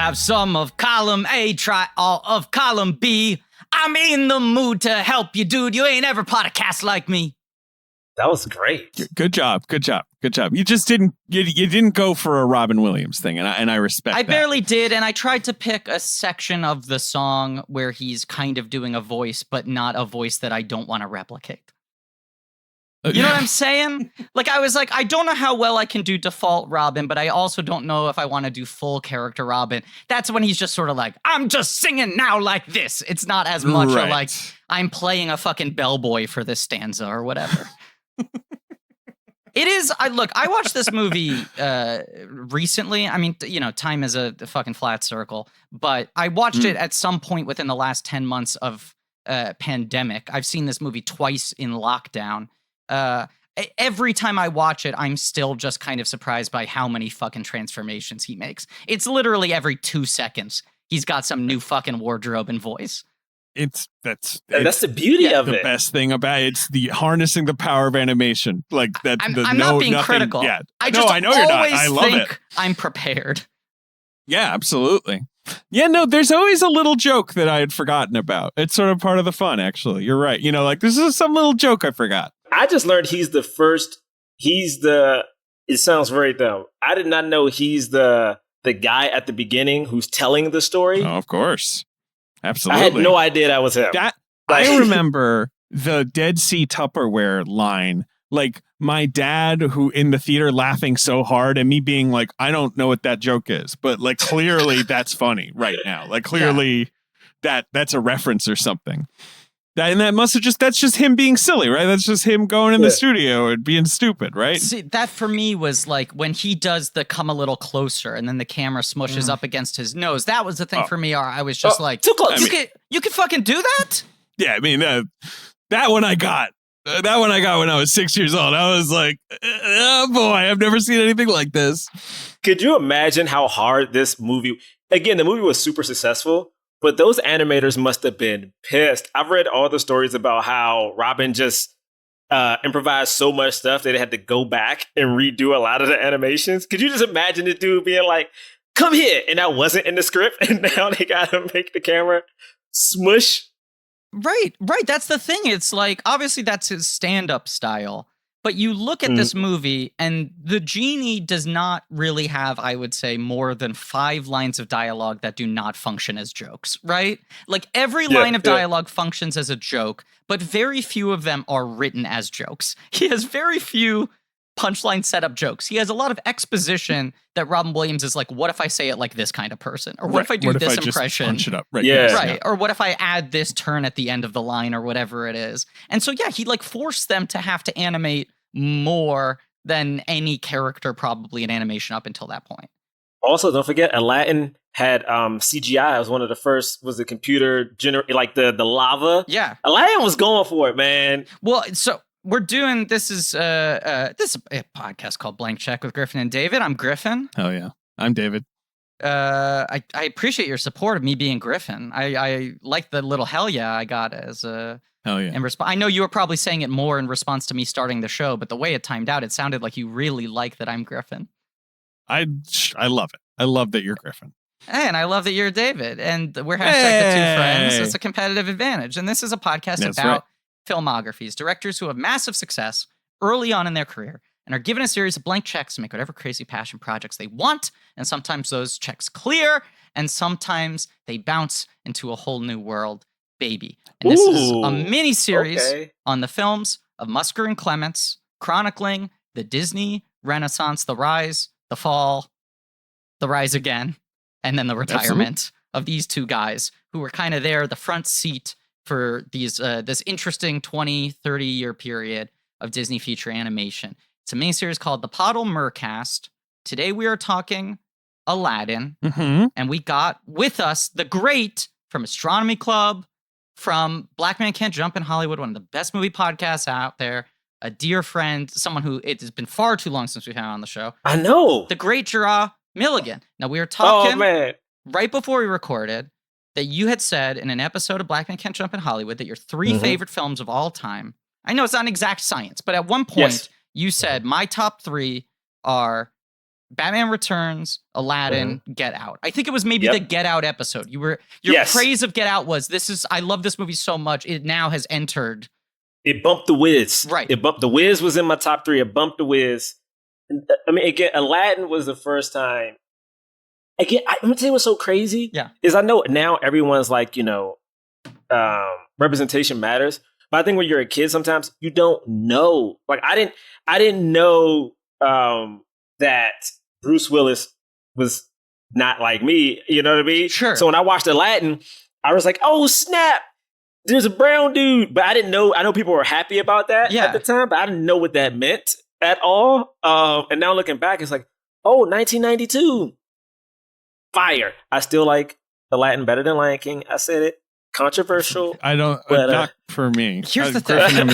have some of column A, try all of column B. I'm in the mood to help you, dude. You ain't ever pot a cast like me. That was great. Good job. You just didn't go for a Robin Williams thing, and I respect that. I barely did, and I tried to pick a section of the song where he's kind of doing a voice, but not a voice that I don't want to replicate. You know what I'm saying? Like, I was like, I don't know how well I can do default Robin, but I also don't know if I want to do full character Robin. That's when he's just sort of like, I'm just singing now like this. It's not as much like I'm playing a fucking bellboy for this stanza or whatever. It is. I watched this movie recently. I mean, time is a fucking flat circle, but I watched it at some point within the last 10 months of pandemic. I've seen this movie twice in lockdown. Every time I watch it, I'm still just kind of surprised by how many fucking transformations he makes. It's literally every 2 seconds he's got some new fucking wardrobe and voice. That's the beauty of it. The best thing about it's the harnessing the power of animation. Like that. I'm not being critical. Yeah. I know you're not. I love it. I'm prepared. Yeah, absolutely. Yeah, no, there's always a little joke that I had forgotten about. It's sort of part of the fun, actually. You're right. This is some little joke I forgot. I just learned it sounds very dumb. I did not know he's the guy at the beginning who's telling the story. Oh, of course. Absolutely. I had no idea that was him. I remember the Dead Sea Tupperware line. Like my dad who in the theater laughing so hard and me being like, I don't know what that joke is, but like clearly that's funny right now. Like clearly that's a reference or something. That's just him being silly, right? That's just him going in the studio and being stupid, right? See, that for me was like when he does the come a little closer and then the camera smushes up against his nose. That was the thing for me. I was just like, too close. You can fucking do that? Yeah, I mean, that one I got. That one I got when I was 6 years old. I was like, oh boy, I've never seen anything like this. Could you imagine how hard this movie... Again, the movie was super successful, but those animators must have been pissed. I've read all the stories about how Robin just improvised so much stuff that they had to go back and redo a lot of the animations. Could you just imagine the dude being like, come here, and that wasn't in the script, and now they gotta make the camera smush? Right. That's the thing. It's like, obviously that's his stand-up style. But you look at this movie and the genie does not really have, I would say, more than 5 lines of dialogue that do not function as jokes, right? Like every line of dialogue functions as a joke, but very few of them are written as jokes. He has very few punchline setup jokes. He has a lot of exposition that Robin Williams is like, what if I say it like this kind of person? Or what if I do this impression? Punch it up. Right. Right. Or what if I add this turn at the end of the line or whatever it is? And so, he like forced them to have to animate more than any character probably in animation up until that point. Also, don't forget, Aladdin had CGI. It was one of the first, was the computer like the lava. Yeah. Aladdin was going for it, man. Well, so we're doing, this is a podcast called Blank Check with Griffin and David. I'm Griffin. Hell yeah. I'm David. I appreciate your support of me being Griffin. I like the little hell yeah I got as a... Hell yeah. I know you were probably saying it more in response to me starting the show, but the way it timed out, it sounded like you really like that I'm Griffin. I love it. I love that you're Griffin. And I love that you're David. And we're hashtag the two friends. It's a competitive advantage. And this is a podcast about filmographies, directors who have massive success early on in their career and are given a series of blank checks to make whatever crazy passion projects they want. And sometimes those checks clear, and sometimes they bounce into a whole new world. Baby. And this is a mini-series on the films of Musker and Clements, chronicling the Disney Renaissance, the rise, the fall, the rise again, and then the retirement of these two guys who were kind of there, the front seat for these this interesting 20, 30-year period of Disney feature animation. It's a mini-series called The Pottle Mercast. Today we are talking Aladdin, and we got with us the great from Astronomy Club, from Black Man Can't Jump in Hollywood, one of the best movie podcasts out there, a dear friend, someone who it has been far too long since we've had on the show. I know. The great Jerah Milligan. Now, we were talking right before we recorded that you had said in an episode of Black Man Can't Jump in Hollywood that your 3 favorite films of all time, I know it's not exact science, but at one point you said my top 3 are Batman Returns, Aladdin, Get Out. I think it was maybe the Get Out episode. Your praise of Get Out was, I love this movie so much. It now has entered. It bumped The Wiz. Right. The Wiz was in my top 3. It bumped The Wiz. I mean, again, Aladdin was the first time. Again, I'm going to tell you what's so crazy. Yeah. Is I know now everyone's like, representation matters. But I think when you're a kid, sometimes you don't know. Like I didn't know that Bruce Willis was not like me. You know what I mean? Sure. So when I watched Aladdin, I was like, oh snap, there's a brown dude. But I didn't know. I know people were happy about that at the time, but I didn't know what that meant at all. And now looking back, it's like, oh, 1992, fire. I still like Aladdin better than Lion King. I said it. Controversial. I don't. But, not for me. Here's the thing.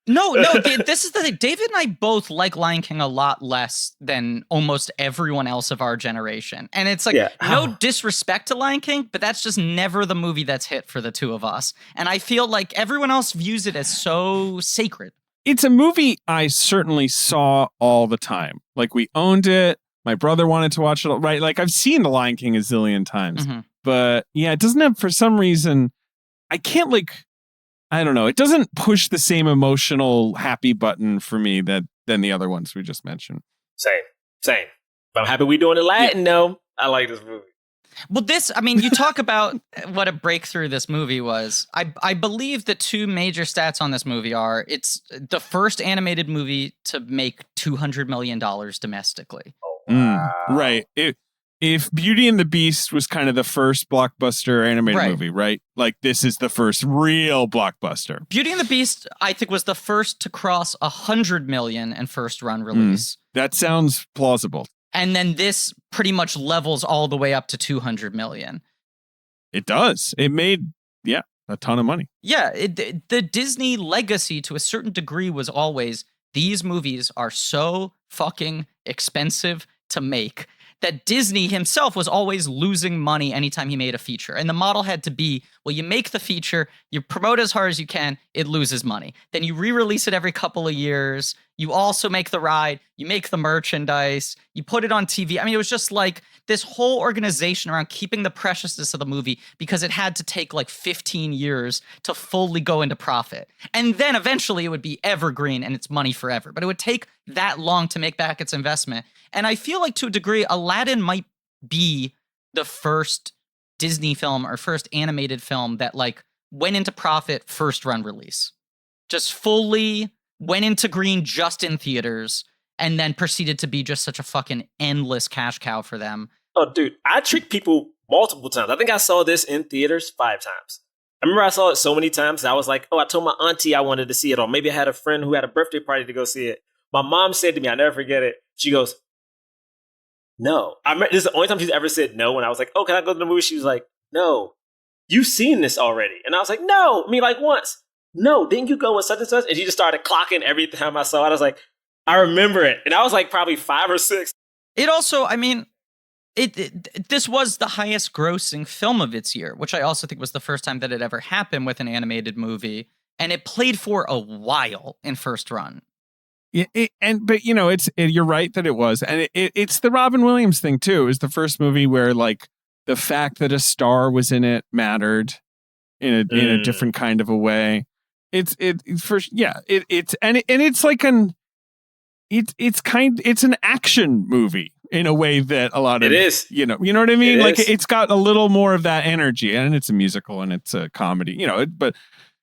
No. This is the thing. David and I both like Lion King a lot less than almost everyone else of our generation. And it's like, no disrespect to Lion King, but that's just never the movie that's hit for the two of us. And I feel like everyone else views it as so sacred. It's a movie I certainly saw all the time. Like, we owned it. My brother wanted to watch it. Right. Like, I've seen The Lion King a zillion times. Mm-hmm. But yeah, it doesn't have, for some reason, I can't I don't know. It doesn't push the same emotional happy button for me than the other ones we just mentioned. Same. But I'm happy we're doing Aladdin, though. I like this movie. Well, you talk about what a breakthrough this movie was. I believe the two major stats on this movie are it's the first animated movie to make $200 million domestically. Oh, wow. Right. If Beauty and the Beast was kind of the first blockbuster animated movie, right? Like, this is the first real blockbuster. Beauty and the Beast, I think, was the first to cross 100 million in first run release. That sounds plausible. And then this pretty much levels all the way up to 200 million. It does. It made, a ton of money. Yeah, the Disney legacy to a certain degree was always, these movies are so fucking expensive to make that Disney himself was always losing money anytime he made a feature. And the model had to be, well, you make the feature, you promote as hard as you can, it loses money. Then you re-release it every couple of years. You also make the ride, you make the merchandise, you put it on TV. I mean, it was just like this whole organization around keeping the preciousness of the movie because it had to take like 15 years to fully go into profit. And then eventually it would be evergreen and it's money forever. But it would take that long to make back its investment. And I feel like to a degree, Aladdin might be the first Disney film or first animated film that like went into profit first run release. Just fully went into green just in theaters and then proceeded to be just such a fucking endless cash cow for them. Oh, dude, I tricked people multiple times. I think I saw this in theaters 5 times. I remember I saw it so many times. I was like, oh, I told my auntie I wanted to see it. Or maybe I had a friend who had a birthday party to go see it. My mom said to me, I never forget it. She goes, no. This is the only time she's ever said no. When I was like, oh, can I go to the movie? She was like, no, you've seen this already. And I was like, no, I mean, like once. No, didn't you go with such and such? And she just started clocking every time I saw it. I was like, I remember it. And I was like probably 5 or 6. It also, I mean, this was the highest grossing film of its year, which I also think was the first time that it ever happened with an animated movie. And it played for a while in first run. Yeah, but you're right that it was, and it's the Robin Williams thing too. It was the first movie where like the fact that a star was in it mattered in a different kind of a way. It's an action movie in a way that a lot of it is. You know what I mean? It's got a little more of that energy, and it's a musical and it's a comedy. But.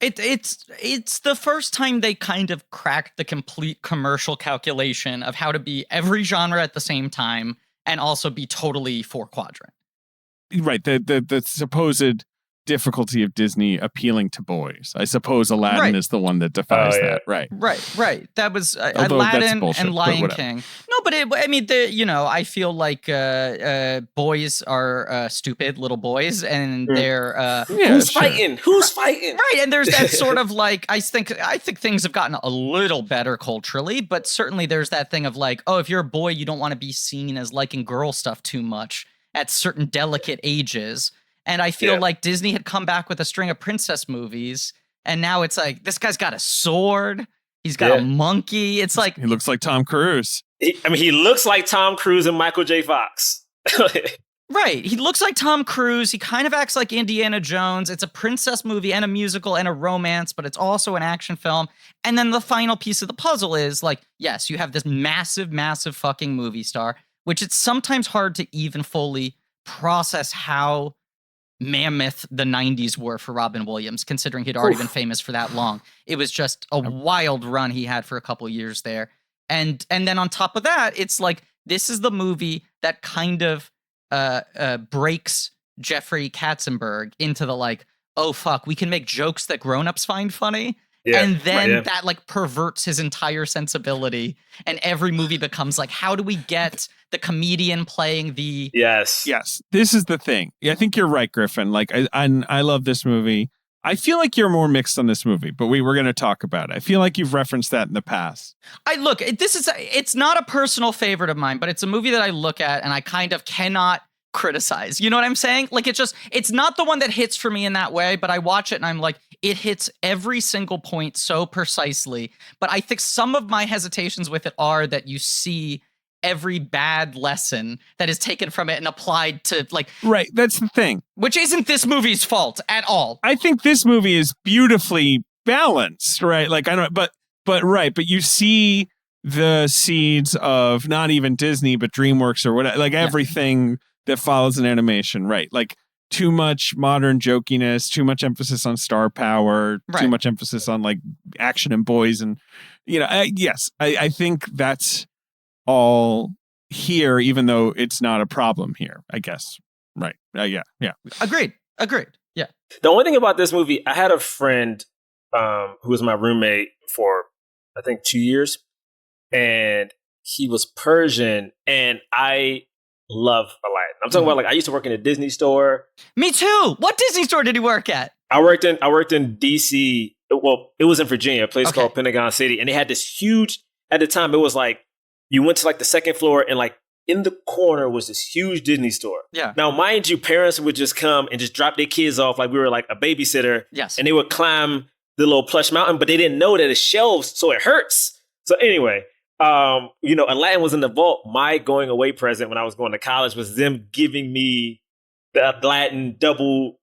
It's the first time they kind of cracked the complete commercial calculation of how to be every genre at the same time and also be totally 4 quadrant. Right. The supposed difficulty of Disney appealing to boys. I suppose Aladdin is the one that defies that. Right. That was Aladdin bullshit, and Lion King. No, but I feel like boys are stupid little boys, and they're who's fighting? Right, and there's that sort of like I think things have gotten a little better culturally, but certainly there's that thing of like, oh, if you're a boy, you don't want to be seen as liking girl stuff too much at certain delicate ages. And I feel like Disney had come back with a string of princess movies, and now it's like, this guy's got a sword, he's got a monkey. It's like he looks like Tom Cruise. He looks like Tom Cruise and Michael J. Fox. Right. He looks like Tom Cruise. He kind of acts like Indiana Jones. It's a princess movie and a musical and a romance, but it's also an action film. And then the final piece of the puzzle is like, yes, you have this massive, massive fucking movie star, which it's sometimes hard to even fully process how mammoth the 90s were for Robin Williams, considering he'd already been famous for that long. It was just a wild run he had for a couple years there. And then on top of that, it's like, this is the movie that kind of breaks Jeffrey Katzenberg into the like, oh fuck, we can make jokes that grown-ups find funny. Yeah, and then that like perverts his entire sensibility. And every movie becomes like, how do we get the comedian playing the... Yes. This is the thing. I think you're right, Griffin. Like, I love this movie. I feel like you're more mixed on this movie, but we're going to talk about it. I feel like you've referenced that in the past. It's not a personal favorite of mine, but it's a movie that I look at and I kind of cannot criticize. You know what I'm saying? Like, it's not the one that hits for me in that way, but I watch it and I'm like, it hits every single point so precisely. But I think some of my hesitations with it are that you see every bad lesson that is taken from it and applied to like... Right, that's the thing. Which isn't this movie's fault at all. I think this movie is beautifully balanced, right? Like, I don't... But you see the seeds of not even Disney, but DreamWorks or whatever, like everything that follows an animation, right? Like, too much modern jokiness, too much emphasis on star power, too much emphasis on like action and boys. And, you know, I think that's all here, even though it's not a problem here, I guess. Right. Yeah. Agreed. Yeah. The only thing about this movie, I had a friend who was my roommate for, I think, 2 years. And he was Persian. And I love Aladdin. I'm talking about, like, I used to work in a Disney store. Me too. What Disney store did he work at? I worked in DC. Well, it was in Virginia, a place called Pentagon City. And they had this huge, at the time, it was like, you went to like the second floor and like in the corner was this huge Disney store. Yeah. Now, mind you, parents would just come and just drop their kids off like we were like a babysitter. Yes. And they would climb the little plush mountain, but they didn't know that it's shelves, so it hurts. So anyway, Aladdin was in the vault. My going away present when I was going to college was them giving me the Aladdin double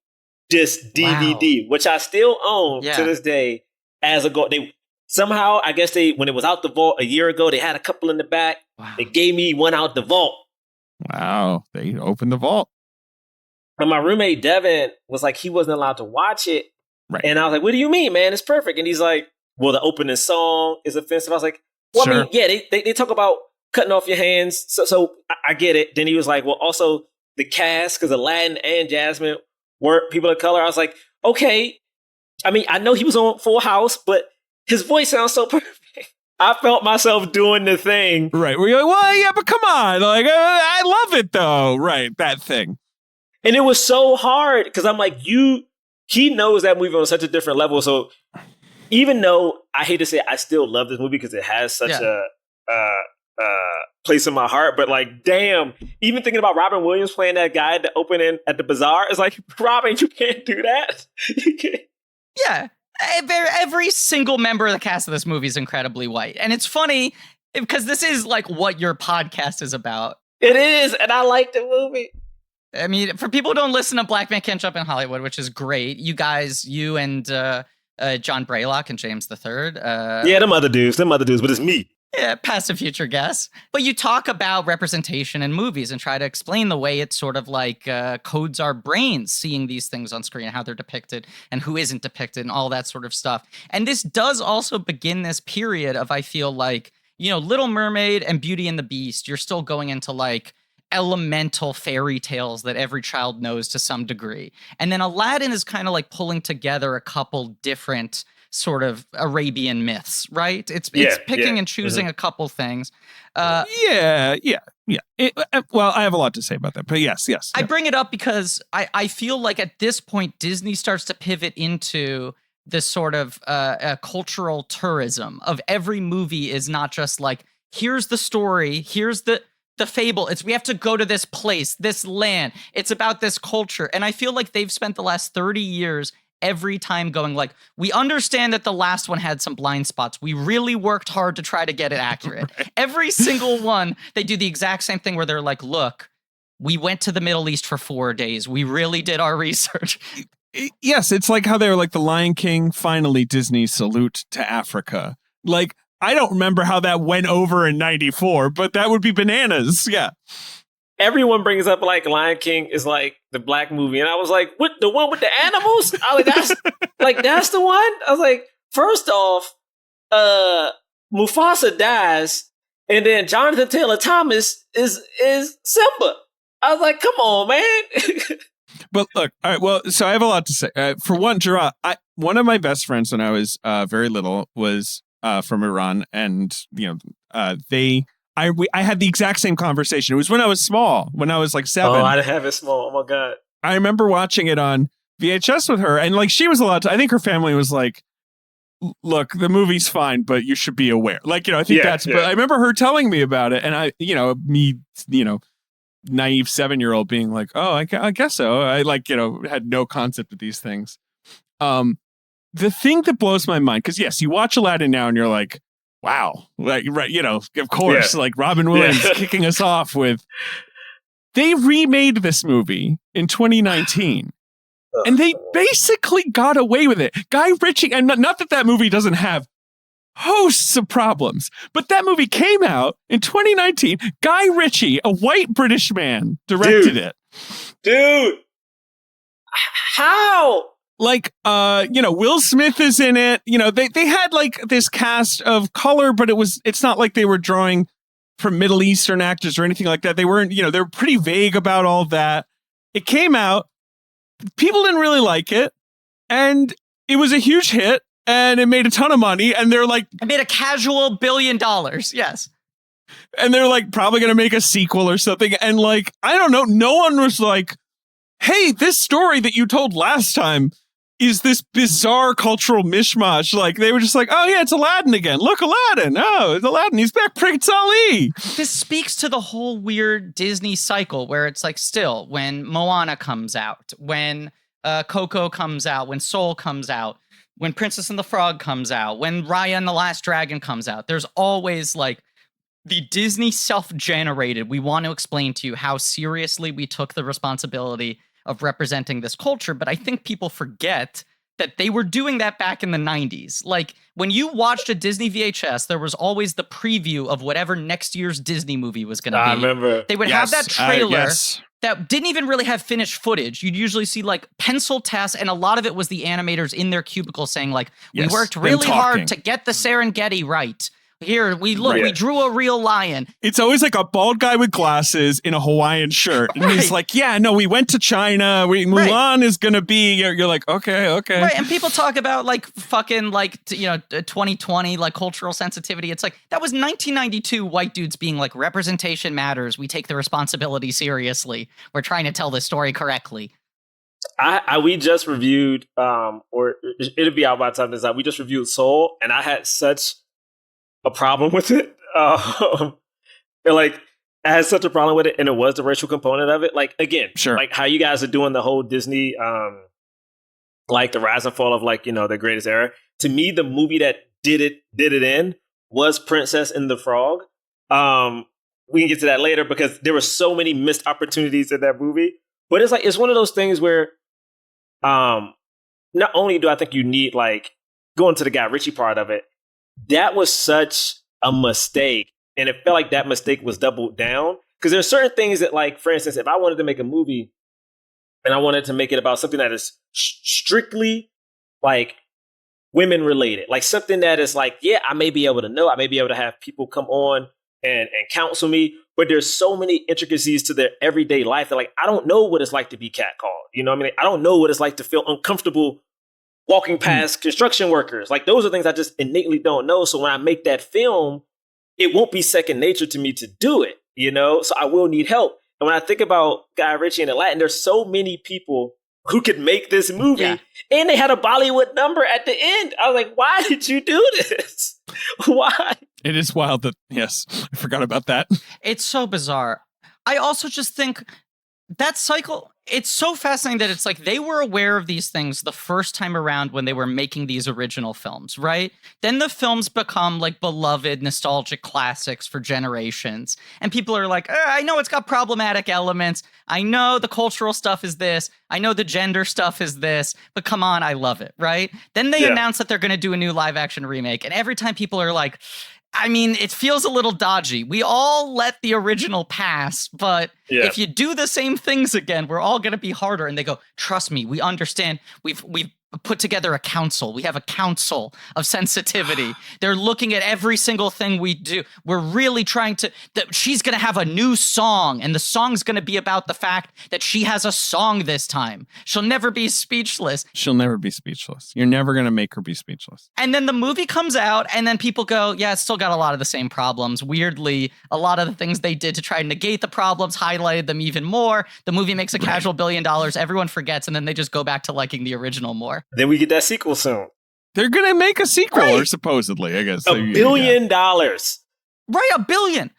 disc DVD, which I still own to this day as a gold. Somehow, I guess when it was out the vault a year ago, they had a couple in the back. Wow. They gave me one out the vault. Wow. They opened the vault. And my roommate, Devin, was like, he wasn't allowed to watch it. Right. And I was like, what do you mean, man? It's perfect. And he's like, well, the opening song is offensive. I was like, well, sure. I mean, yeah, they talk about cutting off your hands. So I get it. Then he was like, well, also the cast, because Aladdin and Jasmine were people of color. I was like, okay. I mean, I know he was on Full House, but his voice sounds so perfect. I felt myself doing the thing. Right. Where you're like, well, yeah, but come on. Like, I love it, though. Right. That thing. And it was so hard because I'm like, he knows that movie on such a different level. So even though I hate to say it, I still love this movie because it has such a place in my heart. But like, damn, even thinking about Robin Williams playing that guy at the opening at the bazaar, it's like, Robin, you can't do that. You can't. Yeah. Every single member of the cast of this movie is incredibly white. And it's funny because this is like what your podcast is about. It is. And I like the movie. I mean, for people who don't listen to Black Man Can't Jump in Hollywood, which is great. You and John Braylock and James III. Yeah, them other dudes, but it's me. Yeah, past and future guests. But you talk about representation in movies and try to explain the way it sort of like codes our brains seeing these things on screen and how they're depicted and who isn't depicted and all that sort of stuff. And this does also begin this period of, I feel like, Little Mermaid and Beauty and the Beast, you're still going into like elemental fairy tales that every child knows to some degree. And then Aladdin is kind of like pulling together a couple different sort of Arabian myths, right? It's picking and choosing a couple things. Well, I have a lot to say about that, but yes. I bring it up because I feel like at this point, Disney starts to pivot into this sort of cultural tourism of every movie is not just like, here's the story, here's the fable. It's we have to go to this place, this land. It's about this culture. And I feel like they've spent the last 30 years every time going like, we understand that the last one had some blind spots. We really worked hard to try to get it accurate. Right. Every single one, they do the exact same thing where they're like, look, we went to the Middle East for 4 days. We really did our research. Yes, it's like how they were like the Lion King, finally Disney salute to Africa. Like, I don't remember how that went over in 94, but that would be bananas. Yeah. Everyone brings up like Lion King is like the black movie. And I was like, what, the one with the animals? I was like, that's the one? I was like, first off, Mufasa dies, and then Jonathan Taylor Thomas is Simba. I was like, come on, man. But look, all right, well, so I have a lot to say. For one, Jerah, one of my best friends when I was very little was from Iran, and I had the exact same conversation. It was when I was small, when I was like 7. Oh, I didn't have it small. Oh my God. I remember watching it on VHS with her, and like she was allowed to. I think her family was like, "Look, the movie's fine, but you should be aware." Like, I think that's. Yeah. But I remember her telling me about it, and naive 7-year-old being like, "Oh, I guess so." I had no concept of these things. The thing that blows my mind, because yes, you watch Aladdin now and you're like, wow, like, right, of course, like Robin Williams kicking us off with. They remade this movie in 2019, and they basically got away with it. Guy Ritchie, and not that movie doesn't have hosts of problems, but that movie came out in 2019. Guy Ritchie, a white British man, directed it. Dude, how? Like, Will Smith is in it. They had like this cast of color, but it's not like they were drawing from Middle Eastern actors or anything like that. They weren't, they were pretty vague about all that. It came out. People didn't really like it. And it was a huge hit. And it made a ton of money. And they're like... It made a casual $1 billion. Yes. And they're like probably going to make a sequel or something. And like, I don't know. No one was like, hey, this story that you told last time is this bizarre cultural mishmash. Like, they were just like, oh yeah, it's Aladdin again. Look, Aladdin. Oh, it's Aladdin. He's back. Prince Ali. This speaks to the whole weird Disney cycle where it's like still when Moana comes out, when Coco comes out, when Soul comes out, when Princess and the Frog comes out, when Raya and the Last Dragon comes out, there's always like the Disney self-generated. We want to explain to you how seriously we took the responsibility of representing this culture, but I think people forget that they were doing that back in the 90s. Like, when you watched a Disney VHS, there was always the preview of whatever next year's Disney movie was going to be. I remember. They would have that trailer that didn't even really have finished footage. You'd usually see, like, pencil tests, and a lot of it was the animators in their cubicle saying, like, we worked really hard to get the Serengeti right. Here, we drew a real lion. It's always like a bald guy with glasses in a Hawaiian shirt. And he's like, yeah, no, we went to China. Mulan is going to be, you're like, okay. Right, and people talk about like fucking like, 2020, like cultural sensitivity. It's like, that was 1992 white dudes being like, representation matters. We take the responsibility seriously. We're trying to tell this story correctly. We just reviewed, or it'll be out by the time this out. We just reviewed Soul, and I had such a problem with it. Like, I had such a problem with it, and it was the racial component of it. Like, again, sure, like how you guys are doing the whole Disney, like the rise and fall of like, the greatest era. To me, the movie that did it in was Princess and the Frog. We can get to that later because there were so many missed opportunities in that movie. But it's like, it's one of those things where, not only do I think you need like going to the Guy Ritchie part of it, that was such a mistake. And it felt like that mistake was doubled down. Because there are certain things that, like, for instance, if I wanted to make a movie and I wanted to make it about something that is strictly, like, women related, like something that is like, yeah, I may be able to know, I may be able to have people come on and counsel me, but there's so many intricacies to their everyday life that, like, I don't know what it's like to be catcalled. You know what I mean? I don't know what it's like to feel uncomfortable walking past construction workers. Like, those are things I just innately don't know. So when I make that film, it won't be second nature to me to do it, So I will need help. And when I think about Guy Ritchie and Aladdin, there's so many people who could make this movie. Yeah. And they had a Bollywood number at the end. I was like, why did you do this? Why? It is wild that, yes, I forgot about that. It's so bizarre. I also just think that cycle, it's so fascinating that it's like they were aware of these things the first time around when they were making these original films, right? Then the films become like beloved, nostalgic classics for generations. And people are like, I know it's got problematic elements. I know the cultural stuff is this. I know the gender stuff is this. But come on, I love it, right? Then they announce that they're going to do a new live action remake. And every time people are like, I mean, it feels a little dodgy. We all let the original pass, but if you do the same things again, we're all going to be harder. And they go, trust me, we understand. We've put together a council. We have a council of sensitivity. They're looking at every single thing we do. We're really trying to, she's going to have a new song, and the song's going to be about the fact that she has a song this time. She'll never be speechless. She'll never be speechless. You're never going to make her be speechless. And then the movie comes out, and then people go, yeah, it's still got a lot of the same problems. Weirdly, a lot of the things they did to try and negate the problems highlighted them even more. The movie makes a casual $1 billion. Everyone forgets, and then they just go back to liking the original more. Then we get that sequel soon. They're going to make a sequel, or supposedly, I guess. $1 billion. Right, $1 billion.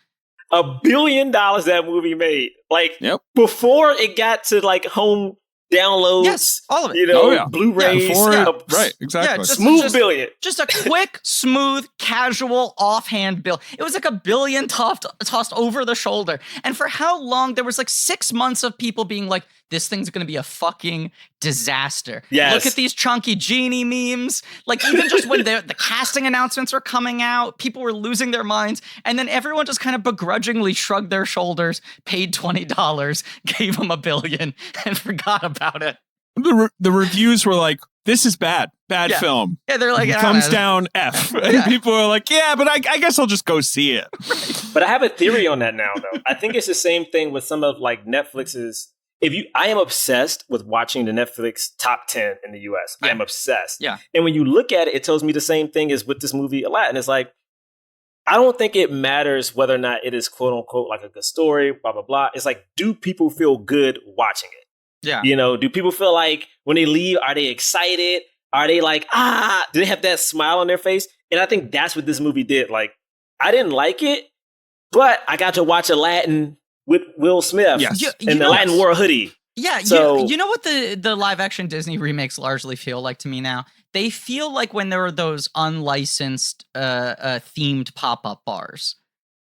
$1 billion that movie made. Like, before it got to, like, home downloads. Yes, all of it. You know, Blu-rays. Right, exactly. Smooth billion. Just a quick, smooth, casual, offhand bill. It was like $1 billion tossed over the shoulder. And for how long? There was like 6 months of people being like, this thing's going to be a fucking disaster. Yes. Look at these chunky genie memes. Like, even just when the casting announcements were coming out, people were losing their minds. And then everyone just kind of begrudgingly shrugged their shoulders, paid $20, gave them $1 billion, and forgot about it. The reviews were like, this is bad film. Yeah, they're like, thumbs down F. And people are like, yeah, but I guess I'll just go see it. But I have a theory on that now, though. I think it's the same thing with some of like Netflix's. I am obsessed with watching the Netflix top 10 in the US. I am obsessed. Yeah. And when you look at it, it tells me the same thing as with this movie Aladdin. It's like, I don't think it matters whether or not it is quote unquote like a good story, blah, blah, blah. It's like, do people feel good watching it? Yeah. You know, do people feel like when they leave, are they excited? Are they like, do they have that smile on their face? And I think that's what this movie did. Like, I didn't like it, but I got to watch Aladdin with Will Smith and the Aladdin wore a hoodie. Yeah, so, you know what the live action Disney remakes largely feel like to me now? They feel like when there were those unlicensed themed pop-up bars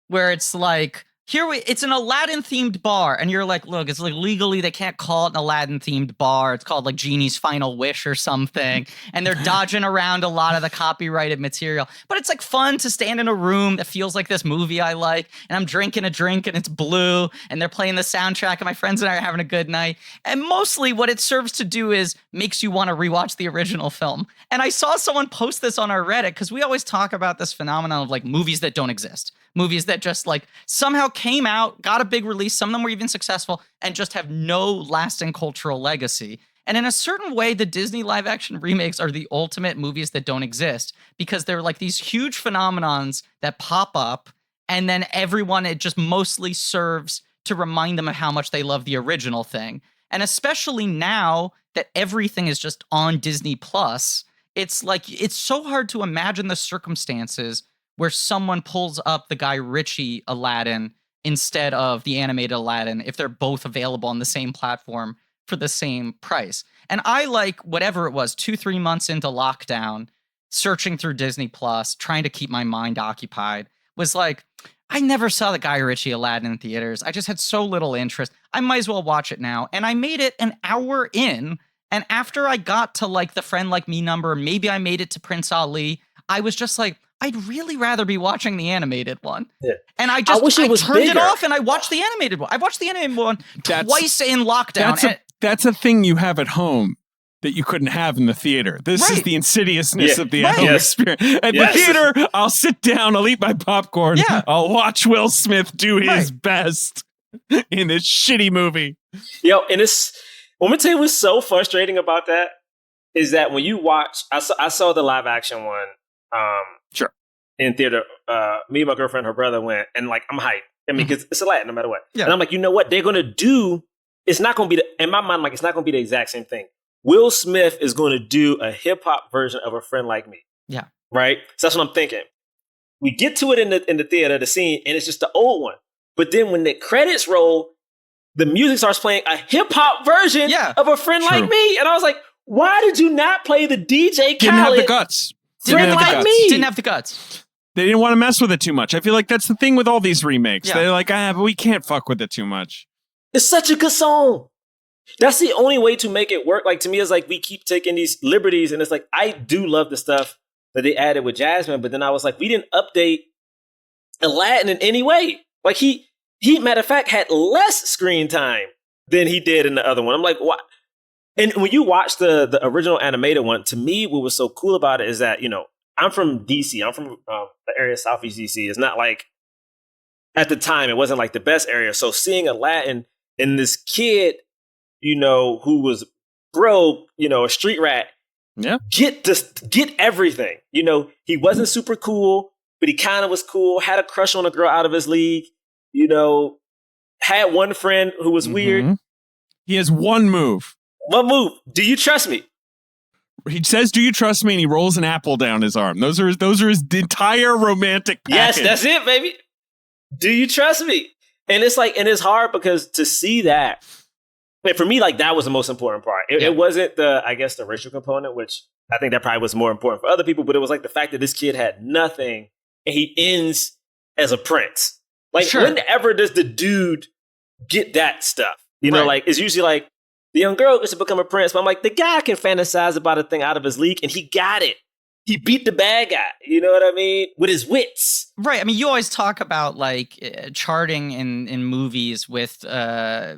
where it's like, it's an Aladdin themed bar, and you're like, look, it's like legally they can't call it an Aladdin themed bar. It's called like Genie's Final Wish or something, and they're dodging around a lot of the copyrighted material. But it's like fun to stand in a room that feels like this movie I like, and I'm drinking a drink and it's blue, and they're playing the soundtrack, and my friends and I are having a good night. And mostly what it serves to do is makes you want to rewatch the original film. And I saw someone post this on our Reddit because we always talk about this phenomenon of like movies that don't exist. Movies that just like somehow came out, got a big release, some of them were even successful, and just have no lasting cultural legacy. And in a certain way, the Disney live action remakes are the ultimate movies that don't exist because they're like these huge phenomenons that pop up, and then it just mostly serves to remind them of how much they love the original thing. And especially now that everything is just on Disney Plus, it's like, it's so hard to imagine the circumstances where someone pulls up the Guy Ritchie Aladdin instead of the animated Aladdin if they're both available on the same platform for the same price. And I, like, whatever it was, 2-3 months into lockdown, searching through Disney Plus, trying to keep my mind occupied, was like, I never saw the Guy Ritchie Aladdin in theaters. I just had so little interest. I might as well watch it now. And I made it an hour in, and after I got to, like, the Friend Like Me number, maybe I made it to Prince Ali, I was just like, I'd really rather be watching the animated one. Yeah. And I turned it off and I watched the animated one. I watched the animated one twice in lockdown. That's a thing you have at home that you couldn't have in the theater. This is the insidiousness of the home experience. At the theater, I'll sit down, I'll eat my popcorn, I'll watch Will Smith do his best in this shitty movie. Yo, and I'm gonna tell you what's so frustrating about that is that when you watch, I saw the live action one. In theater, me and my girlfriend, her brother went, and like I'm hyped. I mean, because it's Aladdin, no matter what. Yeah. And I'm like, you know what? They're gonna do. It's not gonna be in my mind. Like, it's not gonna be the exact same thing. Will Smith is gonna do a hip hop version of A Friend Like Me. Yeah. Right. So that's what I'm thinking. We get to it in the theater, the scene, and it's just the old one. But then when the credits roll, the music starts playing a hip hop version of A Friend Like Me. And I was like, why did you not play the DJ Khaled? Didn't have the guts. Friend Like Me. Didn't have the guts. They didn't want to mess with it too much. I feel like that's the thing with all these remakes. They're like, but we can't fuck with it too much. It's such a good song. That's the only way to make it work. Like, to me, it's like we keep taking these liberties, and it's like, I do love the stuff that they added with Jasmine, but then I was like, we didn't update Aladdin in any way. Like, he matter of fact, had less screen time than he did in the other one. I'm like, what? And when you watch the original animated one, to me, what was so cool about it is that, you know, I'm from DC. I'm from the area of Southeast DC. It's not like, at the time, it wasn't like the best area. So seeing Aladdin and this kid, you know, who was broke, you know, a street rat, get everything. You know, he wasn't super cool, but he kind of was cool, had a crush on a girl out of his league, you know, had one friend who was weird. He has one move. One move. Do you trust me? He says, "Do you trust me?" And he rolls an apple down his arm. Those are his entire romantic package. Yes, that's it, baby. Do you trust me? And it's like, and it's hard because to see that, and for me, like, that was the most important part. It wasn't the racial component, which I think that probably was more important for other people, but it was like the fact that this kid had nothing and he ends as a prince. Like, whenever does the dude get that stuff? You know, like, it's usually like, the young girl gets to become a prince, but I'm like, the guy can fantasize about a thing out of his league, and he got it. He beat the bad guy, you know what I mean? With his wits. Right. I mean, you always talk about, like, charting in movies with, POC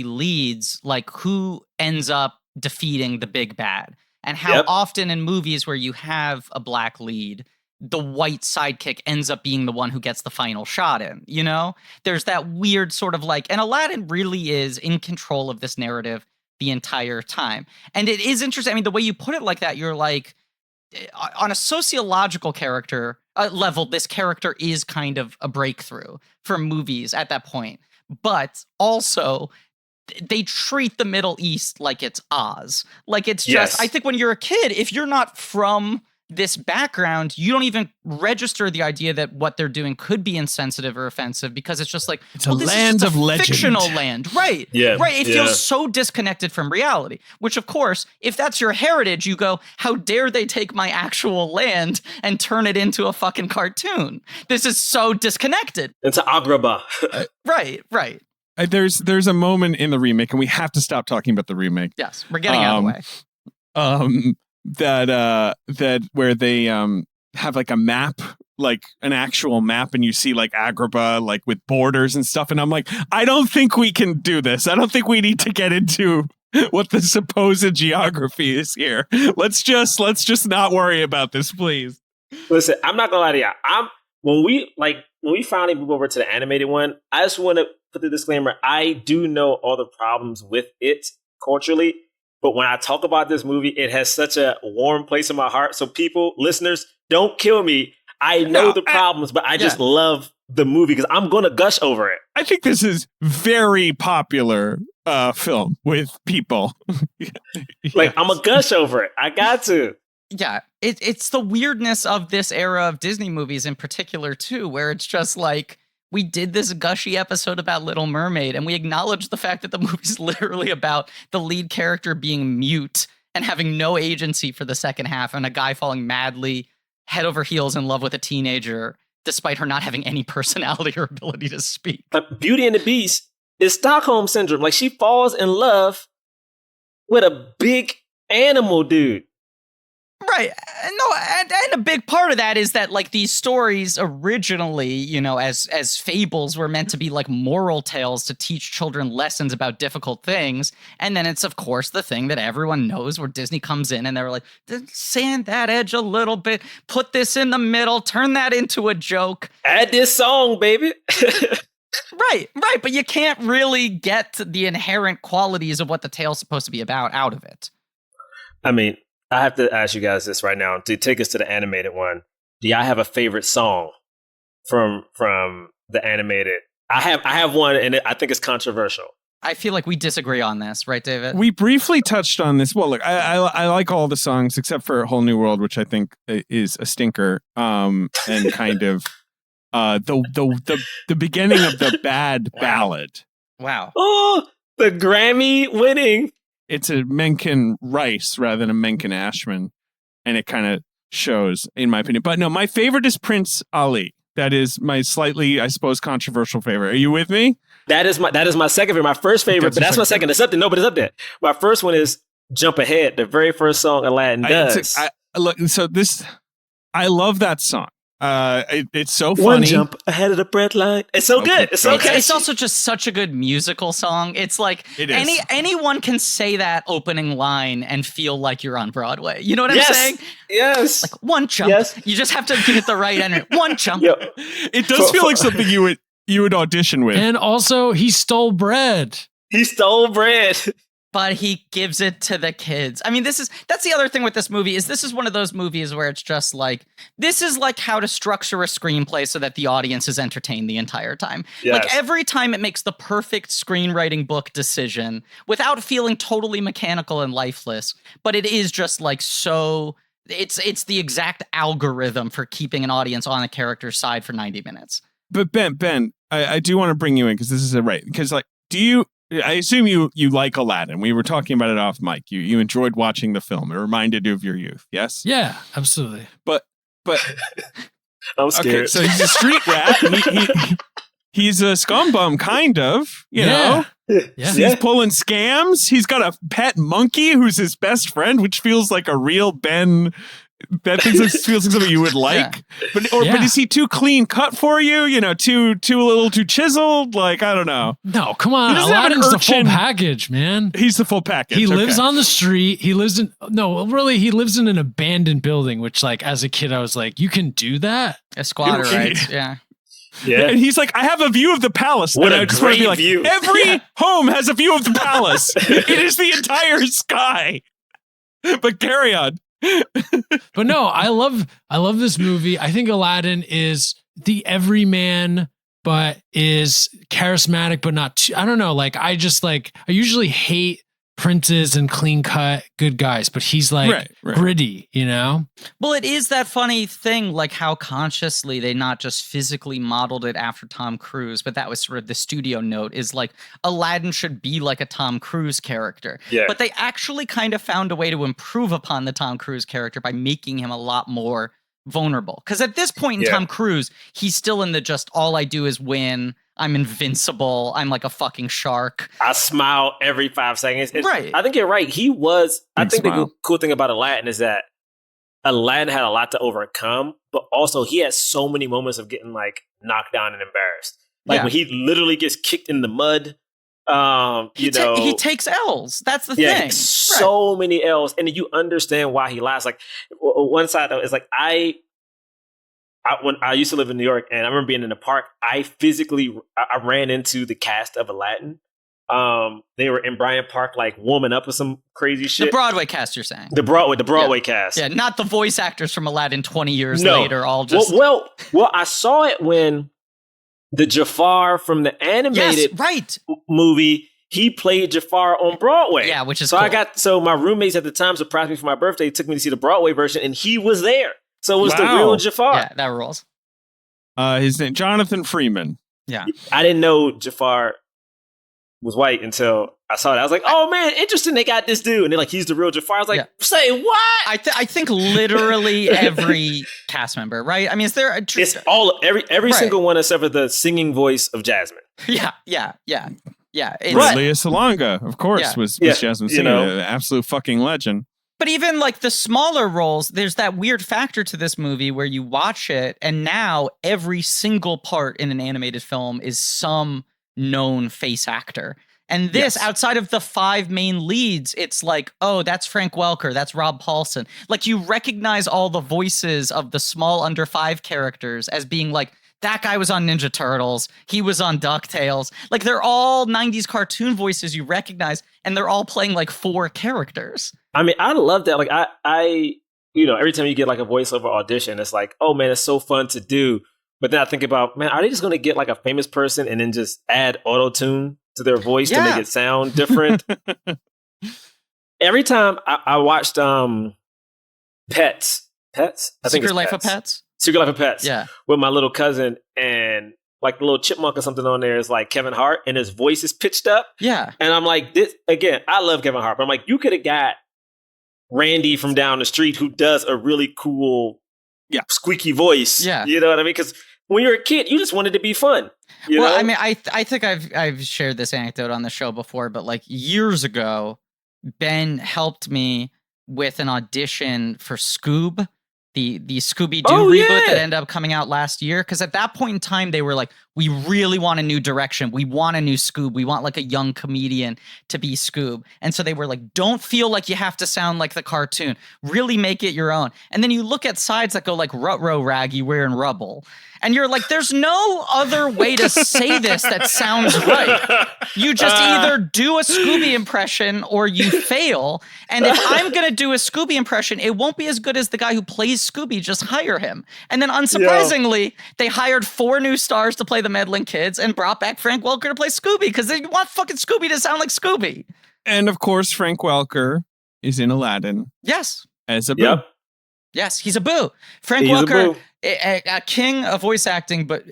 leads, like, who ends up defeating the big bad. And how often in movies where you have a black lead, the white sidekick ends up being the one who gets the final shot in, you know? There's that weird sort of like, and Aladdin really is in control of this narrative the entire time. And it is interesting. I mean, the way you put it like that, you're like, on a sociological character level, this character is kind of a breakthrough for movies at that point. But also, they treat the Middle East like it's Oz. Like, it's just, I think when you're a kid, if you're not from this background, you don't even register the idea that what they're doing could be insensitive or offensive, because it's just like, it's a land of legend. Fictional land. Right. Yeah. Right. It feels so disconnected from reality, which, of course, if that's your heritage, you go, how dare they take my actual land and turn it into a fucking cartoon? This is so disconnected. Into Agrabah. Right. There's a moment in the remake, and we have to stop talking about the remake. Yes, we're getting out of the way. That where they have like a map, like an actual map, and you see like Agrabah, like with borders and stuff, and I'm like, I don't think we can do this. I don't think we need to get into what the supposed geography is here. Let's just not worry about this, please. Listen, I'm not gonna lie to you. When we finally move over to the animated one, I just want to put the disclaimer, I do know all the problems with it culturally. But when I talk about this movie, it has such a warm place in my heart. So people, listeners, don't kill me. I know the problems, but I just love the movie because I'm going to gush over it. I think this is very popular film with people. Like, I'm a gush over it. I got to. Yeah, it's the weirdness of this era of Disney movies in particular, too, where it's just like, we did this gushy episode about Little Mermaid, and we acknowledged the fact that the movie's literally about the lead character being mute and having no agency for the second half, and a guy falling madly head over heels in love with a teenager, despite her not having any personality or ability to speak. Beauty and the Beast is Stockholm Syndrome. Like, she falls in love with a big animal dude. Right. No, and a big part of that is that, like, these stories originally, you know, as fables were meant to be like moral tales to teach children lessons about difficult things. And then it's, of course, the thing that everyone knows where Disney comes in and they're like, sand that edge a little bit, put this in the middle, turn that into a joke. Add this song, baby. Right. But you can't really get the inherent qualities of what the tale's supposed to be about out of it. I mean, I have to ask you guys this right now to take us to the animated one. Do y'all have a favorite song from the animated? I have one, and I think it's controversial. I feel like we disagree on this, right, David? We briefly touched on this. Well, look, I like all the songs except for Whole New World, which I think is a stinker, and kind of the beginning of the bad ballad. Wow. Oh, the Grammy winning. It's a Menken Rice rather than a Menken Ashman, and it kind of shows, in my opinion. But no, my favorite is Prince Ali. That is my slightly, I suppose, controversial favorite. Are you with me? That is my second favorite. My first favorite, but that's my second. It's up there. No, but it's up there. My first one is Jump Ahead, the very first song Aladdin does. I love that song. It's so funny. One jump ahead of the breadline. It's so good. It's so good. It's also just such a good musical song. It's like anyone can say that opening line and feel like you're on Broadway. You know what I'm saying? Yes. Like one jump. Yes. You just have to give it the right energy. One jump. Yep. It does feel like something you would audition with. And also, he stole bread. He stole bread. But he gives it to the kids. I mean, that's the other thing with this movie is this is one of those movies where it's just like, this is like how to structure a screenplay so that the audience is entertained the entire time. Yes. Like every time it makes the perfect screenwriting book decision without feeling totally mechanical and lifeless. But it is just like so, it's the exact algorithm for keeping an audience on a character's side for 90 minutes. But Ben, I do want to bring you in because this is because like, I assume you like Aladdin. We were talking about it off mic. You enjoyed watching the film. It reminded you of your youth. Yes? Yeah, absolutely. But I'm scared. Okay, so he's a street rat. He's a scumbum, kind of. You know? Yeah. He's pulling scams. He's got a pet monkey who's his best friend, which feels like a real Ben. That feels like something you would like, yeah. But is he too clean cut for you? You know, too a little too chiseled. Like I don't know. No, come on, Aladdin's the full package, man. He's the full package. He lives on the street. He lives in he lives in an abandoned building. Which, like, as a kid, I was like, you can do that? A squatter rights, yeah. Yeah. And he's like, I have a view of the palace. What and a I just want to be great like, view. Every home has a view of the palace. It is the entire sky. But carry on. But no, I love this movie. I think Aladdin is the everyman, but is charismatic, but not too, I don't know. Like, I usually hate princes and clean cut good guys, but he's like gritty, you know? Well, it is that funny thing, like how consciously they not just physically modeled it after Tom Cruise, but that was sort of the studio note is like Aladdin should be like a Tom Cruise character. Yeah. But they actually kind of found a way to improve upon the Tom Cruise character by making him a lot more vulnerable. Because at this point in Tom Cruise, he's still in the just all I do is win. I'm invincible. I'm like a fucking shark. I smile every 5 seconds. Right. I think you're right. The cool thing about Aladdin is that Aladdin had a lot to overcome, but also he had so many moments of getting like knocked down and embarrassed. Like when he literally gets kicked in the mud. He takes L's. That's the thing. So many L's. And you understand why he laughs. Like one side though is like when I used to live in New York and I remember being in the park, I ran into the cast of Aladdin. They were in Bryant Park, like warming up with some crazy shit. The Broadway cast, you're saying? The Broadway cast. Yeah, not the voice actors from Aladdin 20 years later, all just... Well, I saw it when the Jafar from the animated movie, he played Jafar on Broadway. Yeah, which is cool. So my roommates at the time surprised me for my birthday, took me to see the Broadway version, and he was there. So it was the real Jafar. Yeah, that rules. His name, Jonathan Freeman. Yeah. I didn't know Jafar was white until I saw it. I was like, oh man, interesting. They got this dude. And they're like, he's the real Jafar. I was like, say what? I think literally every cast member, right? I mean, is there a... It's every single one except for the singing voice of Jasmine. Yeah. Leah Salonga, of course, was Jasmine singing. An absolute fucking legend. But even like the smaller roles, there's that weird factor to this movie where you watch it and now every single part in an animated film is some known face actor. And this, outside of the 5 main leads, it's like, oh, that's Frank Welker, that's Rob Paulson. Like you recognize all the voices of the small under 5 characters as being like, that guy was on Ninja Turtles. He was on DuckTales. Like they're all 90s cartoon voices you recognize, and they're all playing like 4 characters. I mean, I love that. Like I every time you get like a voiceover audition, it's like, oh man, it's so fun to do. But then I think about, man, are they just going to get like a famous person and then just add auto-tune to their voice to make it sound different? Every time I watched Pets. I think Secret Life of Pets? Secret Life of Pets. Yeah. With my little cousin, and like the little chipmunk or something on there is like Kevin Hart, and his voice is pitched up. Yeah. And I'm like, this again, I love Kevin Hart, but I'm like, you could have got Randy from down the street who does a really cool squeaky voice. Yeah. You know what I mean? Because when you're a kid, you just wanted to be fun. You know? I mean, I think I've shared this anecdote on the show before, but like years ago, Ben helped me with an audition for Scoob, the Scooby-Doo reboot that ended up coming out last year. Because at that point in time, they were like, we really want a new direction. We want a new Scoob. We want like a young comedian to be Scoob. And so they were like, don't feel like you have to sound like the cartoon. Really make it your own. And then you look at sides that go like, rut-row raggy, wearing rubble. And you're like, there's no other way to say this that sounds right. You just either do a Scooby impression or you fail. And if I'm going to do a Scooby impression, it won't be as good as the guy who plays Scooby. Just hire him. And then unsurprisingly, they hired 4 new stars to play the meddling kids and brought back Frank Welker to play Scooby because they want fucking Scooby to sound like Scooby. And of course, Frank Welker is in Aladdin. Yes. As a boo. Yes, he's a boo. Frank Welker, a king of voice acting, but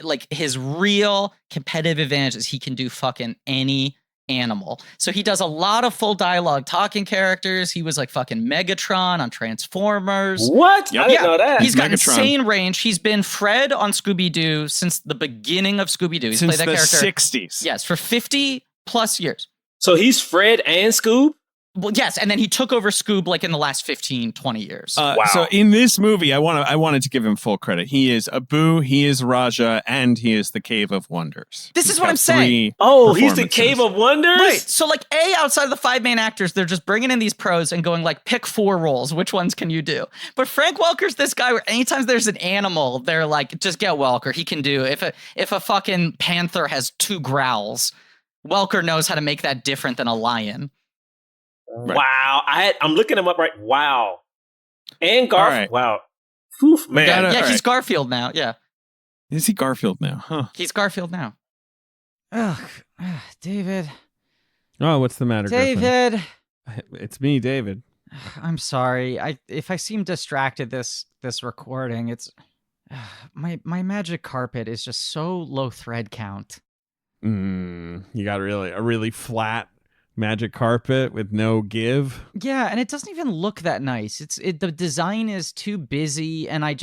like his real competitive advantage is he can do fucking any animal. So he does a lot of full dialogue talking characters. He was like fucking Megatron on Transformers. What? I didn't know that. He's got Megatron. insane range. He's been Fred on Scooby-Doo since the beginning of Scooby-Doo. He's Since played that the character. 60s. Yes, for 50 plus years. So he's Fred and Scoob? Well, yes, and then he took over Scoob like in the last 15, 20 years. Wow. So in this movie, I wanted to give him full credit. He is Abu, he is Raja, and he is the Cave of Wonders. This He's is what got I'm saying. 3 Oh, he's the performances. Cave of Wonders? Right. So like outside of the 5 main actors, they're just bringing in these pros and going like, pick 4 roles. Which ones can you do? But Frank Welker's this guy where anytime there's an animal, they're like, just get Welker. He can do if a fucking panther has 2 growls, Welker knows how to make that different than a lion. Right. Wow. I'm looking him up right. Wow. And Garfield. Right. Wow. Oof, man. Yeah, he's Garfield now. Yeah. Is he Garfield now? Huh. He's Garfield now. Ugh, David. Oh, what's the matter, Griffin? David. It's me, David. I'm sorry. If I seem distracted this recording, it's my magic carpet is just so low thread count. You got a really flat magic carpet with no give. Yeah, and it doesn't even look that nice. The design is too busy, and I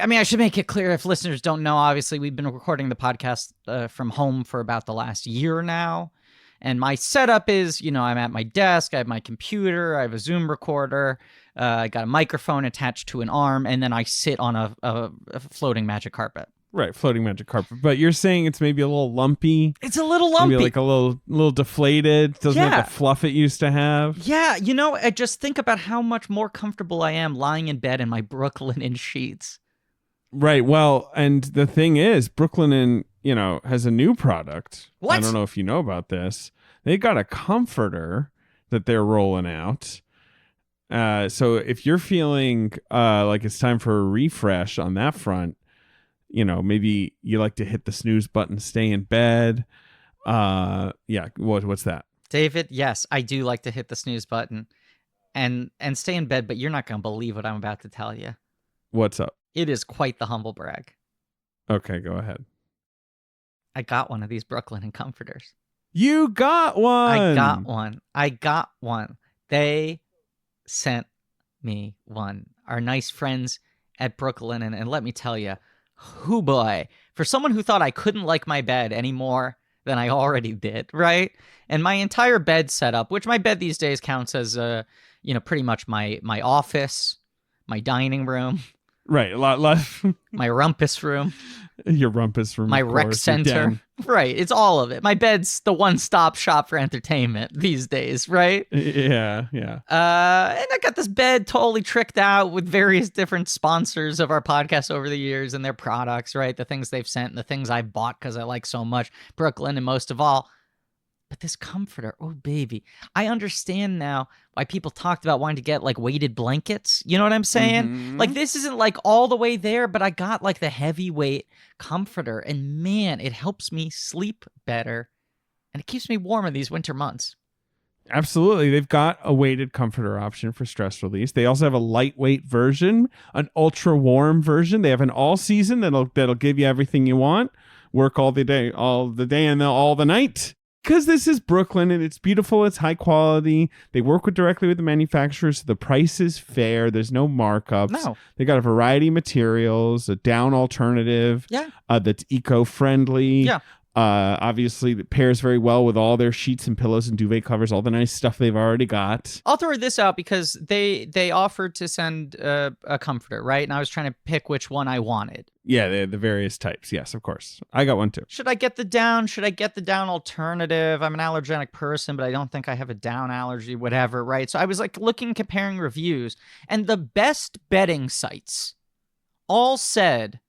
mean, I should make it clear if listeners don't know, obviously, we've been recording the podcast from home for about the last year now. And my setup is, I'm at my desk, I have my computer, I have a Zoom recorder, I got a microphone attached to an arm, and then I sit on a floating magic carpet. Right, floating magic carpet. But you're saying it's maybe a little lumpy. It's a little lumpy. Maybe like a little deflated. Doesn't have the fluff it used to have. Yeah, I just think about how much more comfortable I am lying in bed in my Brooklyn sheets. Right. Well, and the thing is, Brooklyn has a new product. What? I don't know if you know about this. They got a comforter that they're rolling out. So if you're feeling like it's time for a refresh on that front, maybe you like to hit the snooze button, stay in bed. Yeah. What's that? David, yes, I do like to hit the snooze button and stay in bed, but you're not going to believe what I'm about to tell you. What's up? It is quite the humble brag. Okay, go ahead. I got one of these Brooklyn comforters. You got one. I got one. They sent me one. Our nice friends at Brooklyn, and let me tell you, hoo boy, for someone who thought I couldn't like my bed any more than I already did, right? And my entire bed setup, which my bed these days counts as pretty much my office, my dining room, right, a lot my rumpus room, your rumpus room, my of rec course, center. Right, it's all of it. My bed's the one-stop shop for entertainment these days, right? Yeah. And I got this bed totally tricked out with various different sponsors of our podcast over the years and their products, right? The things they've sent and the things I bought because I like so much Brooklyn, and most of all. But this comforter, oh baby, I understand now why people talked about wanting to get like weighted blankets. You know what I'm saying? Mm-hmm. Like this isn't like all the way there, but I got like the heavyweight comforter, and man, it helps me sleep better, and it keeps me warm in these winter months. Absolutely. They've got a weighted comforter option for stress release. They also have a lightweight version, an ultra warm version. They have an all season that'll give you everything you want. Work all the day and all the night. Because this is Brooklyn and it's beautiful, it's high quality. They work directly with the manufacturers, so the price is fair. There's no markups. No. They got a variety of materials, a down alternative that's eco-friendly. Yeah. Obviously, it pairs very well with all their sheets and pillows and duvet covers, all the nice stuff they've already got. I'll throw this out because they offered to send a comforter, right? And I was trying to pick which one I wanted. Yeah, the various types. Yes, of course. I got one too. Should I get the down? Should I get the down alternative? I'm an allergenic person, but I don't think I have a down allergy, whatever, right? So I was like comparing reviews, and the best bedding sites all said,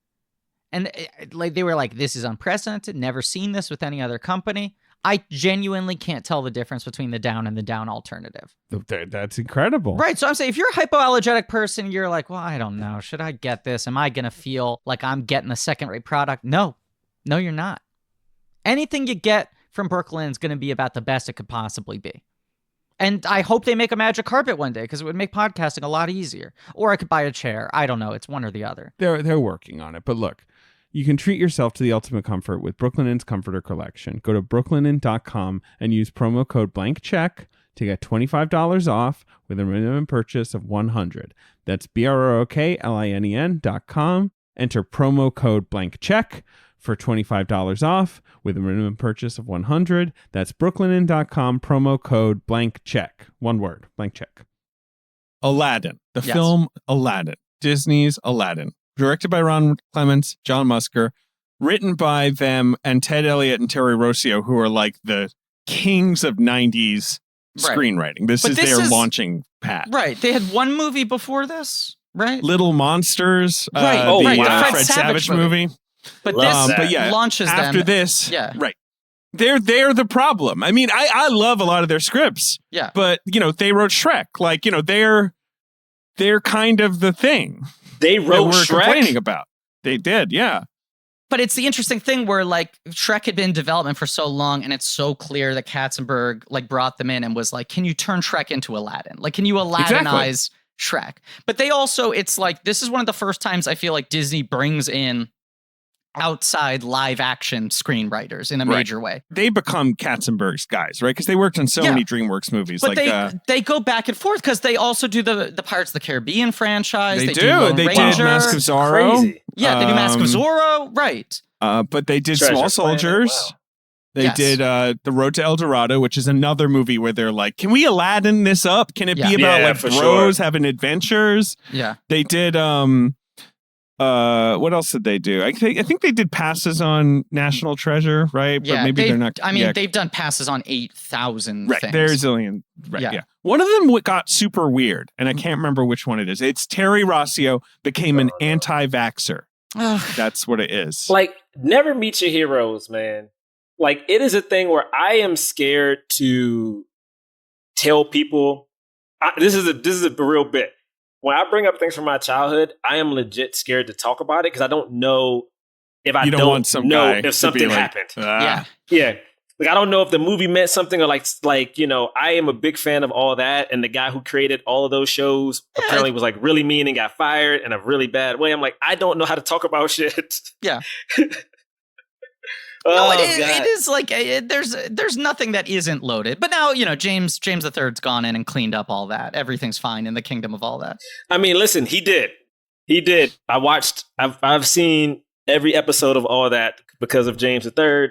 and like they were like, this is unprecedented, never seen this with any other company. I genuinely can't tell the difference between the down and the down alternative. That's incredible. Right. So I'm saying if you're a hypoallergenic person, you're like, well, I don't know. Should I get this? Am I going to feel like I'm getting a second-rate product? No, you're not. Anything you get from Brooklyn is going to be about the best it could possibly be. And I hope they make a magic carpet one day because it would make podcasting a lot easier. Or I could buy a chair. I don't know. It's one or the other. They're working on it. But look, you can treat yourself to the ultimate comfort with Brooklyn's Comforter Collection. Go to brooklinen.com and use promo code BlankCheck to get $25 off with a minimum purchase of $100. That's BROKLINEN.com. Enter promo code BlankCheck for $25 off with a minimum purchase of $100. That's brooklinen.com, promo code BlankCheck. One word, BlankCheck. Aladdin, the film Aladdin, Disney's Aladdin. Directed by Ron Clements, John Musker, written by them and Ted Elliott and Terry Rossio, who are like the kings of 90s screenwriting. This is their launching pad. Right. They had one movie before this, right? Little Monsters, right. The Fred Savage movie. But this launches them. After this, right. They're the problem. I mean, I love a lot of their scripts. Yeah. But, they wrote Shrek. Like, they're kind of the thing. They wrote Shrek? Complaining about. They did, yeah. But it's the interesting thing where like Shrek had been in development for so long, and it's so clear that Katzenberg like brought them in and was like, "Can you turn Shrek into Aladdin? Like, can you Aladdinize Shrek?" But they also, it's like this is one of the first times I feel like Disney brings in outside live action screenwriters in a major way. They become Katzenberg's guys, right? Because they worked on so many DreamWorks movies. But they go back and forth because they also do the Pirates of the Caribbean franchise. They do. They did Mask of Zorro. Crazy. Yeah, they do Mask of Zorro. Right. But they did Small Soldiers. Wow. They did The Road to El Dorado, which is another movie where they're like, can we Aladdin this up? Can it be about bros having adventures? Yeah. They did what else did they do? I think they did passes on National Treasure, right? Yeah, but maybe they're not. I mean, they've done passes on 8,000 right, things. They're a zillion. Right, yeah. One of them got super weird, and I can't remember which one it is. It's Terry Rossio became an anti-vaxxer. That's what it is. Like, never meet your heroes, man. Like, it is a thing where I am scared to tell people. This is a real bit. When I bring up things from my childhood, I am legit scared to talk about it because I don't know if I don't know if something happened. Yeah. Like, I don't know if the movie meant something or like I am a big fan of all that. And the guy who created all of those shows apparently was like really mean and got fired in a really bad way. I'm like, I don't know how to talk about shit. Yeah. No, it is like there's nothing that isn't loaded. But now, James III's gone in and cleaned up all that. Everything's fine in the kingdom of all that. I mean, listen, he did. I've seen every episode of all that because of James III.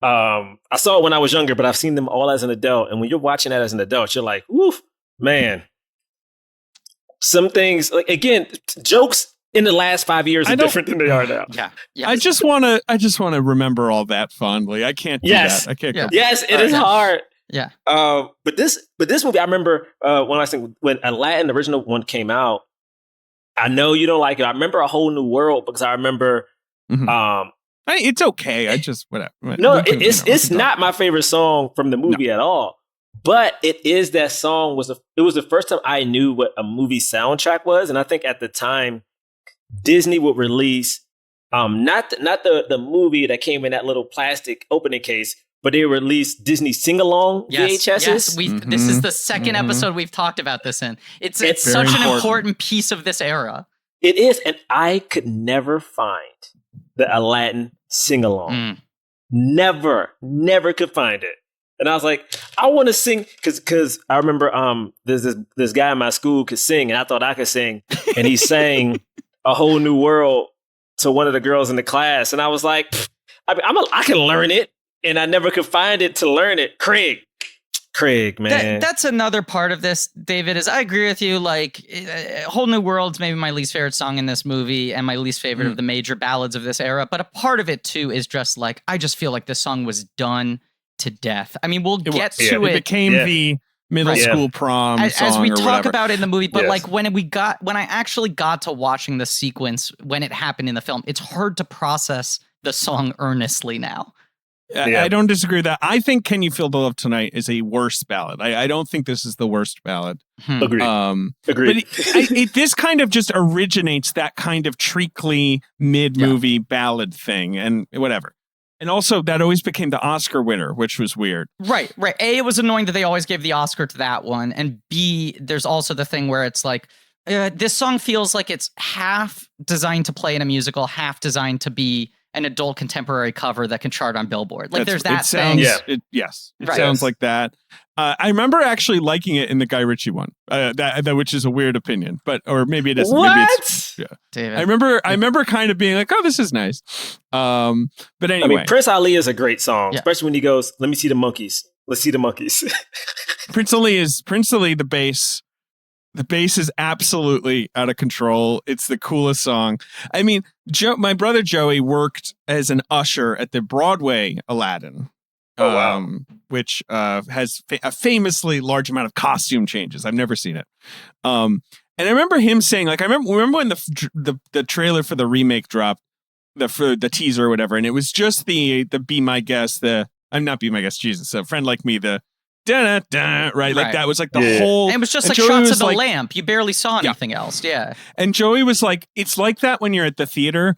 I saw it when I was younger, but I've seen them all as an adult. And when you're watching that as an adult, you're like, woof, man. Some things, like, again, jokes in the last 5 years are different than they are now. Yeah. I just want to remember all that fondly. I can't do that. I can't. Yes, it is hard. Yeah. But this movie, I remember when Aladdin, the original one, came out. I know you don't like it. I remember A Whole New World because I remember. It's okay. I just whatever. No, it's not my favorite song from the movie at all. But it is that song it was the first time I knew what a movie soundtrack was, and I think at the time Disney would release not the movie that came in that little plastic opening case, but they released Disney sing-along VHSs. Yes, this is the second episode we've talked about this in. It's such an important piece of this era. It is, and I could never find the Aladdin sing-along. Never could find it. And I was like, I want to sing, because I remember there's this guy in my school could sing, and I thought I could sing, and he sang A Whole New World to one of the girls in the class, and I was like, I can learn it, and I never could find it to learn it. Craig, man. That's another part of this, David, is I agree with you. Like, Whole New World's maybe my least favorite song in this movie and my least favorite of the major ballads of this era. But a part of it, too, is just like, I just feel like this song was done to death. I mean, we'll get to it. It became the middle school prom song as we talk whatever. about it in the movie. But like when I actually got to watching the sequence when it happened in the film, it's hard to process the song earnestly now. I don't disagree with that. I think Can You Feel the Love Tonight is a worse ballad. I don't think this is the worst ballad. Agreed. But this kind of just originates that kind of treacly mid-movie ballad thing and whatever. And also, that always became the Oscar winner, which was weird. Right. A, it was annoying that they always gave the Oscar to that one. And B, there's also the thing where it's like, this song feels like it's half designed to play in a musical, half designed to be an adult contemporary cover that can chart on Billboard. Like, there's that thing. It sounds like that. I remember actually liking it in the Guy Ritchie one, that which is a weird opinion, or maybe it isn't. What? Maybe it's, David. I remember kind of being like, oh, this is nice. But anyway, I mean, Prince Ali is a great song, especially when he goes, "Let me see the monkeys. Let's see the monkeys." Prince Ali, the bass. The bass is absolutely out of control. It's the coolest song. I mean, my brother Joey worked as an usher at the Broadway Aladdin, which has a famously large amount of costume changes. I've never seen it. And I remember him saying, like, remember when the trailer for the remake dropped, for the teaser or whatever, and it was just the Be My Guest, I'm not Be My Guest, Jesus, A Friend Like Me, the right? Like that was like the whole. And it was just like shots of the lamp. You barely saw anything else. Yeah. And Joey was like, it's like that when you're at the theater.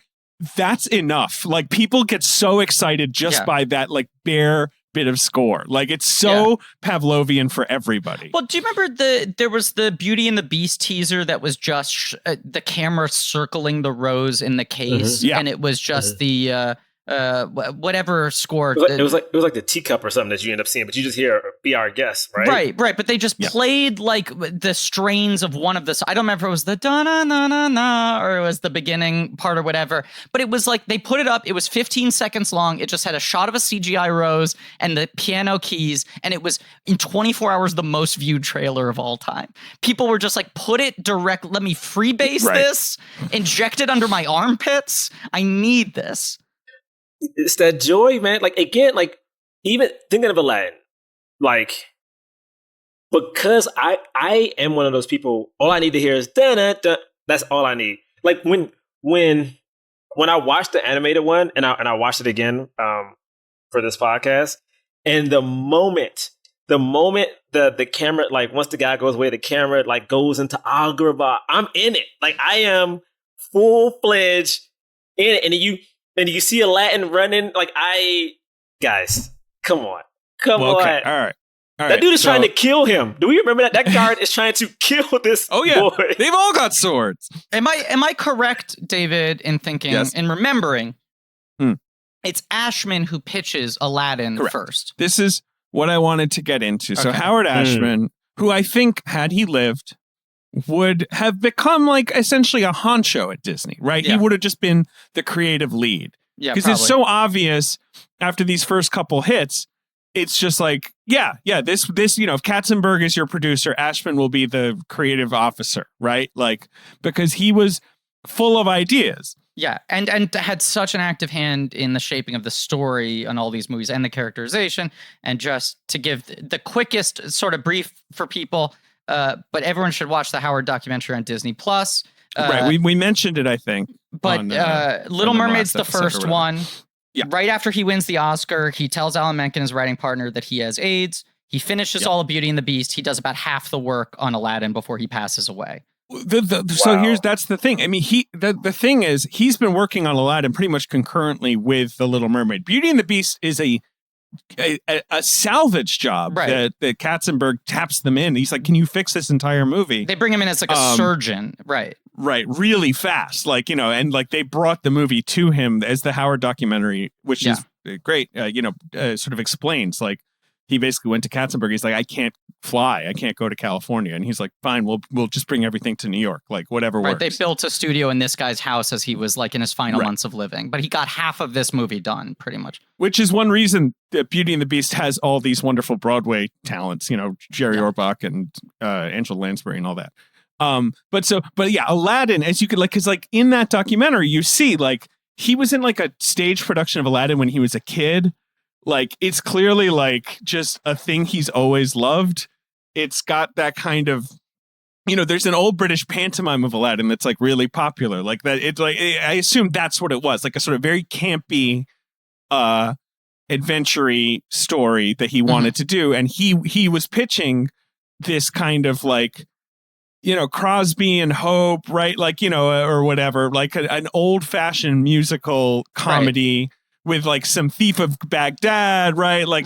That's enough. Like, people get so excited just by that like bare bit of score. Like, it's so Pavlovian for everybody. Well, do you remember there was the Beauty and the Beast teaser that was just the camera circling the rose in the case, and it was just the whatever score. It was like the teacup or something that you end up seeing, but you just hear "Be Our Guest," right? Right. But they just played like the strains of one of the. I don't remember if it was the da na na na na or it was the beginning part or whatever. But it was like they put it up. It was 15 seconds long. It just had a shot of a CGI rose and the piano keys, and it was in 24 hours the most viewed trailer of all time. People were just like, put it direct. Let me freebase this. Inject it under my armpits. I need this. It's that joy, man. Like, again, like, even thinking of Aladdin, like, because I am one of those people, all I need to hear is da da da. That's all I need. Like, when I watched the animated one and I watched it again for this podcast, and the moment the camera, like, once the guy goes away, the camera like goes into Agrabah, I'm in it. Like, I am full-fledged in it. And you see Aladdin running, like, guys, come on. All right. That dude is trying to kill him. Do we remember that? That guard is trying to kill this boy. They've all got swords. Am I correct, David, in thinking and remembering it's Ashman who pitches Aladdin first? This is what I wanted to get into. So Howard Ashman, who I think, had he lived, would have become like essentially a honcho at Disney, right? He would have just been the creative lead. Yeah, because it's so obvious after these first couple hits. It's just like, this, if Katzenberg is your producer, Ashman will be the creative officer, right? Like, because he was full of ideas. Yeah, and had such an active hand in the shaping of the story on all these movies and the characterization. And just to give the quickest sort of brief for people, but everyone should watch the Howard documentary on Disney Plus. Right, we mentioned it, I think. But Little Mermaid's the first one. Yeah. Right after he wins the Oscar, he tells Alan Menken, his writing partner, that he has AIDS. He finishes all of Beauty and the Beast. He does about half the work on Aladdin before he passes away. So that's the thing. I mean, the thing is, he's been working on Aladdin pretty much concurrently with The Little Mermaid. Beauty and the Beast is a a salvage job that Katzenberg taps them in. He's like, can you fix this entire movie? They bring him in as like a surgeon. Right, really fast. Like, and like they brought the movie to him as the Howard documentary, which is great, sort of explains, like, he basically went to Katzenberg. He's like, I can't fly. I can't go to California. And he's like, fine, we'll just bring everything to New York. Like, whatever works. They built a studio in this guy's house as he was like in his final months of living. But he got half of this movie done, pretty much. Which is one reason that Beauty and the Beast has all these wonderful Broadway talents, Jerry Orbach and Angela Lansbury and all that. But Aladdin, as you could like, because like in that documentary, you see like he was in like a stage production of Aladdin when he was a kid. Like, it's clearly like just a thing he's always loved. It's got that kind of, there's an old British pantomime of Aladdin that's like really popular. Like that, it's like, I assume that's what it was, like a sort of very campy, adventure-y story that he wanted to do. And he was pitching this kind of like, Crosby and Hope, right? Like, or whatever, like an old-fashioned musical comedy. Right. With like some Thief of Baghdad, right? Like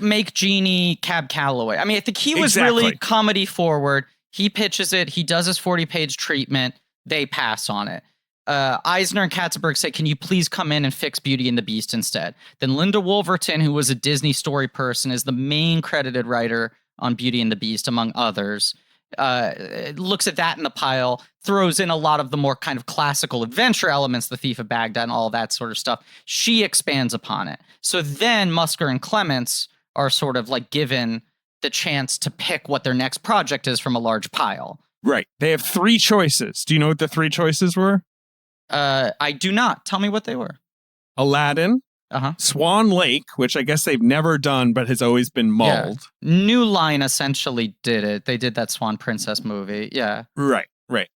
make Genie Cab Calloway. I mean, I think he was really comedy forward. He pitches it. He does his 40-page treatment. They pass on it. Eisner and Katzenberg say, can you please come in and fix Beauty and the Beast instead? Then Linda Wolverton, who was a Disney story person, is the main credited writer on Beauty and the Beast, among others. Looks at that in the pile, throws in a lot of the more kind of classical adventure elements, the Thief of Baghdad and all that sort of stuff. She expands upon it. So then Musker and Clements are sort of like given the chance to pick what their next project is from a large pile. Right. They have 3 choices. Do you know what the 3 choices were? I do not. Tell me what they were. Aladdin. Swan Lake, which I guess they've never done, but has always been mulled. Yeah. New Line essentially did it. They did that Swan Princess movie. Yeah. Right.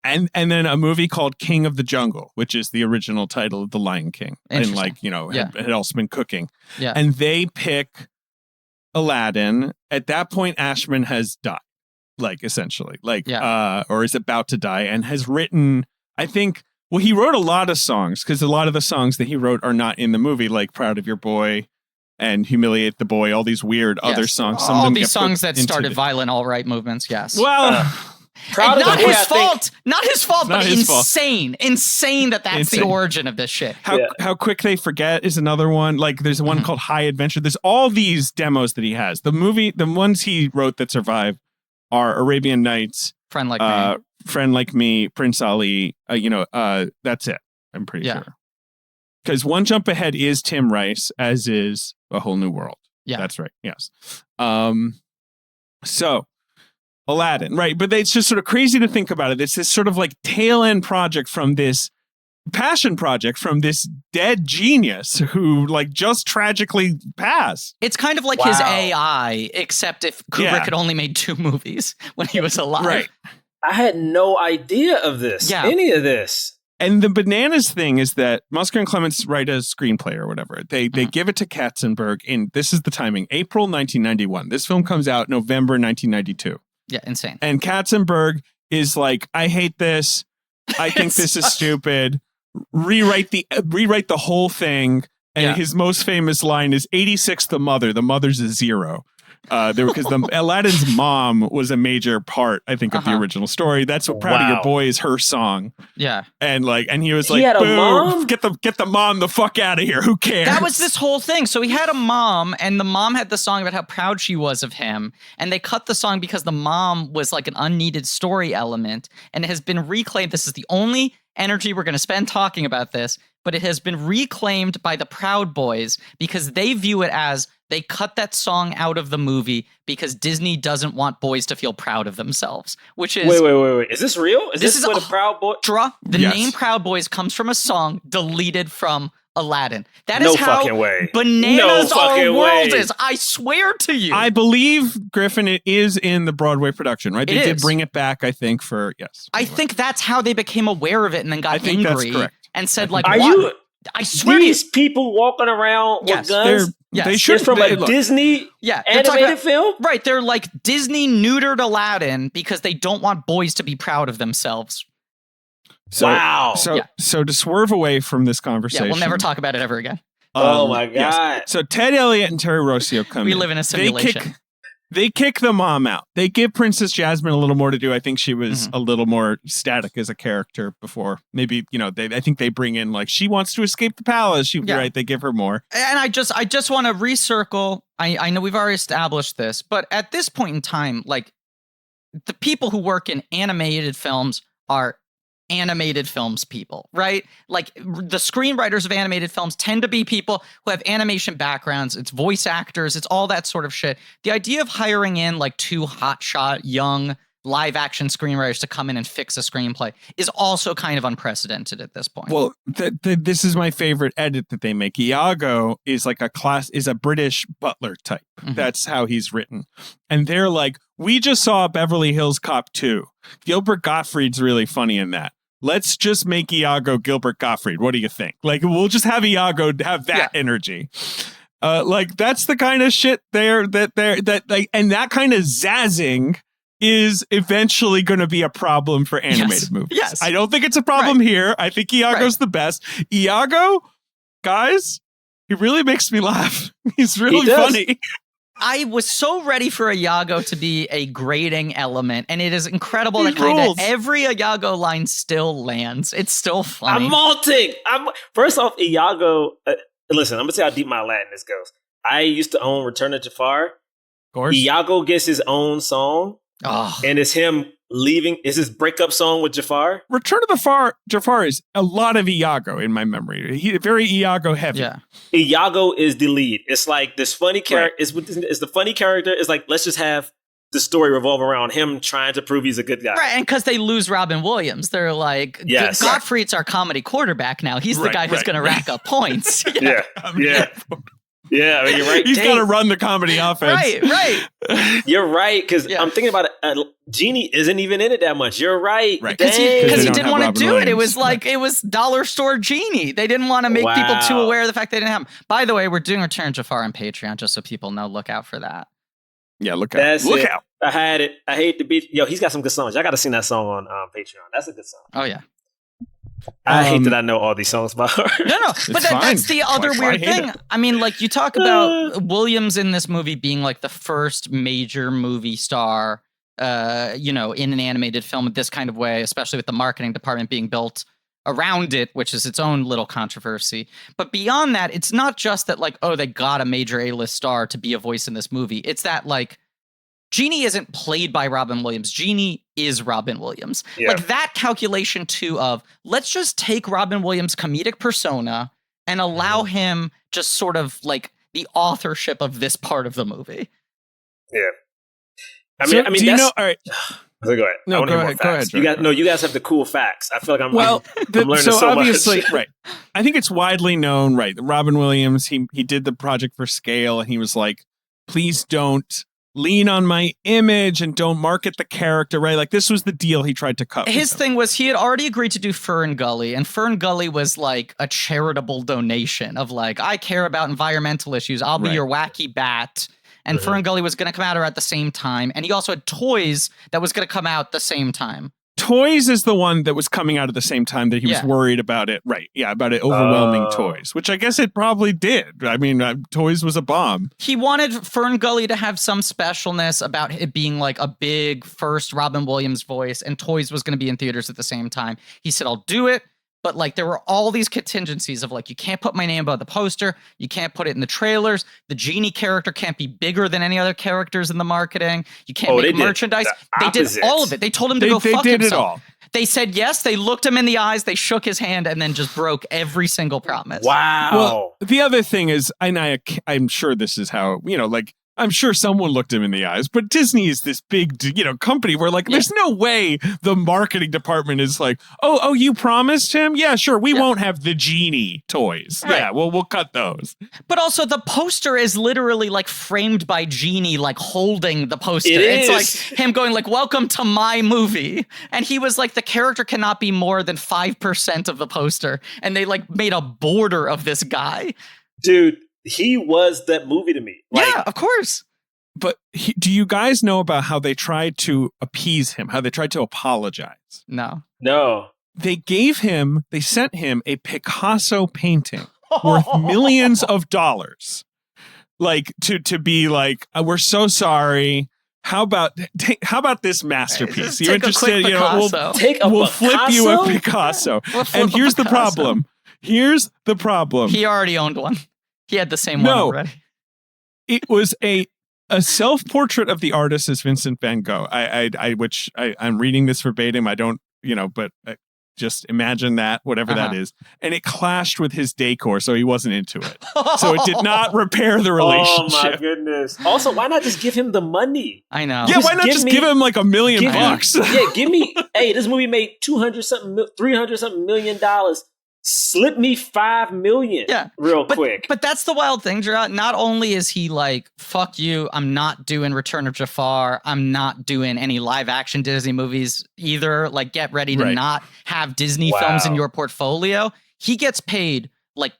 And then a movie called King of the Jungle, which is the original title of The Lion King. And like, had also been cooking. Yeah. And they pick Aladdin. At that point, Ashman has died, like essentially, like, or is about to die, and has written, I think, well, he wrote a lot of songs, because a lot of the songs that he wrote are not in the movie, like Proud of Your Boy and Humiliate the Boy, all these weird other songs. Some all of them these songs that started violent alt-right movements, yes. Well, not his fault. Not his fault, but insane. Insane that's the origin of this shit. How Quick They Forget is another one. Like, there's one called High Adventure. There's all these demos that he has. The ones he wrote that survive are Arabian Nights, Friend Like Me. Friend Like Me, Prince Ali, that's it. I'm pretty sure. Because One Jump Ahead is Tim Rice, as is A Whole New World. Yeah. That's right. Yes. So Aladdin, right. But it's just sort of crazy to think about it. It's this sort of like tail end project from this passion project from this dead genius who like just tragically passed. It's kind of like his AI, except if Kubrick had only made 2 movies when he was alive. Right. I had no idea of this, any of this. And the bananas thing is that Musker and Clements write a screenplay or whatever. They give it to Katzenberg in, this is the timing, April 1991. This film comes out November 1992. Yeah, insane. And Katzenberg is like, I hate this. I think this is stupid. Rewrite the whole thing. And his most famous line is 86 the mother. The mother's a 0. Because Aladdin's mom was a major part, I think, of the original story. That's what Proud of Your Boy is her song. Yeah. And he was like, had a mom? Get the mom the fuck out of here. Who cares? That was this whole thing. So he had a mom, and the mom had the song about how proud she was of him. And they cut the song because the mom was like an unneeded story element. And it has been reclaimed. This is the only energy we're going to spend talking about this, but it has been reclaimed by the Proud Boys because they view it as they cut that song out of the movie because Disney doesn't want boys to feel proud of themselves, which is... Wait. Is this real? This is what a Proud Boy... The name Proud Boys comes from a song deleted from Aladdin. That is how bananas our world is. I swear to you. I believe, Griffin, it is in the Broadway production, right? They did bring it back, I think, for... Yes. I think that's how they became aware of it and then got angry and said, like, what? I swear these people walking around with guns... They should from a Disney animated film? Right. They're like Disney neutered Aladdin because they don't want boys to be proud of themselves. So to swerve away from this conversation. Yeah, we'll never talk about it ever again. Oh my God. Yes. So Ted Elliott and Terry Rossio come in. We live in a simulation. They kick the mom out. They give Princess Jasmine a little more to do. I think she was a little more static as a character before. Maybe, I think they bring in like, she wants to escape the palace. Right. They give her more. And I just want to recircle. I know we've already established this, but at this point in time, like the people who work in animated films are animated films people, right? Like the screenwriters of animated films tend to be people who have animation backgrounds. It's voice actors. It's all that sort of shit. The idea of hiring in like two hotshot young live action screenwriters to come in and fix a screenplay is also kind of unprecedented at this point. Well, this is my favorite edit that they make. Iago is like is a British butler type. That's how he's written. And they're like, we just saw Beverly Hills Cop 2. Gilbert Gottfried's really funny in that. Let's just make Iago Gilbert Gottfried. What do you think? Like, we'll just have Iago have that energy. Like, that's the kind of shit and that kind of zazzing is eventually going to be a problem for animated movies. Yes. I don't think it's a problem here. I think Iago's the best. Iago, guys, he really makes me laugh. He's really funny. I was so ready for Iago to be a grating element, and it is incredible that kind of every Iago line still lands. It's still funny. I'm malting. First off, Iago. Listen, I'm gonna say how deep my Latin goes. I used to own Return of Jafar. Of course, Iago gets his own song, and it's him leaving. It's his breakup song with Jafar. Return of Jafar is a lot of Iago in my memory. He's very Iago heavy. Yeah. Iago is the lead. It's like this funny character. It's the funny character. It's like, let's just have the story revolve around him trying to prove he's a good guy. Right, and because they lose Robin Williams, they're like, Gottfried's our comedy quarterback now. He's the guy who's going to rack up points. Yeah. Yeah, I mean, you're right. He's got to run the comedy offense. Right. You're right, because I'm thinking about it. Genie isn't even in it that much. You're right. Because he didn't want to do it. It was like, it was dollar store Genie. They didn't want to make people too aware of the fact they didn't have him. By the way, we're doing Return of Jafar on Patreon, just so people know. Look out for that. Yeah, look out. Look out. I had it. I hate to be. Yo, he's got some good songs. I got to sing that song on Patreon. That's a good song. Oh, yeah. I hate that I know all these songs by heart. No, but that's the other weird thing. I mean, like, you talk about Williams in this movie being like the first major movie star, in an animated film in this kind of way, especially with the marketing department being built around it, which is its own little controversy. But beyond that, it's not just that, like, oh, they got a major A-list star to be a voice in this movie. It's that, like, Genie isn't played by Robin Williams. Genie is Robin Williams. Yeah. Like that calculation too of let's just take Robin Williams' comedic persona and allow him just sort of like the authorship of this part of the movie. Yeah. I mean, do you know? All right. Go ahead. No, go ahead. You guys have the cool facts. I feel like I'm learning so obviously, much. Right. I think it's widely known, right? Robin Williams, he did the project for scale and he was like, please don't lean on my image and don't market the character, right? Like this was the deal he tried to cut. His thing was he had already agreed to do Fern Gully, and Fern Gully was like a charitable donation of like, I care about environmental issues. I'll be your wacky bat. And Fern Gully was going to come out at the same time. And he also had Toys that was going to come out the same time. Toys is the one that was coming out at the same time that he was worried about it. Right. Yeah. About it overwhelming Toys, which I guess it probably did. I mean, Toys was a bomb. He wanted Fern Gully to have some specialness about it being like a big first Robin Williams voice, and Toys was going to be in theaters at the same time. He said, I'll do it. But like there were all these contingencies of like, you can't put my name above the poster. You can't put it in the trailers. The Genie character can't be bigger than any other characters in the marketing. You can't make merchandise. They did all of it. They told him to go fuck himself. They did it all. They said yes. They looked him in the eyes. They shook his hand and then just broke every single promise. Wow. Well, the other thing is, and I'm sure this is how, I'm sure someone looked him in the eyes, but Disney is this big, company where like, there's no way the marketing department is like, oh, you promised him? Yeah, sure. We won't have the Genie toys. Right. Yeah, well, we'll cut those. But also the poster is literally like framed by Genie, like holding the poster. It's like him going like, welcome to my movie. And he was like, the character cannot be more than 5% of the poster. And they like made a border of this guy. Dude. He was that movie to me. Yeah, of course. But do you guys know about how they tried to appease him, how they tried to apologize? No. They sent him a Picasso painting worth millions of dollars. Like to be like, we're so sorry. How about this masterpiece? You're interested? We'll flip you a Picasso. And here's the problem. Here's the problem. He already owned one. He had the same one already. It was a self-portrait of the artist as Vincent van Gogh. I'm reading this verbatim. I don't, but just imagine that, whatever that is. And it clashed with his decor, so he wasn't into it. So it did not repair the relationship. Oh my goodness. Also, why not just give him the money? I know. Yeah, why not just give him like $1 million bucks? Give me, hey, this movie made 300 something million dollars. Slip me $5 million real quick. But that's the wild thing, Jerah. Not only is he like, fuck you, I'm not doing Return of Jafar. I'm not doing any live action Disney movies either. Like, get ready to not have Disney films in your portfolio. He gets paid like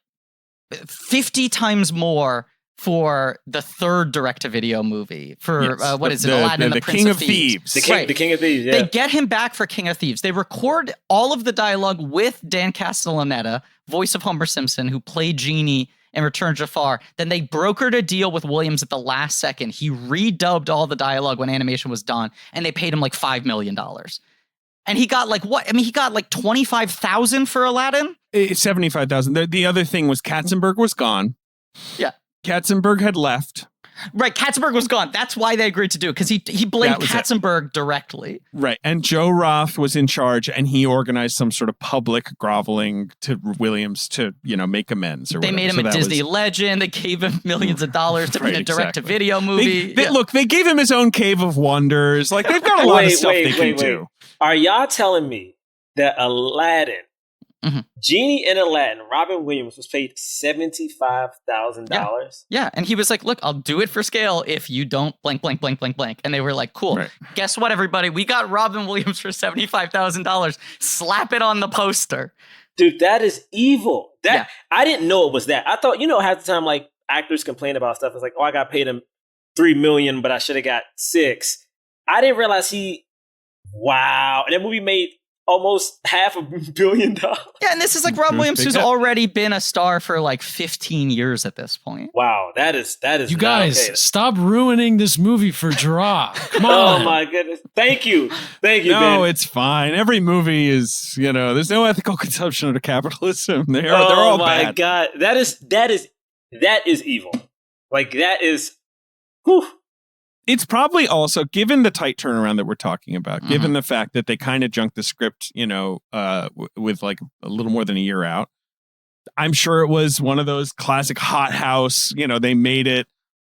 50 times more for the third direct-to-video movie for Aladdin and the King of Thieves. The King of Thieves. Yeah. They get him back for King of Thieves. They record all of the dialogue with Dan Castellaneta, voice of Homer Simpson, who played Genie in Return of Jafar. Then they brokered a deal with Williams at the last second. He redubbed all the dialogue when animation was done, and they paid him like $5 million. And he got like what? I mean, he got like $25,000 for Aladdin. $75,000. The other thing was Katzenberg was gone. Yeah. Katzenberg had left. Right, Katzenberg was gone. That's why they agreed to do it, because he blamed Katzenberg directly. Right, and Joe Roth was in charge, and he organized some sort of public groveling to Williams to, make amends. Or they made him a Disney legend. They gave him millions of dollars to be in a direct-to-video movie. Look, they gave him his own Cave of Wonders. Like, they've got a lot of stuff they can do. Are y'all telling me that Aladdin, Genie in Aladdin, Robin Williams was paid $75,000? Yeah, and he was like, look, I'll do it for scale if you don't blank, blank, blank, blank, blank. And they were like, cool. Right. Guess what, everybody? We got Robin Williams for $75,000. Slap it on the poster. Dude, that is evil. I didn't know it was that. I thought, half the time, like, actors complain about stuff. It's like, I got paid him $3 million, but I should have got $6. I didn't realize wow. And that movie made almost $500 million. Yeah, and this is like Robin Williams, who's already been a star for like 15 years at this point. Wow, that is. You guys, stop ruining this movie for Jerah. Come on. Oh my goodness. Thank you. No, Ben. It's fine. Every movie is, there's no ethical consumption of capitalism. They're all bad. Oh my God, that is evil. Like that is. Whew. It's probably also, given the tight turnaround that we're talking about, given the fact that they kind of junked the script, with like a little more than a year out, I'm sure it was one of those classic hothouse, they made it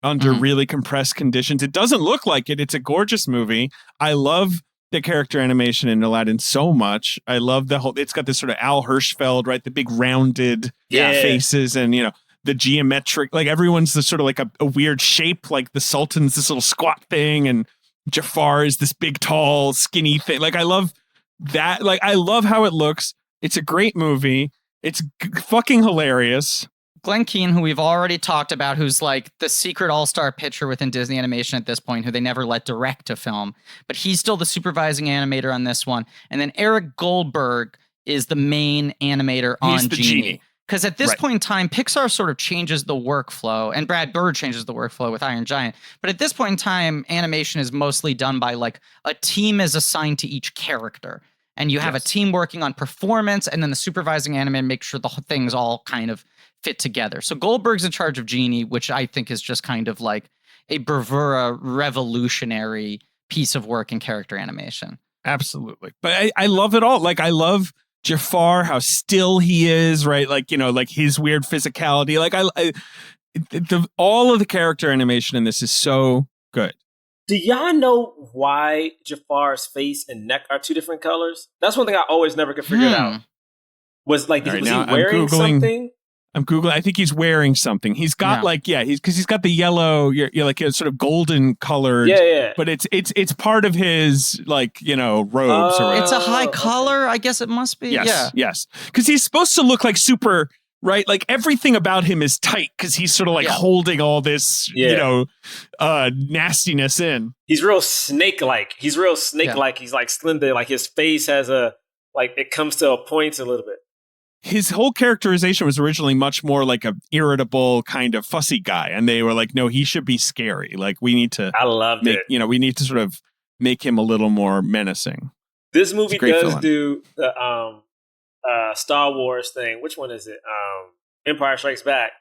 under really compressed conditions. It doesn't look like it. It's a gorgeous movie. I love the character animation in Aladdin so much. I love it's got this sort of Al Hirschfeld, right? The big rounded faces and, the geometric, like everyone's the sort of like a weird shape, like the Sultan's this little squat thing and Jafar is this big, tall, skinny thing. Like, I love that. Like, I love how it looks. It's a great movie. It's fucking hilarious. Glenn Keane, who we've already talked about, who's like the secret all-star pitcher within Disney Animation at this point, who they never let direct to film, but he's still the supervising animator on this one. And then Eric Goldberg is the main animator on Genie. Because at this point in time, Pixar sort of changes the workflow, and Brad Bird changes the workflow with Iron Giant. But at this point in time, animation is mostly done by like a team is assigned to each character. And you have a team working on performance, and then the supervising animator makes sure the things all kind of fit together. So Goldberg's in charge of Genie, which I think is just kind of like a bravura revolutionary piece of work in character animation. Absolutely. But I love it all. Like, I love Jafar, how still he is, right? Like, like his weird physicality. Like, all of the character animation in this is so good. Do y'all know why Jafar's face and neck are two different colors? That's one thing I always never could figure out. Was like, was he wearing something? I'm Googling. I think he's wearing something. He's got he's got the yellow, you're like a sort of golden colored. Yeah. But it's part of his like, robes or whatever. It's a high collar. I guess it must be. Yes. Because he's supposed to look like super, right? Like everything about him is tight because he's sort of like holding all this, nastiness in. He's real snake-like. He's like slender. Like his face has it comes to a point a little bit. his whole characterization was originally much more like a irritable kind of fussy guy. And they were like, no, he should be scary. Like we need to I loved it. We need to sort of make him a little more menacing. This movie does villain. do the Star Wars thing. Which one is it? Empire Strikes Back.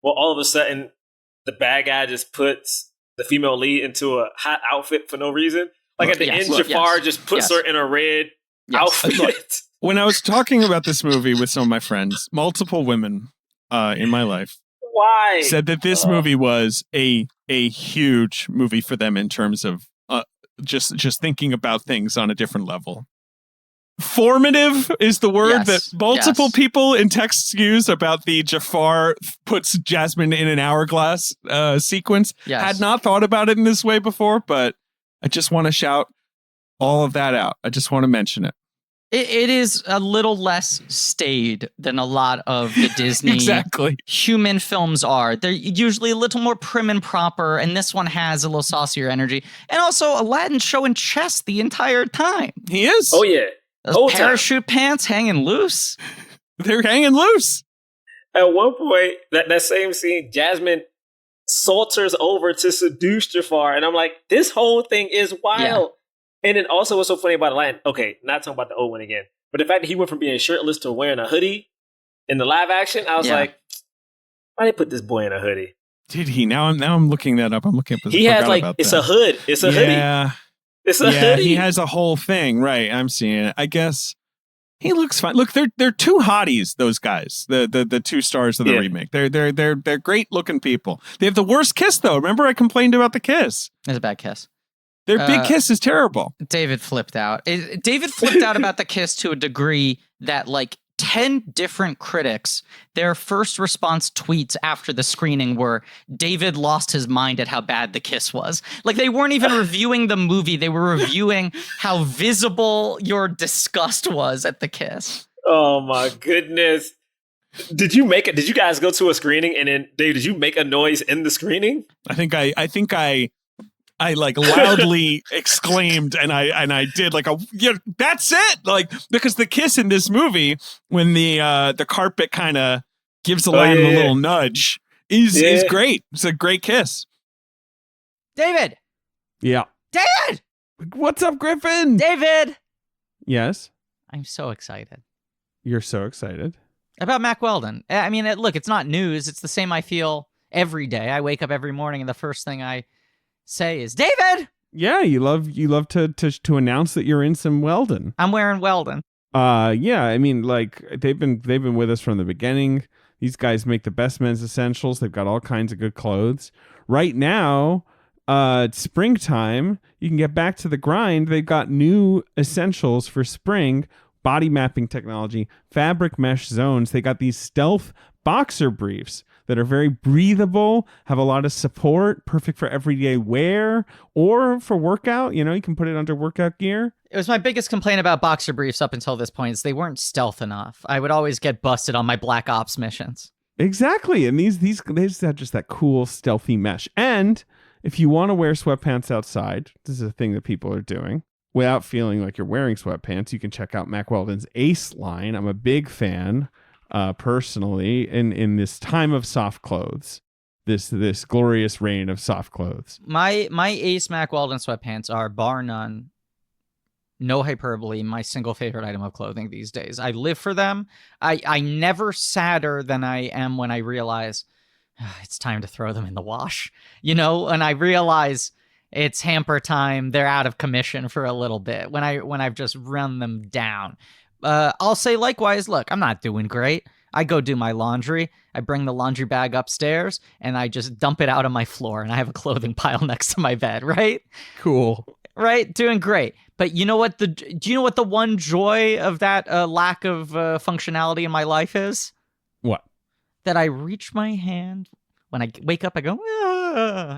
Well, all of a sudden, the bad guy just puts the female lead into a hot outfit for no reason. Like at the end, Jafar just puts her in a red outfit. When I was talking about this movie with some of my friends, multiple women in my life said that this movie was a huge movie for them in terms of just thinking about things on a different level. Formative is the word that multiple people in texts use about the Jafar puts Jasmine in an hourglass sequence. Had not thought about it in this way before, but I just want to shout all of that out. I just want to mention it. It is a little less staid than a lot of the Disney human films are. They're usually a little more prim and proper, and this one has a little saucier energy. And also, Aladdin's showing chest the entire time. He is. Oh, yeah. Those parachute pants hanging loose. They're hanging loose. At one point, that same scene, Jasmine saunters over to seduce Jafar, and I'm like, this whole thing is wild. Yeah. And then also what's so funny about Aladdin, okay, not talking about the old one again, but the fact that he went from being shirtless to wearing a hoodie in the live action, I was like, why did they put this boy in a hoodie? Did he? Now I'm looking that up. I'm looking up. He has it's a hood. It's a hoodie. It's a hoodie. He has a whole thing. Right. I'm seeing it. I guess he looks fine. Look, they're two hotties, those guys. The two stars of the remake. They're great looking people. They have the worst kiss though. Remember I complained about the kiss? It's a bad kiss. Their big kiss is terrible. David flipped out. David flipped out about the kiss to a degree that like 10 different critics, their first response tweets after the screening were, David lost his mind at how bad the kiss was. Like they weren't even reviewing the movie. They were reviewing how visible your disgust was at the kiss. Oh my goodness. Did you guys go to a screening and then Dave, did you make a noise in the screening? I think I like loudly exclaimed and I did like that's it, like because the kiss in this movie when the carpet kind of gives Aladdin a little nudge is great. It's a great kiss. David. Yeah. David. What's up, Griffin? David. Yes. I'm so excited. You're so excited about Mack Weldon. I mean, look, it's not news. It's the same I feel every day. I wake up every morning and the first thing I say is David. Yeah, you love to announce that you're in some Weldon. I'm wearing Weldon. Yeah, I mean, like they've been with us from the beginning. These guys make the best men's essentials. They've got all kinds of good clothes. Right now, it's springtime. You can get back to the grind. They've got new essentials for spring. Body mapping technology, fabric mesh zones. They got these stealth boxer briefs that are very breathable, have a lot of support, perfect for everyday wear or for workout. You know, you can put it under workout gear. It was my biggest complaint about boxer briefs up until this point is they weren't stealth enough. I would always get busted on my Black Ops missions. Exactly. And these they just have just that cool stealthy mesh. And if you want to wear sweatpants outside, this is a thing that people are doing, without feeling like you're wearing sweatpants, you can check out Mack Weldon's Ace line. I'm a big fan. Personally, in this time of soft clothes, this glorious reign of soft clothes. My Ace Mack Weldon sweatpants are, bar none, no hyperbole, my single favorite item of clothing these days. I live for them. I never sadder than I am when I realize it's time to throw them in the wash. You know, and I realize it's hamper time. They're out of commission for a little bit when I've just run them down. I'll say likewise, look, I'm not doing great. I go do my laundry. I bring the laundry bag upstairs and I just dump it out on my floor and I have a clothing pile next to my bed, right? Cool. Right? Doing great. But you know what do you know what the one joy of that lack of functionality in my life is? What? That I reach my hand when I wake up, I go,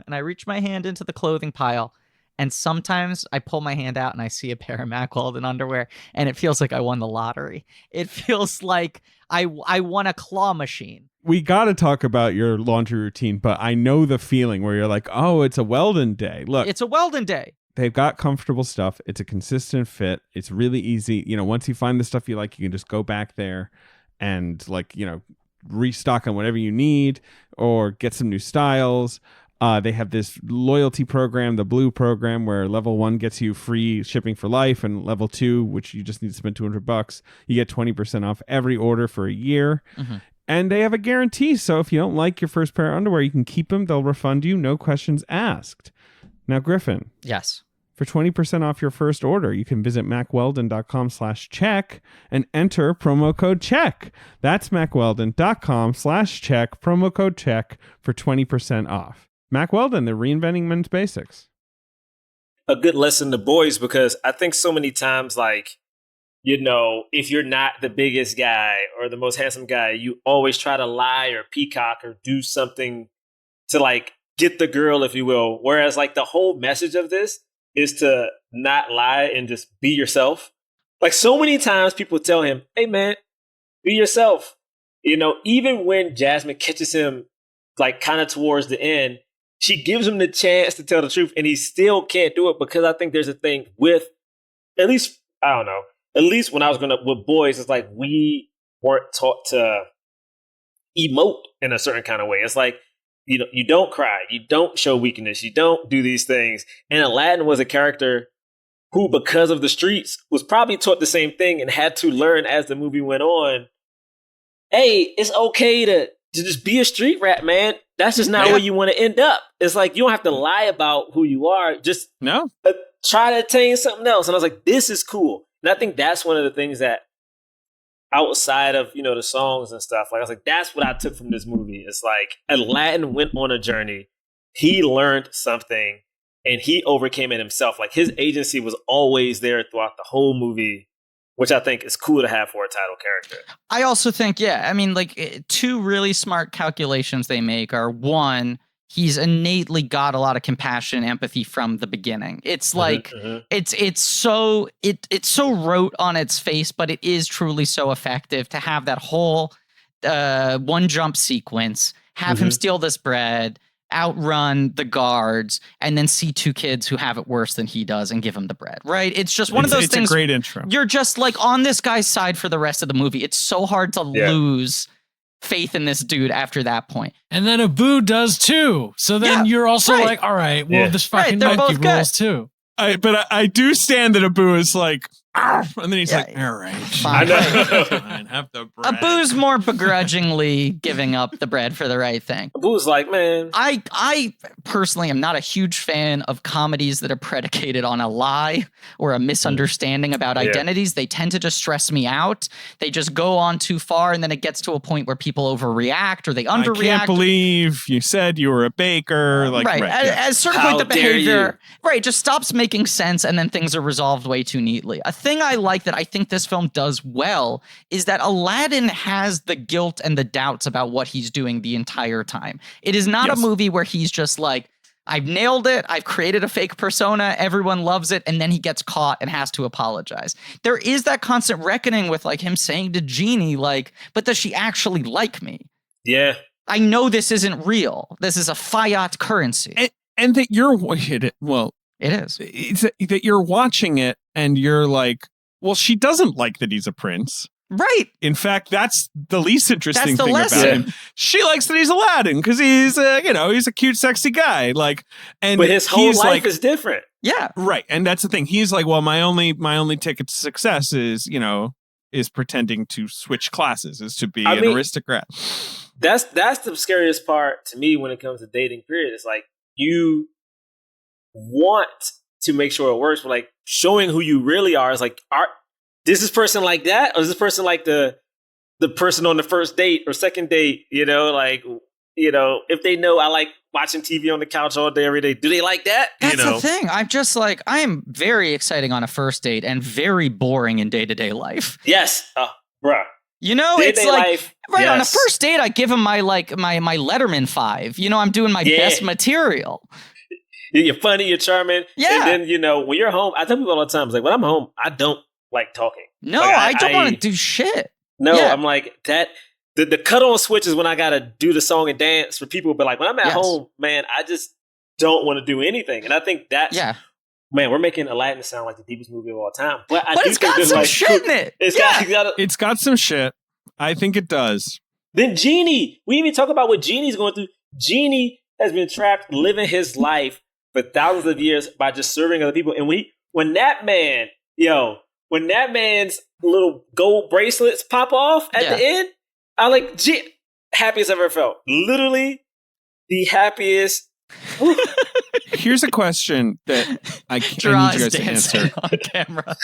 and I reach my hand into the clothing pile. And sometimes I pull my hand out and I see a pair of Mack Weldon underwear and it feels like I won the lottery. It feels like I won a claw machine. We got to talk about your laundry routine, but I know the feeling where you're like, oh, it's a Weldon day. Look, it's a Weldon day. They've got comfortable stuff. It's a consistent fit. It's really easy. You know, once you find the stuff you like, you can just go back there and like, you know, restock on whatever you need or get some new styles. They have this loyalty program, the Blue program, where level 1 gets you free shipping for life, and level 2, which you just need to spend $200, you get 20% off every order for a year. Mm-hmm. And they have a guarantee, so if you don't like your first pair of underwear, you can keep them. They'll refund you, no questions asked. Now, Griffin. Yes. For 20% off your first order, you can visit macweldon.com/check and enter promo code check. That's macweldon.com/check, promo code check for 20% off. Mac Weldon, they're reinventing men's basics. A good lesson to boys, because I think so many times, like, you know, if you're not the biggest guy or the most handsome guy, you always try to lie or peacock or do something to like get the girl, if you will. Whereas like the whole message of this is to not lie and just be yourself. Like so many times people tell him, hey man, be yourself. You know, even when Jasmine catches him like kind of towards the end, she gives him the chance to tell the truth and he still can't do it, because I think there's a thing with, at least, I don't know, at least when I was with boys, it's like we weren't taught to emote in a certain kind of way. It's like, you know, you don't cry, you don't show weakness, you don't do these things. And Aladdin was a character who, because of the streets, was probably taught the same thing and had to learn as the movie went on. Hey, it's okay to just be a street rat, man. That's just not where you want to end up. It's like you don't have to lie about who you are. Just try to attain something else. And I was like, this is cool. And I think that's one of the things that, outside of, you know, the songs and stuff, like I was like, that's what I took from this movie. It's like Aladdin went on a journey. He learned something and he overcame it himself. Like his agency was always there throughout the whole movie, which I think is cool to have for a title character. I also think, I mean, like two really smart calculations they make are, one, he's innately got a lot of compassion and empathy from the beginning. It's like, it's so rote on its face, but it is truly so effective to have that whole one jump sequence, have him steal this bread, outrun the guards, and then see two kids who have it worse than he does and give him the bread, right? It's just one of those things. It's a great intro. You're just like on this guy's side for the rest of the movie. It's so hard to lose faith in this dude after that point. And then Abu does too. So then you're also like, all right, well, this fucking monkey rules too. But I do stand that Abu is like, and then he's like, all right, fine, have the bread. Abu's more begrudgingly giving up the bread for the right thing. Abu's like, man. I personally am not a huge fan of comedies that are predicated on a lie or a misunderstanding about identities. They tend to just stress me out. They just go on too far, and then it gets to a point where people overreact or they underreact. I can't believe you said you were a baker. Like, At a certain point, the behavior just stops making sense, and then things are resolved way too neatly. A thing I like that I think this film does well is that Aladdin has the guilt and the doubts about what he's doing the entire time. It is not a movie where he's just like, I've nailed it, I've created a fake persona, everyone loves it, and then he gets caught and has to apologize. There is that constant reckoning with like him saying to Genie, like, but does she actually like me? Yeah. I know this isn't real. This is a fiat currency. And that you're it is. It's that you're watching it and you're like, well, she doesn't like that he's a prince. Right. In fact, that's the least interesting thing lesson about him. She likes that he's Aladdin because he's he's a cute, sexy guy. Like, and but his whole life is different. Yeah. Right. And that's the thing. He's like, well, my only ticket to success is pretending to switch classes, is to be an aristocrat. That's the scariest part to me when it comes to dating, period. It's like you want to make sure it works, but like showing who you really are is like, is this person like that? Or is this person like the person on the first date or second date? If they know I like watching TV on the couch all day, every day, do they like that? That's the thing. I'm just like, I am very exciting on a first date and very boring in day-to-day life. Yes. Bruh. It's like, on a first date, I give him my Letterman 5. I'm doing my best material. You're funny, you're charming. Yeah. And then, when you're home, I tell people all the time, it's like, when I'm home, I don't like talking. No, I don't want to do shit. No, I'm like, that. The cut-on switch is when I got to do the song and dance for people. But like, when I'm at home, man, I just don't want to do anything. And I think that's, man, we're making Aladdin sound like the deepest movie of all time. But I do it's got some shit in it. It's got some shit. I think it does. Then Genie. We didn't even talk about what Genie's going through. Genie has been trapped living his life for thousands of years by just serving other people. And when that man's little gold bracelets pop off at the end, I like, happiest I've ever felt. Literally the happiest. Here's a question that I need you guys to answer on camera.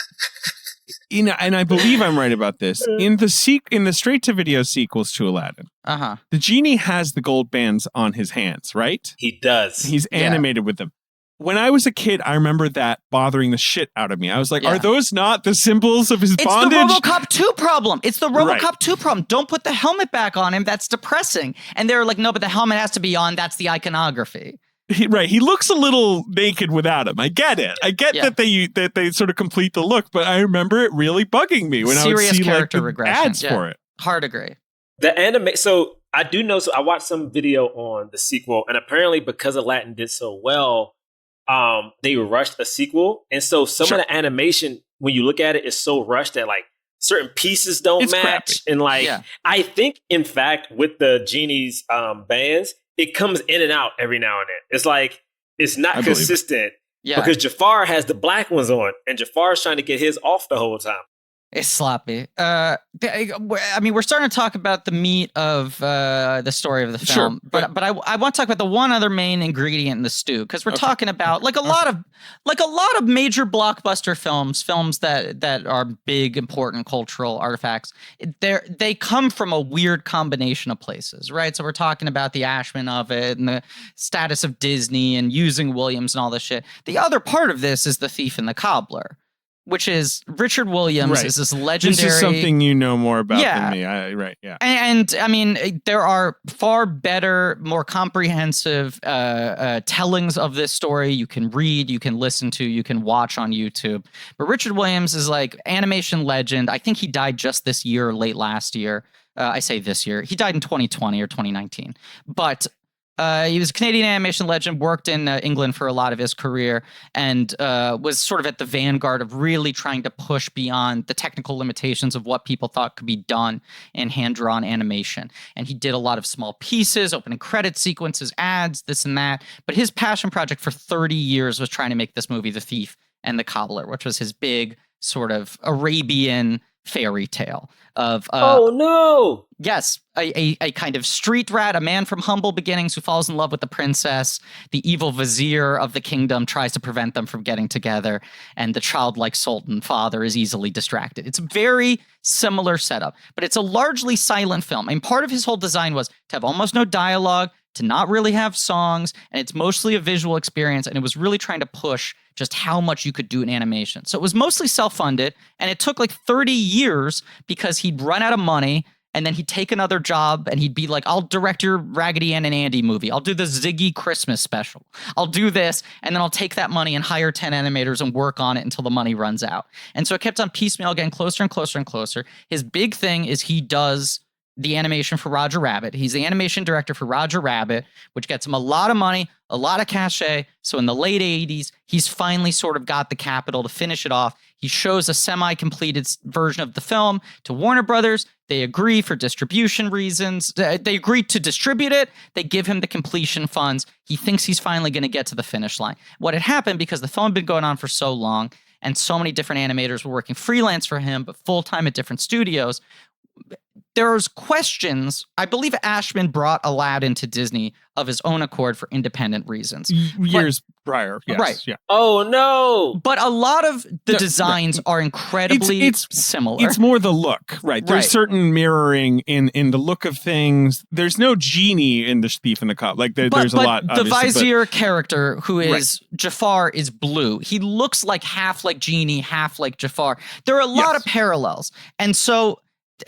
And I believe I'm right about this. In the straight-to-video sequels to Aladdin, the genie has the gold bands on his hands, right? He does. He's animated with them. When I was a kid, I remember that bothering the shit out of me. I was like, are those not the symbols of his bondage? It's the RoboCop 2 problem. It's the RoboCop 2 problem. Don't put the helmet back on him. That's depressing. And they're like, no, but the helmet has to be on. That's the iconography. He looks a little naked without him. I get it. I get that they sort of complete the look, but I remember it really bugging me when I would see character the regression. ads for it. Hard agree. The anime. So I do know. So I watched some video on the sequel, and apparently because Aladdin did so well, they rushed a sequel, and so some of the animation, when you look at it, is so rushed that like certain pieces don't match, crappy. And like I think, in fact, with the genie's bands, it comes in and out every now and then. It's like it's not consistent because Jafar has the black ones on, and Jafar's trying to get his off the whole time. It's sloppy. I mean, we're starting to talk about the meat of the story of the film, but I want to talk about the one other main ingredient in the stew, because we're talking about like a lot of major blockbuster films that are big, important cultural artifacts. They come from a weird combination of places, right? So we're talking about the Ashman of it and the status of Disney and using Williams and all this shit. The other part of this is The Thief and the Cobbler, which is Richard Williams is this legendary... This is something you know more about than me. And I mean, there are far better, more comprehensive tellings of this story. You can read, you can listen to, you can watch on YouTube. But Richard Williams is like animation legend. I think he died just this year or late last year. I say this year. He died in 2020 or 2019. But... he was a Canadian animation legend, worked in England for a lot of his career, and was sort of at the vanguard of really trying to push beyond the technical limitations of what people thought could be done in hand-drawn animation. And he did a lot of small pieces, opening credit sequences, ads, this and that. But his passion project for 30 years was trying to make this movie, The Thief and the Cobbler, which was his big sort of Arabian fairy tale of yes, a kind of street rat, a man from humble beginnings who falls in love with the princess. The evil vizier of the kingdom tries to prevent them from getting together, and the childlike sultan father is easily distracted. It's a very similar setup, but it's a largely silent film. And part of his whole design was to have almost no dialogue, to not really have songs, and it's mostly a visual experience, and it was really trying to push just how much you could do in animation. So it was mostly self-funded, and it took like 30 years because he'd run out of money, and then he'd take another job, and he'd be like, I'll direct your Raggedy Ann and Andy movie. I'll do the Ziggy Christmas special. I'll do this, and then I'll take that money and hire 10 animators and work on it until the money runs out. And so it kept on piecemeal, getting closer and closer and closer. His big thing is he does the animation for Roger Rabbit. He's the animation director for Roger Rabbit, which gets him a lot of money, a lot of cachet. So in the late 80s, he's finally sort of got the capital to finish it off. He shows a semi-completed version of the film to Warner Brothers. They agree for distribution reasons. They agree to distribute it. They give him the completion funds. He thinks he's finally going to get to the finish line. What had happened, because the film had been going on for so long and so many different animators were working freelance for him, but full-time at different studios, there's questions. I believe Ashman brought Aladdin to Disney of his own accord for independent reasons. Years prior. Yes, right. Yeah. Oh, no. But a lot of the designs are incredibly similar. It's more the look, right? There's certain mirroring in the look of things. There's no genie in The Thief and the Cobbler. Like there's a lot. The vizier character, who is Jafar, is blue. He looks like half like Genie, half like Jafar. There are a lot of parallels. And so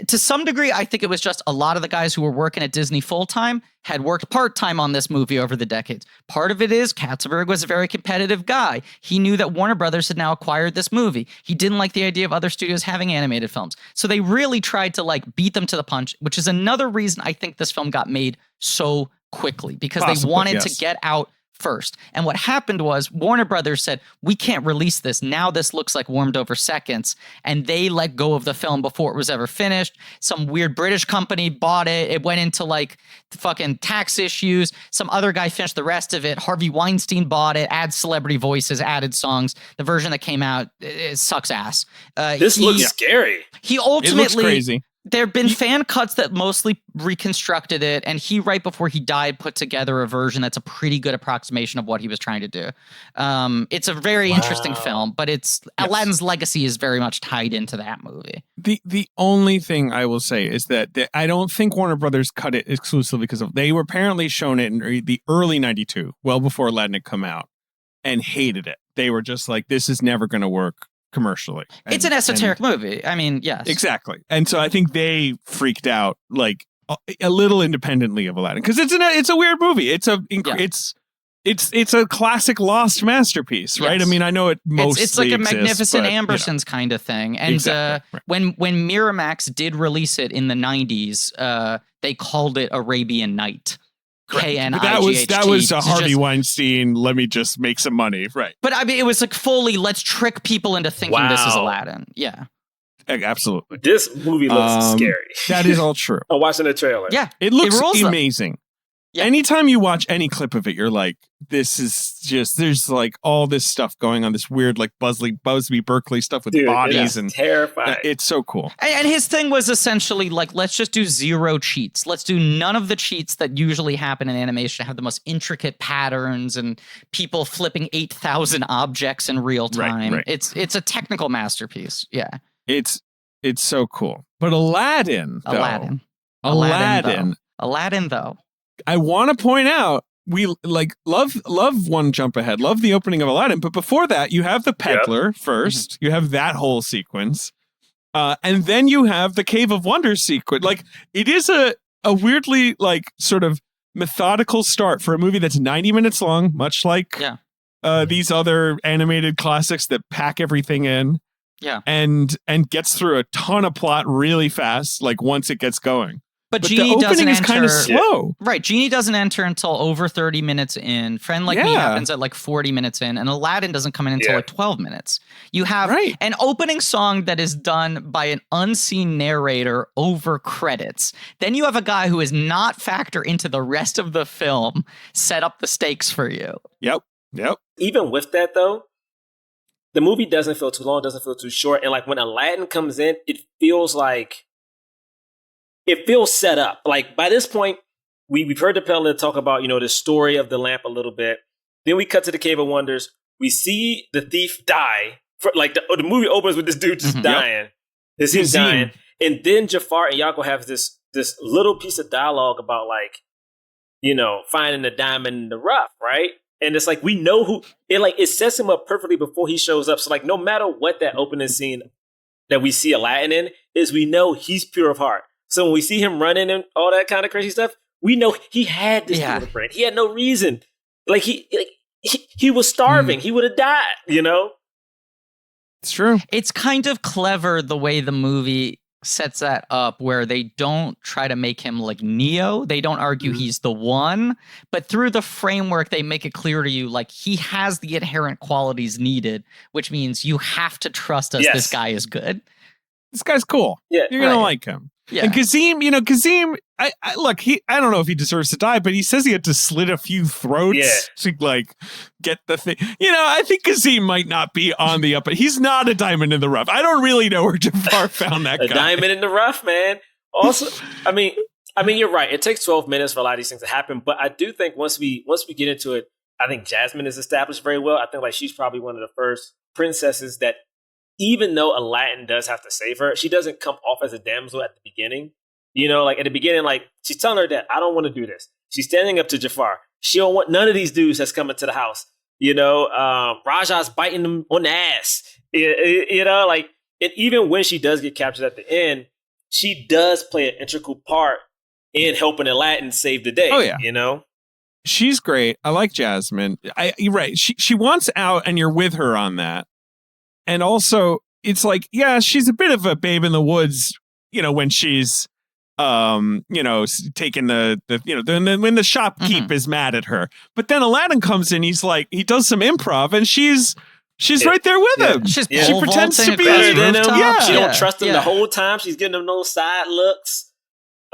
to some degree, I think it was just a lot of the guys who were working at Disney full-time had worked part-time on this movie over the decades. Part of it is Katzenberg was a very competitive guy. He knew that Warner Brothers had now acquired this movie. He didn't like the idea of other studios having animated films. So they really tried to like beat them to the punch, which is another reason I think this film got made so quickly, because they wanted to get out first. And what happened was Warner Brothers said, we can't release this. Now this looks like Warmed Over Seconds. And they let go of the film before it was ever finished. Some weird British company bought it. It went into like fucking tax issues. Some other guy finished the rest of it. Harvey Weinstein bought it, added celebrity voices, added songs. The version that came out, it sucks ass. This looks scary. He ultimately... It looks crazy. There have been fan cuts that mostly reconstructed it, and he, right before he died, put together a version that's a pretty good approximation of what he was trying to do. It's a very interesting film, but Aladdin's legacy is very much tied into that movie. The only thing I will say is that I don't think Warner Brothers cut it exclusively because they were apparently shown it in the early 92, well before Aladdin had come out, and hated it. They were just like, this is never going to work commercially. It's an esoteric movie. I mean, yes. Exactly. And so I think they freaked out like a little independently of Aladdin because it's a weird movie. It's a classic lost masterpiece, right? Yes. I mean, I know it mostly it's like a exists, Magnificent but, Ambersons kind of thing. And exactly, when Miramax did release it in the 90s, they called it Arabian Night. K-N-I-G-H-T. That was a Harvey Weinstein, let me just make some money. Right. But I mean, it was like fully, let's trick people into thinking this is Aladdin. Yeah. Absolutely. This movie looks scary. That is all true. I'm watching the trailer. Yeah. It looks amazing. Yeah. Anytime you watch any clip of it, you're like, this is just, there's like all this stuff going on, this weird like Busby Berkeley stuff with bodies and terrifying. It's so cool. And his thing was essentially like, let's just do zero cheats. Let's do none of the cheats that usually happen in animation, have the most intricate patterns and people flipping 8,000 objects in real time. Right. It's a technical masterpiece. Yeah. It's so cool. But Aladdin, though. I want to point out, we like love One Jump Ahead, love the opening of Aladdin, but before that, you have the peddler first. Mm-hmm. You have that whole sequence, and then you have the Cave of Wonders sequence. Like it is a weirdly like sort of methodical start for a movie that's 90 minutes long, much like these other animated classics that pack everything in. Yeah, and gets through a ton of plot really fast. Like once it gets going. But Genie the opening is kind of slow. Right. Genie doesn't enter until over 30 minutes in. Friend Like Me happens at like 40 minutes in. And Aladdin doesn't come in until like 12 minutes. You have an opening song that is done by an unseen narrator over credits. Then you have a guy who is not factor into the rest of the film set up the stakes for you. Yep. Even with that, though, the movie doesn't feel too long, doesn't feel too short. And like when Aladdin comes in, it feels set up. Like by this point, we've heard the peddler talk about, the story of the lamp a little bit. Then we cut to the Cave of Wonders. We see the thief die. The movie opens with this dude just dying. He's dying. And then Jafar and Yaakov have this little piece of dialogue about finding the diamond in the rough, right? And it's like, we know it sets him up perfectly before he shows up. So like, no matter what that opening scene that we see Aladdin in is, we know he's pure of heart. So when we see him running and all that kind of crazy stuff, we know he had this beautiful friend. He had no reason. He was starving. He would have died, It's true. It's kind of clever the way the movie sets that up, where they don't try to make him like Neo. They don't argue he's the one, but through the framework, they make it clear to you, like, he has the inherent qualities needed, which means you have to trust us. This guy is good. This guy's cool. Yeah, you're gonna like him. Yeah. And Kazim, I don't know if he deserves to die, but he says he had to slit a few throats to like get the thing. I think Kazim might not be on the up, but he's not a diamond in the rough. I don't really know where Jafar found that guy. A diamond in the rough, man. Also, I mean, you're right. It takes 12 minutes for a lot of these things to happen, but I do think once we get into it, I think Jasmine is established very well. I think like she's probably one of the first princesses that, even though Aladdin does have to save her, she doesn't come off as a damsel at the beginning. Like at the beginning, like she's telling her that I don't want to do this. She's standing up to Jafar. She don't want none of these dudes that's coming to the house. Raja's biting them on the ass. And even when she does get captured at the end, she does play an integral part in helping Aladdin save the day. Oh yeah, she's great. I like Jasmine. You're right. She wants out, and you're with her on that. And also, it's like, she's a bit of a babe in the woods, when she's taking when the shopkeep is mad at her. But then Aladdin comes in, he does some improv, and she's right there with him. She pretends to be better than him. Yeah. She don't trust him the whole time. She's getting him those side looks.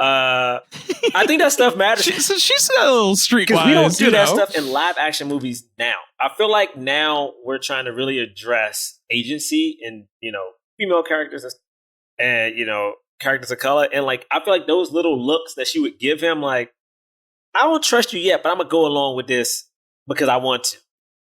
I think that stuff matters. She's a little streetwise. Because we don't do that stuff in live action movies now. I feel like now we're trying to really address agency in, female characters and characters of color. And like, I feel like those little looks that she would give him, like, I don't trust you yet, but I'm going to go along with this because I want to.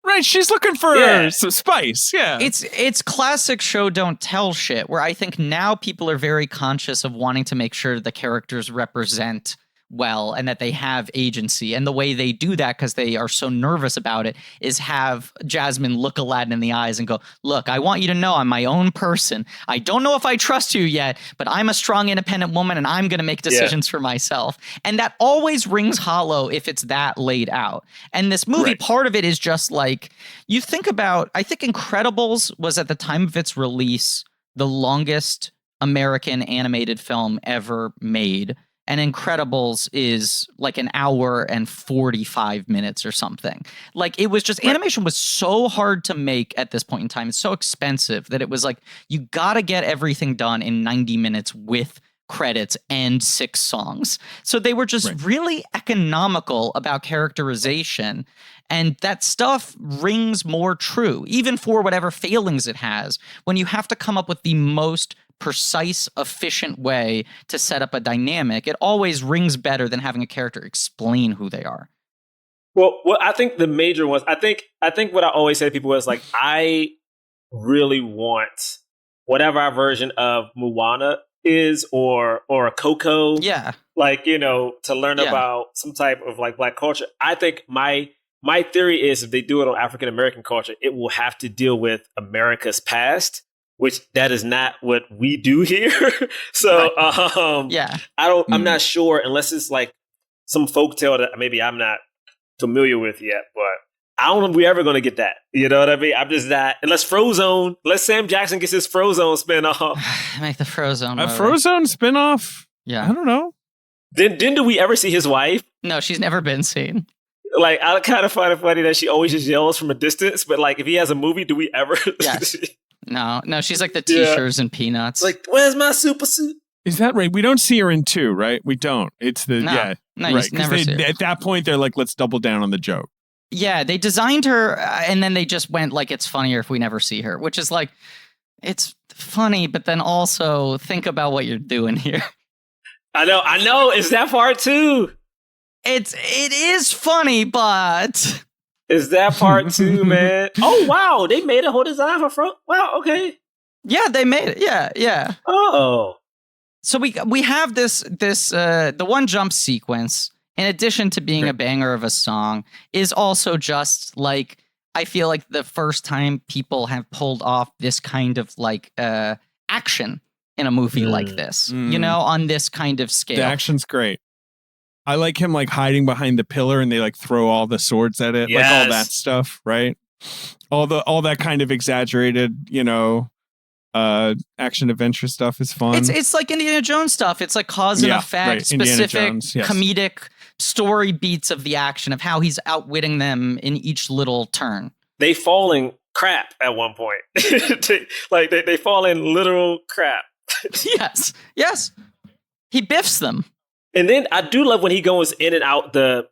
Right, she's looking for some spice. Yeah, it's classic show don't tell shit. Where I think now people are very conscious of wanting to make sure the characters represent well and that they have agency. And the way they do that, because they are so nervous about it, is have Jasmine look Aladdin in the eyes and go, "Look, I want you to know I'm my own person. I don't know if I trust you yet, but I'm a strong, independent woman, and I'm going to make decisions for myself." And that always rings hollow if it's that laid out. And this movie, part of it is just like, you think about, I think Incredibles was at the time of its release the longest American animated film ever made. And Incredibles is like an hour and 45 minutes or something. Like, it was just, animation was so hard to make at this point in time. It's so expensive that it was like, you got to get everything done in 90 minutes with credits and 6 songs. So they were just really economical about characterization. And that stuff rings more true, even for whatever failings it has, when you have to come up with the most precise, efficient way to set up a dynamic. It always rings better than having a character explain who they are. Well, I think the major ones, I think what I always say to people was like, I really want whatever our version of Moana is or a Coco. Yeah. Like, to learn about some type of like Black culture. I think my theory is if they do it on African American culture, it will have to deal with America's past, which that is not what we do here. So, I'm not sure, unless it's like some folktale that maybe I'm not familiar with yet, but I don't know if we're ever going to get that. You know what I mean? I'm just not, unless Sam Jackson gets his Frozone spinoff. Make the Frozone movie. A Frozone spinoff? Yeah. I don't know. Then do we ever see his wife? No, she's never been seen. Like, I kind of find it funny that she always just yells from a distance, but like, if he has a movie, do we ever? Yes. No, she's like the T-shirts and Peanuts. Like, where's my super suit? Is that right? We don't see her in 2, right? We don't. It's the, no, right. You never see her. At that point, they're like, let's double down on the joke. Yeah, they designed her, and then they just went like, it's funnier if we never see her, which is like, it's funny, but then also think about what you're doing here. I know. It's that part too. It is funny, but it's that part too, man. Oh wow, they made a whole design for Wow, okay. Yeah, they made it. Yeah. Oh. So we have this the one jump sequence, in addition to being a banger of a song, is also just like, I feel like the first time people have pulled off this kind of like action in a movie like this, on this kind of scale. The action's great. I like him like hiding behind the pillar and they like throw all the swords at it, like all that stuff, right? All that kind of exaggerated, action adventure stuff is fun. It's like Indiana Jones stuff. It's like cause and effect, specific comedic story beats of the action of how he's outwitting them in each little turn. They falling crap at one point. they fall in literal crap. Yes. He biffs them. And then I do love when he goes in and out of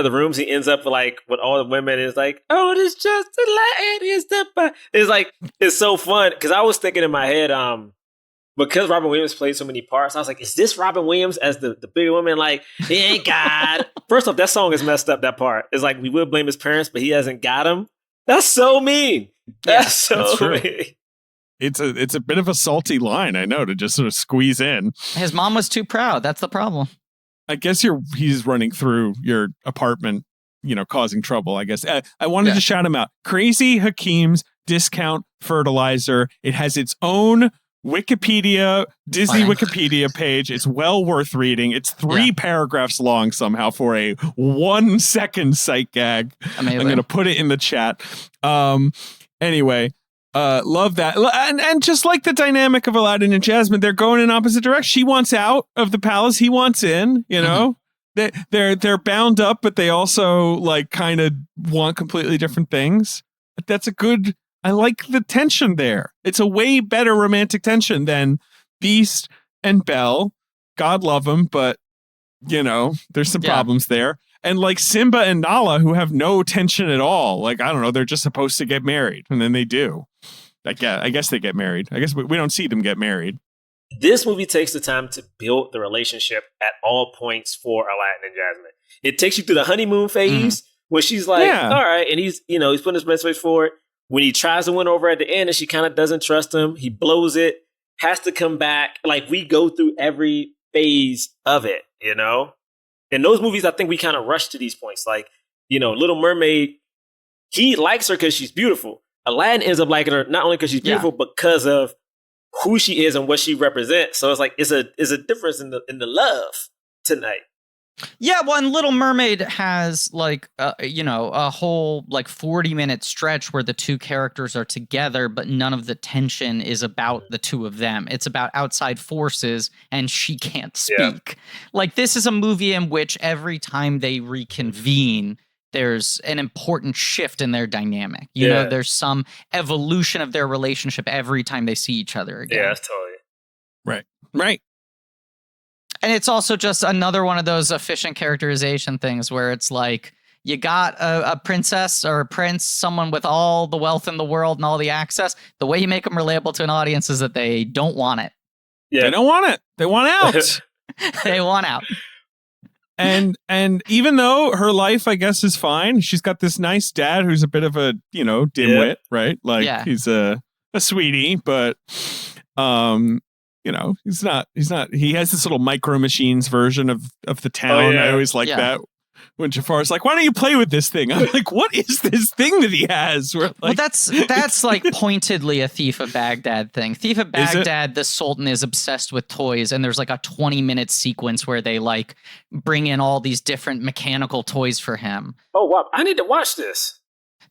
the rooms. He ends up like with all the women. Is like, oh, it's just Aladdin. It's so fun because I was thinking in my head, because Robin Williams played so many parts, I was like, is this Robin Williams as the bigger woman? Like, he ain't God. First off, that song is messed up. That part is like, we would blame his parents, but he hasn't got him. That's so mean. That's so mean. It's a bit of a salty line, I know, to just sort of squeeze in. His mom was too proud. That's the problem. I guess he's running through your apartment, causing trouble, I guess. I wanted to shout him out. Crazy Hakeem's Discount Fertilizer. It has its own Disney Wikipedia page. It's well worth reading. It's 3 paragraphs long somehow for a 1-second sight gag. Amazing. I'm going to put it in the chat. Anyway. Love that. And just like the dynamic of Aladdin and Jasmine, they're going in opposite directions. She wants out of the palace. He wants in, you know? They're bound up, but they also like kind of want completely different things. That's a good, I like the tension there. It's a way better romantic tension than Beast and Belle. God love them, but you know, there's some problems there. And like Simba and Nala, who have no tension at all. Like, I don't know, they're just supposed to get married, and then they do. I guess they get married. I guess we don't see them get married. This movie takes the time to build the relationship at all points for Aladdin and Jasmine. It takes you through the honeymoon phase when she's like, all right, and he's putting his best face forward. When he tries to win over at the end and she kind of doesn't trust him, he blows it, has to come back. Like, we go through every phase of it, you know? In those movies, I think we kind of rush to these points. Like, you know, Little Mermaid, he likes her because she's beautiful. Aladdin ends up liking her not only because she's beautiful, but because of who she is and what she represents. So it's like it's a difference in the love tonight. Yeah, well, and Little Mermaid has like a whole like 40-minute stretch where the two characters are together, but none of the tension is about the two of them. It's about outside forces, and she can't speak. Yeah. Like, this is a movie in which every time they reconvene, there's an important shift in their dynamic. You know, there's some evolution of their relationship every time they see each other again. Yeah, that's totally right. And it's also just another one of those efficient characterization things where it's like, you got a princess or a prince, someone with all the wealth in the world and all the access. The way you make them relatable to an audience is that they don't want it. Yeah. They don't want it. They want out. They want out. And even though her life, I guess, is fine, she's got this nice dad who's a bit of a, dimwit, right? Like, he's a sweetie, but he's not, he has this little Micro Machines version of the town. Oh, yeah. I always like that. When Jafar's like, why don't you play with this thing? I'm like, what is this thing that he has? We're like, well, that's like pointedly a Thief of Baghdad thing. Thief of Baghdad, the Sultan is obsessed with toys, and there's like a 20-minute sequence where they like bring in all these different mechanical toys for him. Oh, wow. I need to watch this.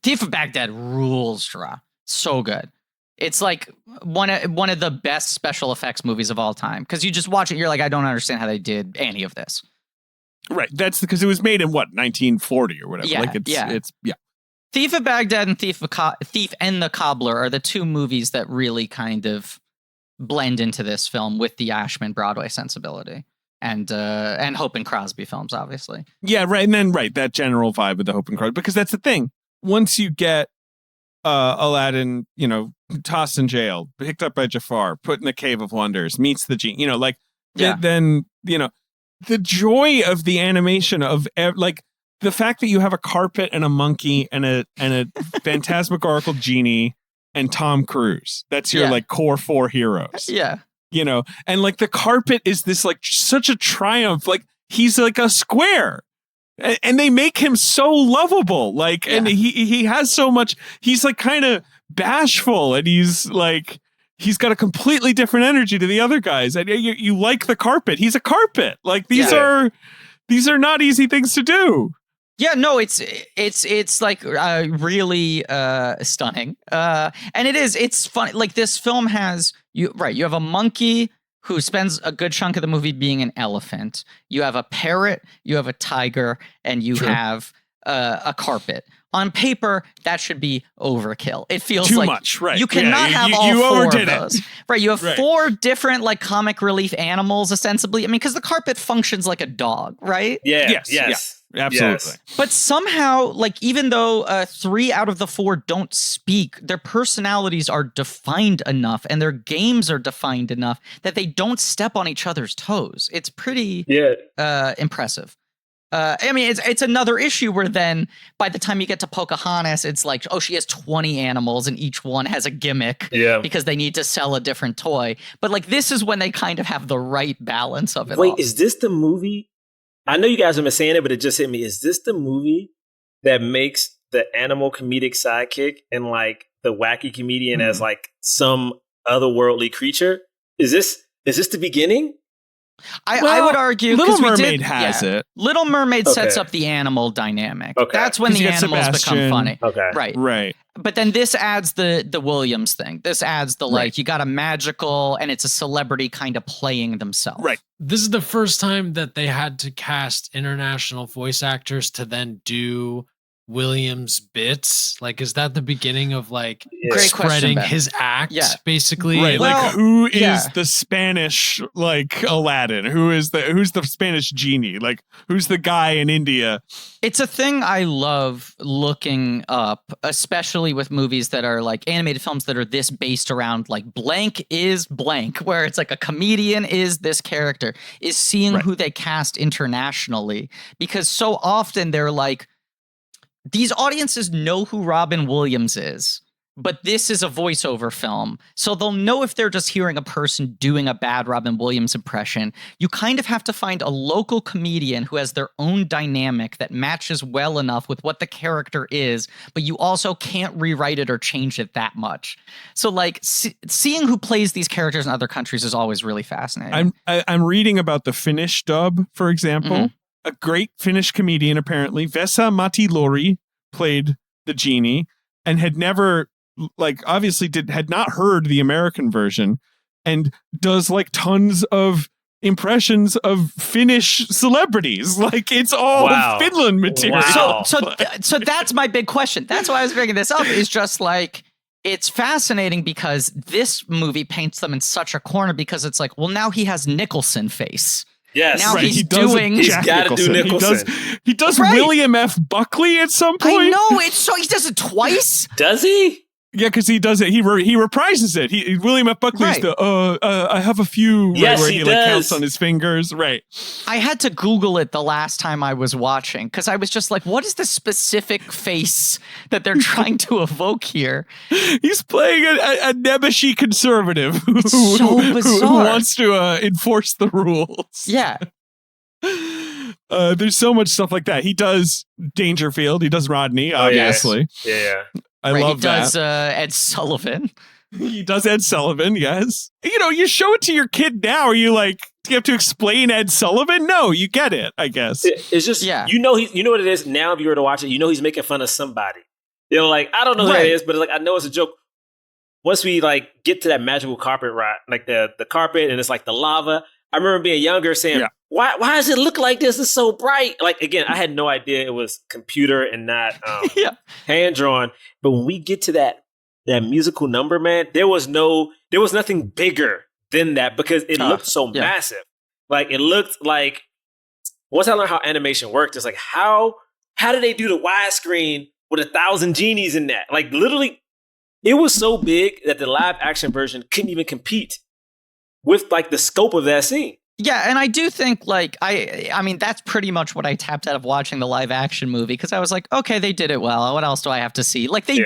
Thief of Baghdad rules, Jerah. So good. It's like one of the best special effects movies of all time. Because you just watch it, you're like, I don't understand how they did any of this. Right. That's because it was made in 1940 or whatever. Yeah, like it's Thief of Baghdad and Thief and the Cobbler are the two movies that really kind of blend into this film with the Ashman Broadway sensibility and Hope and Crosby films, obviously. Yeah, right. And then that general vibe of the Hope and Crosby, because that's the thing. Once you get Aladdin, tossed in jail, picked up by Jafar, put in the Cave of Wonders, meets the genie, then the joy of the animation of like the fact that you have a carpet and a monkey and a phantasmagorical genie and Tom Cruise. That's your like core four heroes. Yeah. And like the carpet is this like such a triumph. Like he's like a square. And they make him so lovable. Like, and he has so much, he's like kind of bashful, and he's got a completely different energy to the other guys. And you like the carpet. He's a carpet. Like these are not easy things to do. Yeah, no, it's like really stunning. And it's funny. Like, this film has you have a monkey who spends a good chunk of the movie being an elephant. You have a parrot, you have a tiger, and you have a carpet. On paper, that should be overkill. It feels too like much, right? You cannot have all you four overdid of those. it. Right, you have four different like comic relief animals, ostensibly. I mean, because the carpet functions like a dog, right? Yeah, yes. Yeah, absolutely. Yes. But somehow, like, even though 3 out of the 4 don't speak, their personalities are defined enough and their games are defined enough that they don't step on each other's toes. It's pretty impressive. I mean, it's another issue where then by the time you get to Pocahontas, it's like, oh, she has 20 animals and each one has a gimmick because they need to sell a different toy. But like, this is when they kind of have the right balance of it. Wait, is this the movie? I know you guys have been saying it, but it just hit me. Is this the movie that makes the animal comedic sidekick and like the wacky comedian as like some otherworldly creature? Is this the beginning? I would argue Little 'cause we Mermaid did- has yeah. it. Little Mermaid sets Okay. up the animal dynamic. Okay. That's when 'Cause the you get animals become Sebastian. funny. Okay. Right. Right. But then this adds the Williams thing. This adds the like, Right. you got a magical and it's a celebrity kind of playing themselves. Right. This is the first time that they had to cast international voice actors to then do Williams bits. Like, is that the beginning of like Great question, spreading Ben. his act? Yeah. Basically, Right. Well, Like who is yeah. the Spanish like Aladdin? Who's the Spanish genie? Like who's the guy in India? It's a thing I love looking up, especially with movies that are like animated films that are this based around like blank is blank, where it's like a comedian is this character, is seeing Right. who they cast internationally. Because so often they're like, these audiences know who Robin Williams is, but this is a voiceover film. So they'll know if they're just hearing a person doing a bad Robin Williams impression. You kind of have to find a local comedian who has their own dynamic that matches well enough with what the character is, but you also can't rewrite it or change it that much. So like seeing who plays these characters in other countries is always really fascinating. I'm reading about the Finnish dub, for example. Mhm. A great Finnish comedian, apparently, Vesa Matilori, played the genie and had never, like, obviously had not heard the American version, and does like tons of impressions of Finnish celebrities. Like it's all Wow. Finland material. Wow. So that's my big question. That's why I was bringing this up. Is just like, it's fascinating because this movie paints them in such a corner because it's like, well, now he has Nicholson face. Yes. Now Right, he's he does doing- He's Jack gotta do Nicholson. He does Right. William F. Buckley at some point. I know it's so he does it twice. Does he? Yeah, because he does it. He reprises it. William F. Buckley's Right. I have a few. Yes, where he he like does. counts on his fingers. Right. I had to Google it the last time I was watching because I was just like, what is the specific face that they're trying to evoke here? He's playing a nebbishy conservative who, It's so who bizarre. wants to enforce the rules. Yeah. There's so much stuff like that. He does Dangerfield. He does Rodney, Oh, yeah. obviously. Yeah. I Right, love he does that. Ed Sullivan. He does Ed Sullivan, yes. You know, you show it to your kid now. Are you like, do you have to explain Ed Sullivan? No, you get it, I guess. It's just, Yeah. you know what it is now. If you were to watch it, you know he's making fun of somebody. You know, like I don't know who Right. that is, but like I know it's a joke. Once we like get to that magical carpet ride, like the carpet, and it's like the lava. I remember being younger saying, Yeah. why does it look like this? It's so bright. Like again, I had no idea it was computer and not Yeah. hand drawn. But when we get to that musical number, man, there was nothing bigger than that because it looked so yeah. massive. Like it looked like once I learned how animation worked, it's like how did they do the widescreen with 1,000 genies in that? Like literally, it was so big that the live action version couldn't even compete with like the scope of that scene. Yeah, and I do think like I mean that's pretty much what I tapped out of watching the live action movie because I was like, okay, they did it well. What else do I have to see? Like I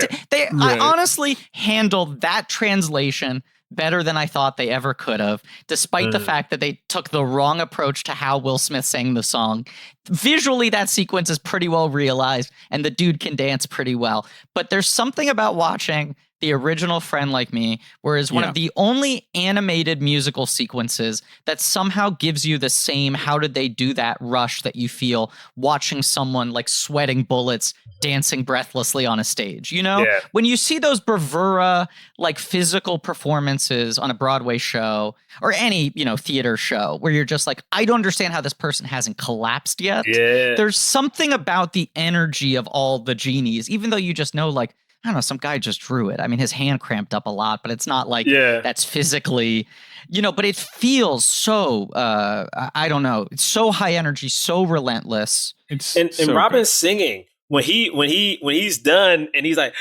Right. honestly handled that translation better than I thought they ever could have, despite the fact that they took the wrong approach to how Will Smith sang the song. Visually, that sequence is pretty well realized, and the dude can dance pretty well. But there's something about watching the original Friend Like Me, whereas one Yeah. of the only animated musical sequences that somehow gives you the same how did they do that rush that you feel watching someone like sweating bullets dancing breathlessly on a stage. You know, Yeah. when you see those bravura like physical performances on a Broadway show or any, you know, theater show where you're just like, I don't understand how this person hasn't collapsed yet. Yeah. There's something about the energy of all the genies, even though you just know like, I don't know, some guy just drew it. I mean, his hand cramped up a lot, but it's not like Yeah. that's physically, you know, but it feels so, I don't know, it's so high energy, so relentless. It's And so Robin's singing when he's done and he's like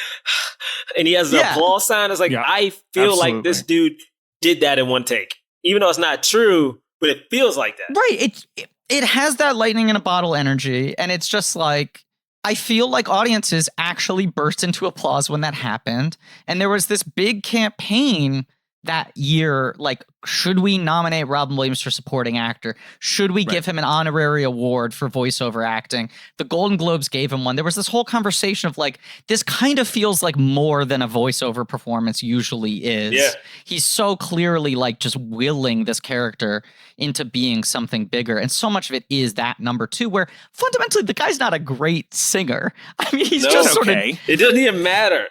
and he has the Yeah. applause sign. It's like Yeah, I feel like absolutely. this dude did that in one take. Even though it's not true, but it feels like that. Right. It has that lightning in a bottle energy. And it's just like, I feel like audiences actually burst into applause when that happened. And there was this big campaign that year, like, should we nominate Robin Williams for supporting actor? Should we give him an honorary award for voiceover acting? The Golden Globes gave him one. There was this whole conversation of like, this kind of feels like more than a voiceover performance usually is. Yeah. He's so clearly like just willing this character into being something bigger. And so much of it is that number two, where fundamentally the guy's not a great singer. I mean, he's just sort of... It doesn't even matter.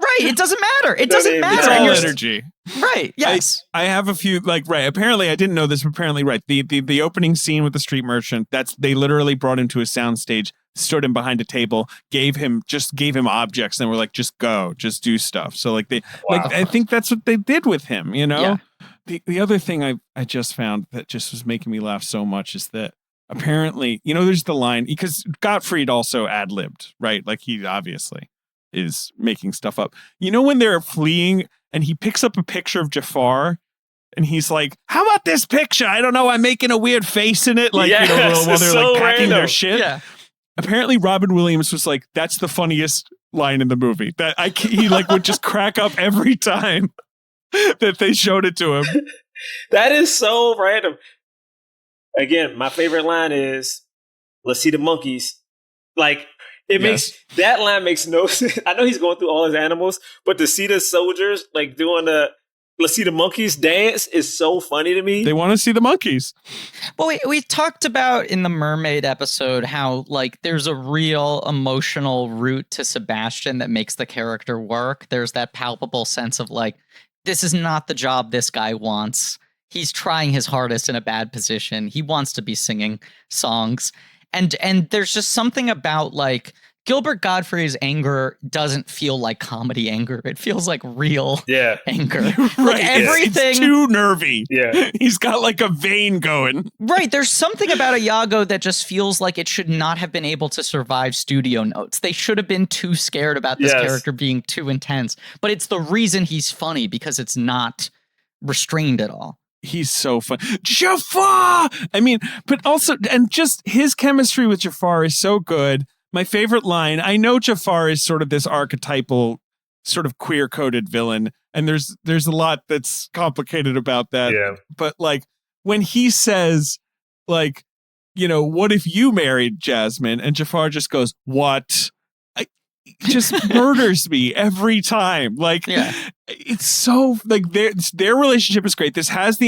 Right. It doesn't matter. It doesn't matter. It's all energy. Right. Yes. I have a few apparently I didn't know this, but apparently the opening scene with the street merchant, they literally brought him to a soundstage, stood him behind a table, gave him objects and were like, just go, just do stuff. So like I think that's what they did with him, you know? Yeah. The other thing I just found that just was making me laugh so much is that apparently, you know, there's the line because Gottfried also ad-libbed, right? Like he obviously is making stuff up. You know, when they're fleeing and he picks up a picture of Jafar and he's like, how about this picture? I don't know. I'm making a weird face in it. Like, you know, while they're like packing their shit. Yeah. Apparently Robin Williams was like, that's the funniest line in the movie. That he like would just crack up every time that they showed it to him. That is so random. Again, my favorite line is, let's see the monkeys. Like, that line makes no sense. I know he's going through all his animals, but to see the soldiers like doing let's see the monkeys dance is so funny to me. They want to see the monkeys. Well, we talked about in the Mermaid episode how like there's a real emotional root to Sebastian that makes the character work. There's that palpable sense of like, this is not the job this guy wants. He's trying his hardest in a bad position. He wants to be singing songs. And there's just something about like Gilbert Gottfried's anger doesn't feel like comedy anger. It feels like real anger. Right. Like everything. It's too nervy. Yeah. He's got like a vein going. Right. There's something about Iago that just feels like it should not have been able to survive studio notes. They should have been too scared about this character being too intense. But it's the reason he's funny because it's not restrained at all. He's so fun. Jafar! I mean, but also, and just his chemistry with Jafar is so good. My favorite line, I know Jafar is sort of this archetypal, sort of queer-coded villain, and there's a lot that's complicated about that. Yeah. But like, when he says, like, you know, what if you married Jasmine? And Jafar just goes, what? Just murders me every time. Like, it's so like their relationship is great. This has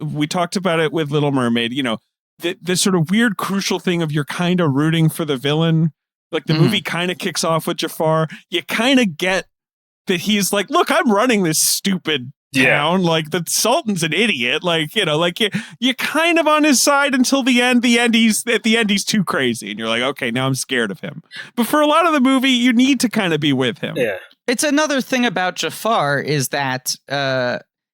we talked about it with Little Mermaid, you know, the sort of weird crucial thing of you're kind of rooting for the villain. Like the movie kind of kicks off with Jafar. You kind of get that he's like, look, I'm running this stupid town. Like the Sultan's an idiot. Like, you know, like you're kind of on his side until the end. At the end, he's too crazy. And you're like, okay, now I'm scared of him. But for a lot of the movie, you need to kind of be with him. Yeah. It's another thing about Jafar is that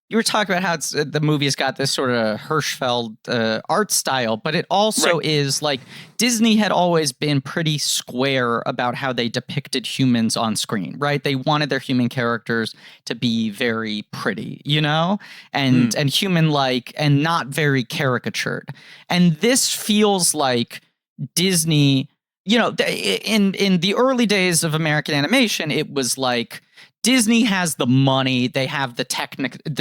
you were talking about how the movie's got this sort of Hirschfeld art style, but it also is like Disney had always been pretty square about how they depicted humans on screen, right? They wanted their human characters to be very pretty, you know, and human-like and not very caricatured. And this feels like Disney, you know, in the early days of American animation, it was like Disney has the money, they have the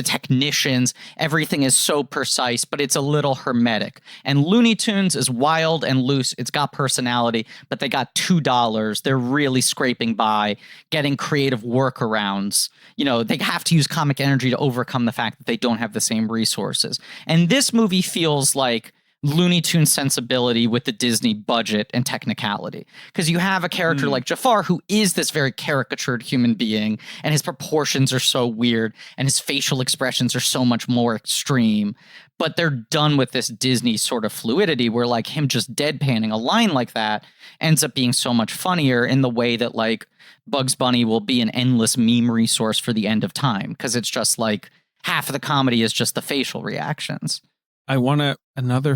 technicians, everything is so precise, but it's a little hermetic. And Looney Tunes is wild and loose, it's got personality, but they got $2. They're really scraping by, getting creative workarounds. You know, they have to use comic energy to overcome the fact that they don't have the same resources. And this movie feels like Looney Tunes sensibility with the Disney budget and technicality. Because you have a character like Jafar who is this very caricatured human being, and his proportions are so weird, and his facial expressions are so much more extreme. But they're done with this Disney sort of fluidity where like him just deadpanning a line like that ends up being so much funnier in the way that like Bugs Bunny will be an endless meme resource for the end of time. Because it's just like half of the comedy is just the facial reactions. I want to another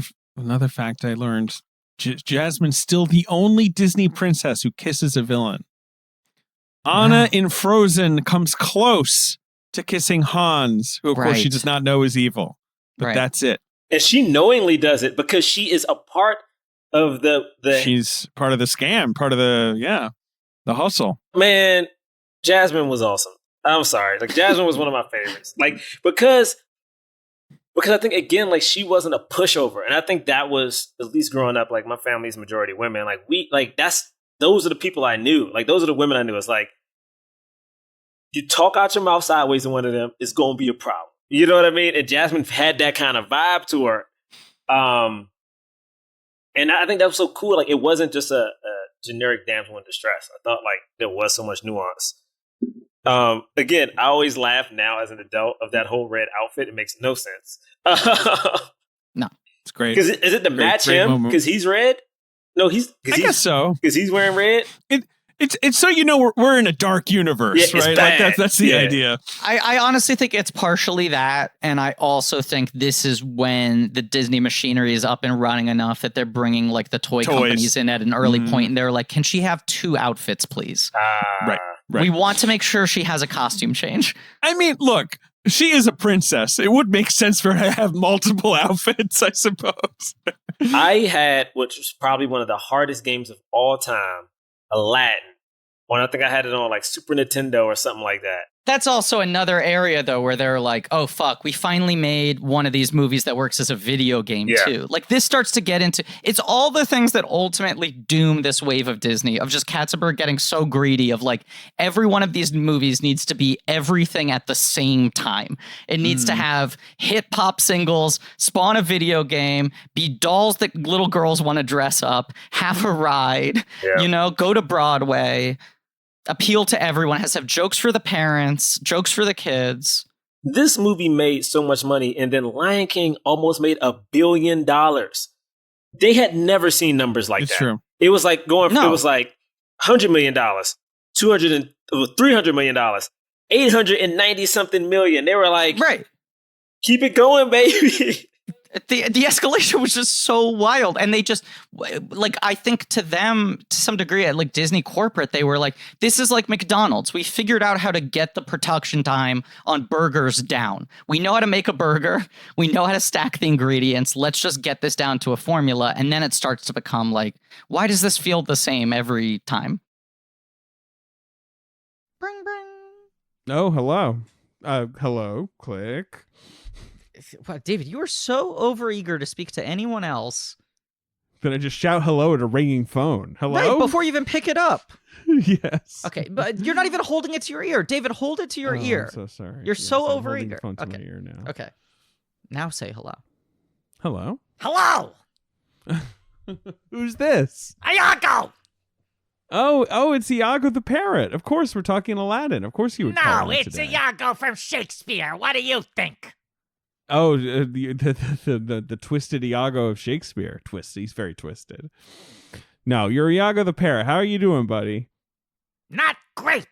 fact I learned. Jasmine's still the only Disney princess who kisses a villain. Anna in Frozen comes close to kissing Hans, who of course she does not know is evil. But that's it. And she knowingly does it because she is a part of the she's part of the scam, part of the hustle. Man, Jasmine was awesome. I'm sorry. Like Jasmine was one of my favorites. Like because I think again, like she wasn't a pushover, and I think that was at least growing up. Like my family's majority women. Like those are the people I knew. Like those are the women I knew. It's like you talk out your mouth sideways to one of them, it's gonna be a problem. You know what I mean? And Jasmine had that kind of vibe to her. And I think that was so cool. Like it wasn't just a generic damsel in distress. I thought like there was so much nuance. Again, I always laugh now as an adult of that whole red outfit. It makes no sense. No, it's great. Because is it to match him? Because he's red? No, I guess so. Because he's wearing red. It's so you know we're in a dark universe, yeah, right? Like that's the idea. I honestly think it's partially that, and I also think this is when the Disney machinery is up and running enough that they're bringing like the toys companies in at an early point, and they're like, "Can she have 2 outfits, please?" Right. We want to make sure she has a costume change. I mean, look, she is a princess. It would make sense for her to have multiple outfits, I suppose. I had, which was probably one of the hardest games of all time, Aladdin. When I think I had it on like Super Nintendo or something like that. That's also another area, though, where they're like, oh, fuck, we finally made one of these movies that works as a video game, too. Like, this starts to get into... It's all the things that ultimately doom this wave of Disney, of just Katzenberg getting so greedy of, like, every one of these movies needs to be everything at the same time. It needs to have hit pop singles, spawn a video game, be dolls that little girls want to dress up, have a ride, you know, go to Broadway... appeal to everyone, has to have jokes for the parents, jokes for the kids. This movie made so much money, and then Lion King almost made $1 billion. They had never seen numbers like that. True. It was like it was like $100 million, $300 million, 890 something million. They were like, right, keep it going, baby. The escalation was just so wild. And they just, like, I think to them, to some degree, at like Disney corporate, they were like, this is like McDonald's. We figured out how to get the production time on burgers down. We know how to make a burger. We know how to stack the ingredients. Let's just get this down to a formula. And then it starts to become like, why does this feel the same every time? Bring, bring. Oh, hello. Hello, click. Wow, David, you are so overeager to speak to anyone else. Then I just shout hello at a ringing phone. Hello? Right, before you even pick it up. Yes. Okay, but you're not even holding it to your ear. David, hold it to your ear. I'm so sorry. You're so I'm overeager. holding the phone to my ear now. Okay. Now say hello. Hello? Hello! Who's this? Iago! Oh, it's Iago the parrot. Of course, we're talking Aladdin. Of course you would call him today. Iago from Shakespeare. What do you think? Oh, the twisted Iago of Shakespeare. He's very twisted. No, you're Iago the parrot. How are you doing, buddy? Not great.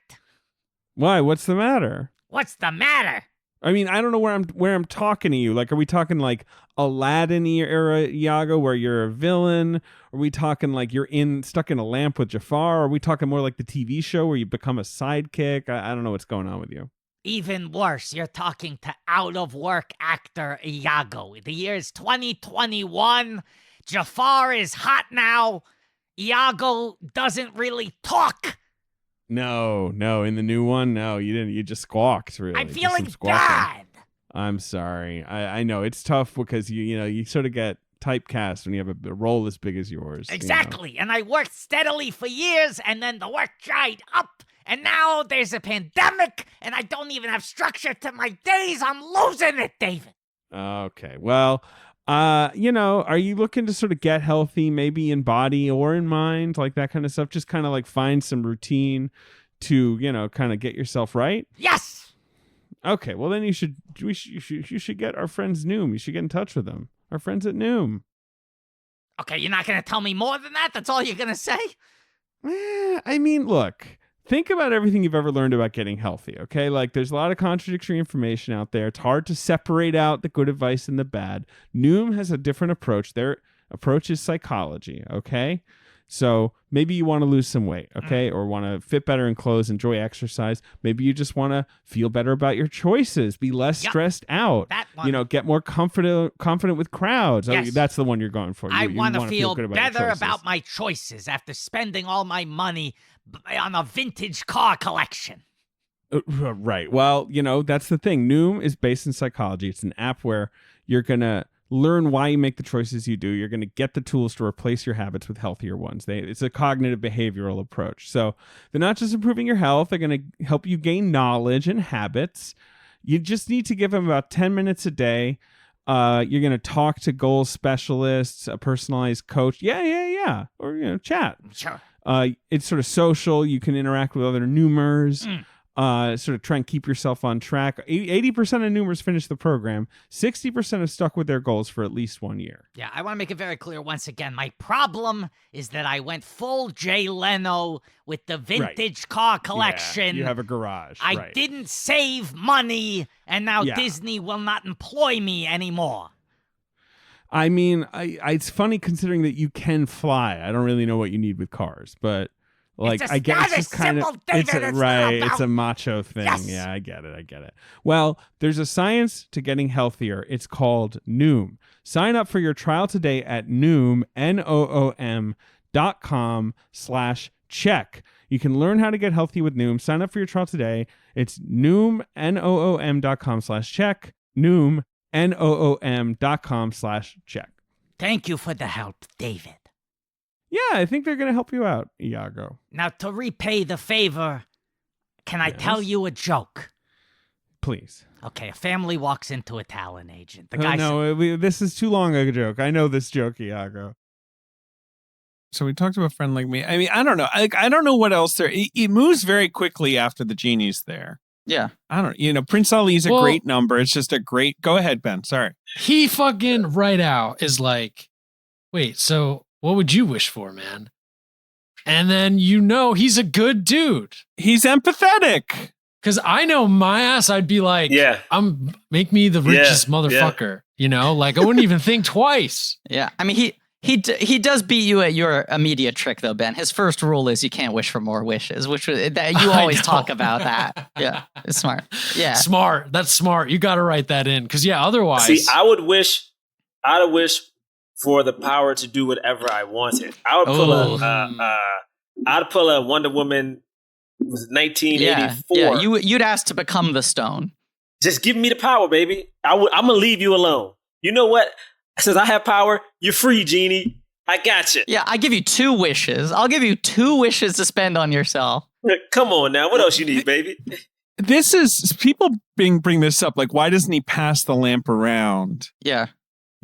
Why? What's the matter? What's the matter? I mean, I don't know where I'm talking to you. Like, are we talking like Aladdin era Iago, where you're a villain? Are we talking like you're stuck in a lamp with Jafar? Are we talking more like the TV show where you become a sidekick? I don't know what's going on with you. Even worse, you're talking to out-of-work actor Iago. The year is 2021. Jafar is hot now. Iago doesn't really talk. No. In the new one, no, you didn't. You just squawked, really. I'm feeling bad. I'm sorry. I know it's tough because you sort of get typecast when you have a role as big as yours. Exactly. You know? And I worked steadily for years, and then the work dried up. And now there's a pandemic, and I don't even have structure to my days. I'm losing it, David. Okay. Well, are you looking to sort of get healthy, maybe in body or in mind, like that kind of stuff? Just kind of like find some routine to, kind of get yourself right? Yes. Okay. Well, then you should get our friends Noom. You should get in touch with them. Our friends at Noom. Okay, you're not going to tell me more than that? That's all you're going to say? I mean, look. Think about everything you've ever learned about getting healthy, okay? Like, there's a lot of contradictory information out there. It's hard to separate out the good advice and the bad. Noom has a different approach. Their approach is psychology, okay? So maybe you want to lose some weight, okay? Or want to fit better in clothes, enjoy exercise. Maybe you just want to feel better about your choices, be less stressed out. That one. Get more confident with crowds. Yes. Oh, that's the one you're going for. I want to feel good better about my choices after spending all my money on a vintage car collection. Right. Well, that's the thing. Noom is based in psychology. It's an app where you're going to learn why you make the choices you do. You're going to get the tools to replace your habits with healthier ones. It's a cognitive behavioral approach. So they're not just improving your health. They're going to help you gain knowledge and habits. You just need to give them about 10 minutes a day. You're going to talk to goal specialists, a personalized coach. Yeah. Or, chat. Sure. It's sort of social. You can interact with other Noomers. Sort of try and keep yourself on track. 80% of Noomers finish the program. 60% have stuck with their goals for at least 1 year. Yeah, I want to make it very clear once again. My problem is that I went full Jay Leno with the vintage car collection. Yeah, you have a garage. I didn't save money, and now Disney will not employ me anymore. I mean, it's funny considering that you can fly. I don't really know what you need with cars, but I guess it's kind of it's a macho thing. Yes. Yeah, I get it. Well, there's a science to getting healthier. It's called Noom. Sign up for your trial today at Noom, NOOM.com/check. You can learn how to get healthy with Noom. Sign up for your trial today. It's Noom, NOOM.com/check. Noom, NOOM.com/check. Thank you for the help, David. Yeah, I think they're going to help you out, Iago. Now, to repay the favor, can I tell you a joke? Please. Okay, a family walks into a talent agent. The guy this is too long a joke. I know this joke, Iago. So we talked about Friend Like Me. I mean, I don't know. I don't know what else there. It moves very quickly after the genie's there. Yeah. I don't. Prince Ali's a great number. It's just a great. Go ahead, Ben. Sorry. He fucking right out is like, wait, so what would you wish for, man? And then he's a good dude. He's empathetic. Because I know my ass, I'd be like, make me the richest motherfucker. Like I wouldn't even think twice. Yeah. I mean, he does beat you at your immediate trick, though, Ben. His first rule is you can't wish for more wishes, which you always talk about that. Yeah, it's smart. Yeah, smart. That's smart. You got to write that in because otherwise. See, I'd wish for the power to do whatever I wanted. I would pull a Wonder Woman. Was 1984? Yeah. You'd ask to become the stone. Just give me the power, baby. I'm gonna leave you alone. You know what? Since I have power, you're free, Genie. I got you. Yeah, I give you 2 wishes. I'll give you 2 wishes to spend on yourself. Come on now. What else you need, baby? This is people bring this up. Like, why doesn't he pass the lamp around? Yeah.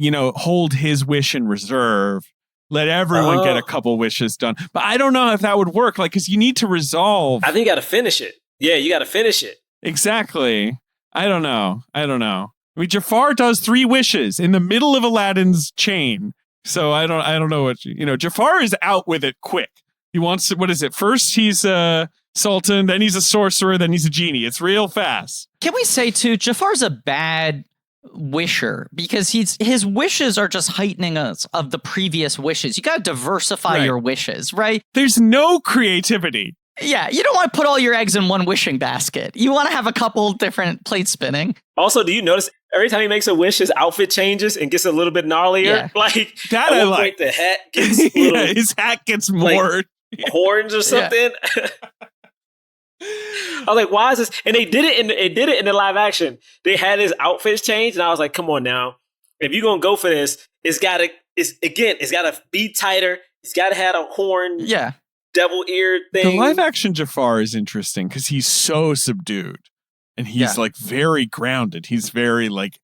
Hold his wish in reserve. Let everyone get a couple wishes done. But I don't know if that would work. Like, because you need to resolve. I think you got to finish it. Yeah, you got to finish it. Exactly. I don't know. I mean, Jafar does 3 wishes in the middle of Aladdin's chain. So I don't know what Jafar is out with it quick. He wants what is it? First he's a sultan, then he's a sorcerer, then he's a genie. It's real fast. Can we say too, Jafar's a bad wisher because his wishes are just heightening us of the previous wishes. You got to diversify your wishes, right? There's no creativity. Yeah, you don't want to put all your eggs in one wishing basket. You want to have a couple different plates spinning. Also, do you notice every time he makes a wish, his outfit changes and gets a little bit gnarlier? Yeah. Like that, at one point, the hat gets his hat gets more horns or something. Yeah. I was like, why is this? And they did it in the live action. They had his outfits changed, and I was like, come on now. If you're gonna go for this, it's gotta be tighter. It's gotta have a horn. Yeah. Devil ear thing. The live action Jafar is interesting because he's so subdued and he's like very grounded. He's very like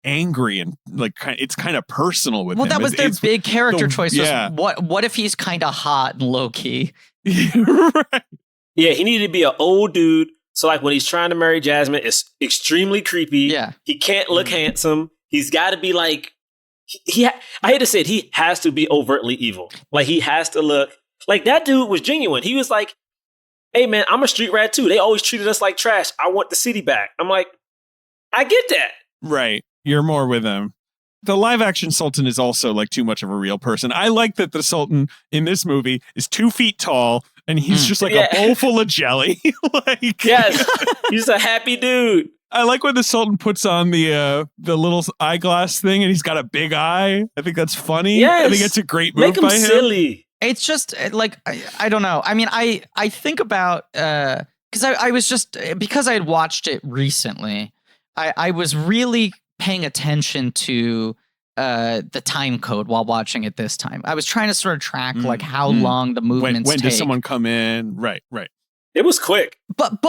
angry and like it's kind of personal with him. Well, that was their big character choice. Yeah. What if he's kind of hot and low key? Right. Yeah, he needed to be an old dude. So like when he's trying to marry Jasmine, it's extremely creepy. Yeah. He can't look handsome. He's got to be like I hate to say it, he has to be overtly evil. Like he has to look. Like, that dude was genuine. He was like, hey, man, I'm a street rat, too. They always treated us like trash. I want the city back. I'm like, I get that. Right. You're more with him. The live-action Sultan is also, like, too much of a real person. I like that the Sultan in this movie is 2 feet tall, and he's just like a bowl full of jelly. Yes. He's a happy dude. I like when the Sultan puts on the little eyeglass thing, and he's got a big eye. I think that's funny. Yes. I think it's a great move by him. Make him silly. It's just like, I don't know. I mean, I think about because I was just, because I had watched it recently, I was really paying attention to the time code while watching it this time. I was trying to sort of track like how long the movements when take. does someone come in? Right. It was quick. But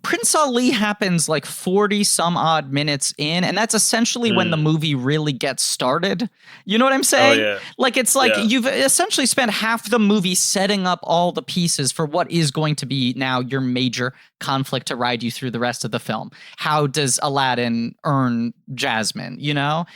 Prince Ali happens like 40 some odd minutes in, and that's essentially when the movie really gets started. You know what I'm saying? Oh, yeah. Like it's like you've essentially spent half the movie setting up all the pieces for what is going to be now your major conflict to ride you through the rest of the film. How does Aladdin earn Jasmine, you know?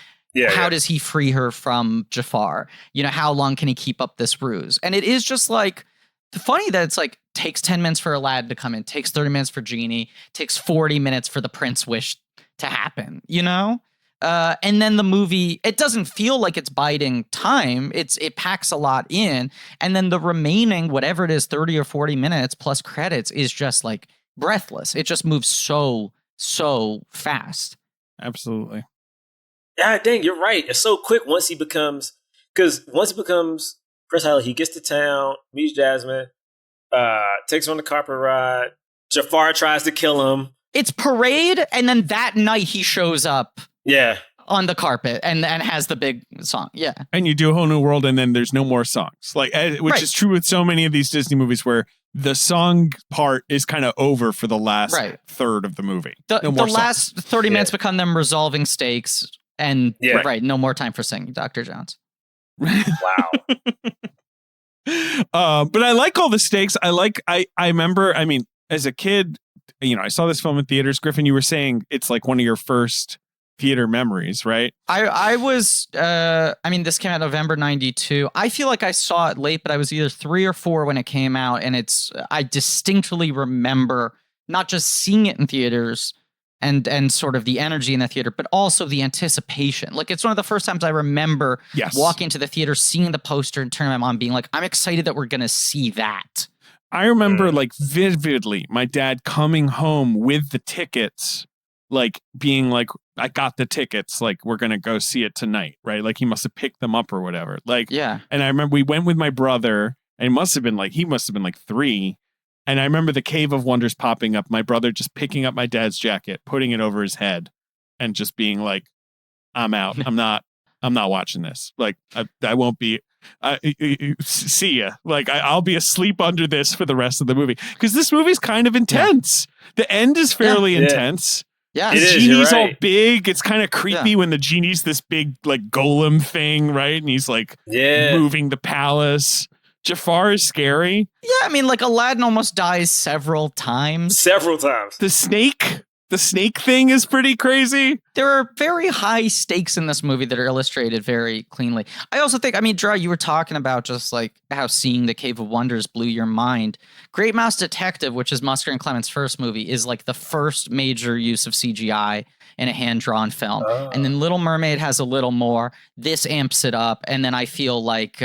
How does he free her from Jafar? You know, how long can he keep up this ruse? And it is just like funny that it's like takes 10 minutes for Aladdin to come in, takes 30 minutes for Genie, takes 40 minutes for the Prince wish to happen, you know? And then the movie, it doesn't feel like it's biding time. It packs a lot in. And then the remaining, whatever it is, 30 or 40 minutes plus credits is just like breathless. It just moves so fast. Absolutely. Yeah, dang, you're right. It's so quick once he becomes Prince Ali, he gets to town, meets Jasmine, takes her on the carpet ride. Jafar tries to kill him. It's parade, and then that night he shows up. Yeah. On the carpet and has the big song. Yeah. And you do A Whole New World, and then there's no more songs. Like, which is true with so many of these Disney movies where the song part is kind of over for the last third of the movie. The last 30 minutes become them resolving stakes, and no more time for singing Dr. Jones. Wow. But I like all the stakes. I remember, I mean, as a kid, you know, I saw this film in theaters. Griffin, you were saying it's like one of your first theater memories, right? I was, this came out November 92. I feel like I saw it late, but I was either 3 or 4 when it came out. And I distinctly remember not just seeing it in theaters and sort of the energy in the theater, but also the anticipation. Like, it's one of the first times I remember walking to the theater, seeing the poster and turning to my mom being like, I'm excited that we're going to see that. I remember like vividly my dad coming home with the tickets, like being like, I got the tickets, like we're going to go see it tonight, right? Like he must have picked them up or whatever. Like, yeah. And I remember we went with my brother, and he must have been like 3. And I remember the Cave of Wonders popping up, my brother just picking up my dad's jacket, putting it over his head, and just being like, I'm out. I'm not watching this. Like, I won't be. See ya. Like, I'll be asleep under this for the rest of the movie. Because this movie's kind of intense. Yeah. The end is fairly intense. Yeah, the genie's all big. It's kind of creepy when the genie's this big, like, golem thing, right? And he's like moving the palace. Jafar is scary. Yeah, I mean, like, Aladdin almost dies several times. The snake thing is pretty crazy. There are very high stakes in this movie that are illustrated very cleanly. I also think, I mean, Jerah, you were talking about just like how seeing the Cave of Wonders blew your mind. Great Mouse Detective, which is Musker and Clements' first movie, is like the first major use of CGI in a hand-drawn film. Oh. And then Little Mermaid has a little more. This amps it up. And then I feel like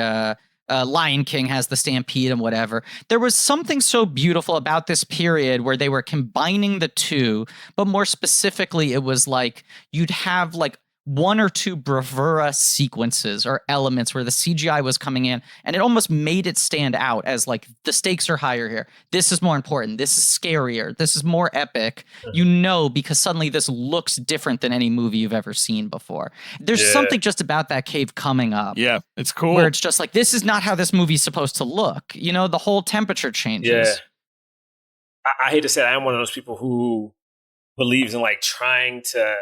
Lion King has the stampede and whatever. There was something so beautiful about this period where they were combining the two, but more specifically, it was like you'd have like 1 or 2 bravura sequences or elements where the CGI was coming in, and it almost made it stand out as like the stakes are higher here. This is more important. This is scarier. This is more epic. You know, because suddenly this looks different than any movie you've ever seen before. There's something just about that cave coming up. Yeah, it's cool. Where it's just like, this is not how this movie's supposed to look. You know, the whole temperature changes. Yeah. I hate to say it, I'm one of those people who believes in like trying to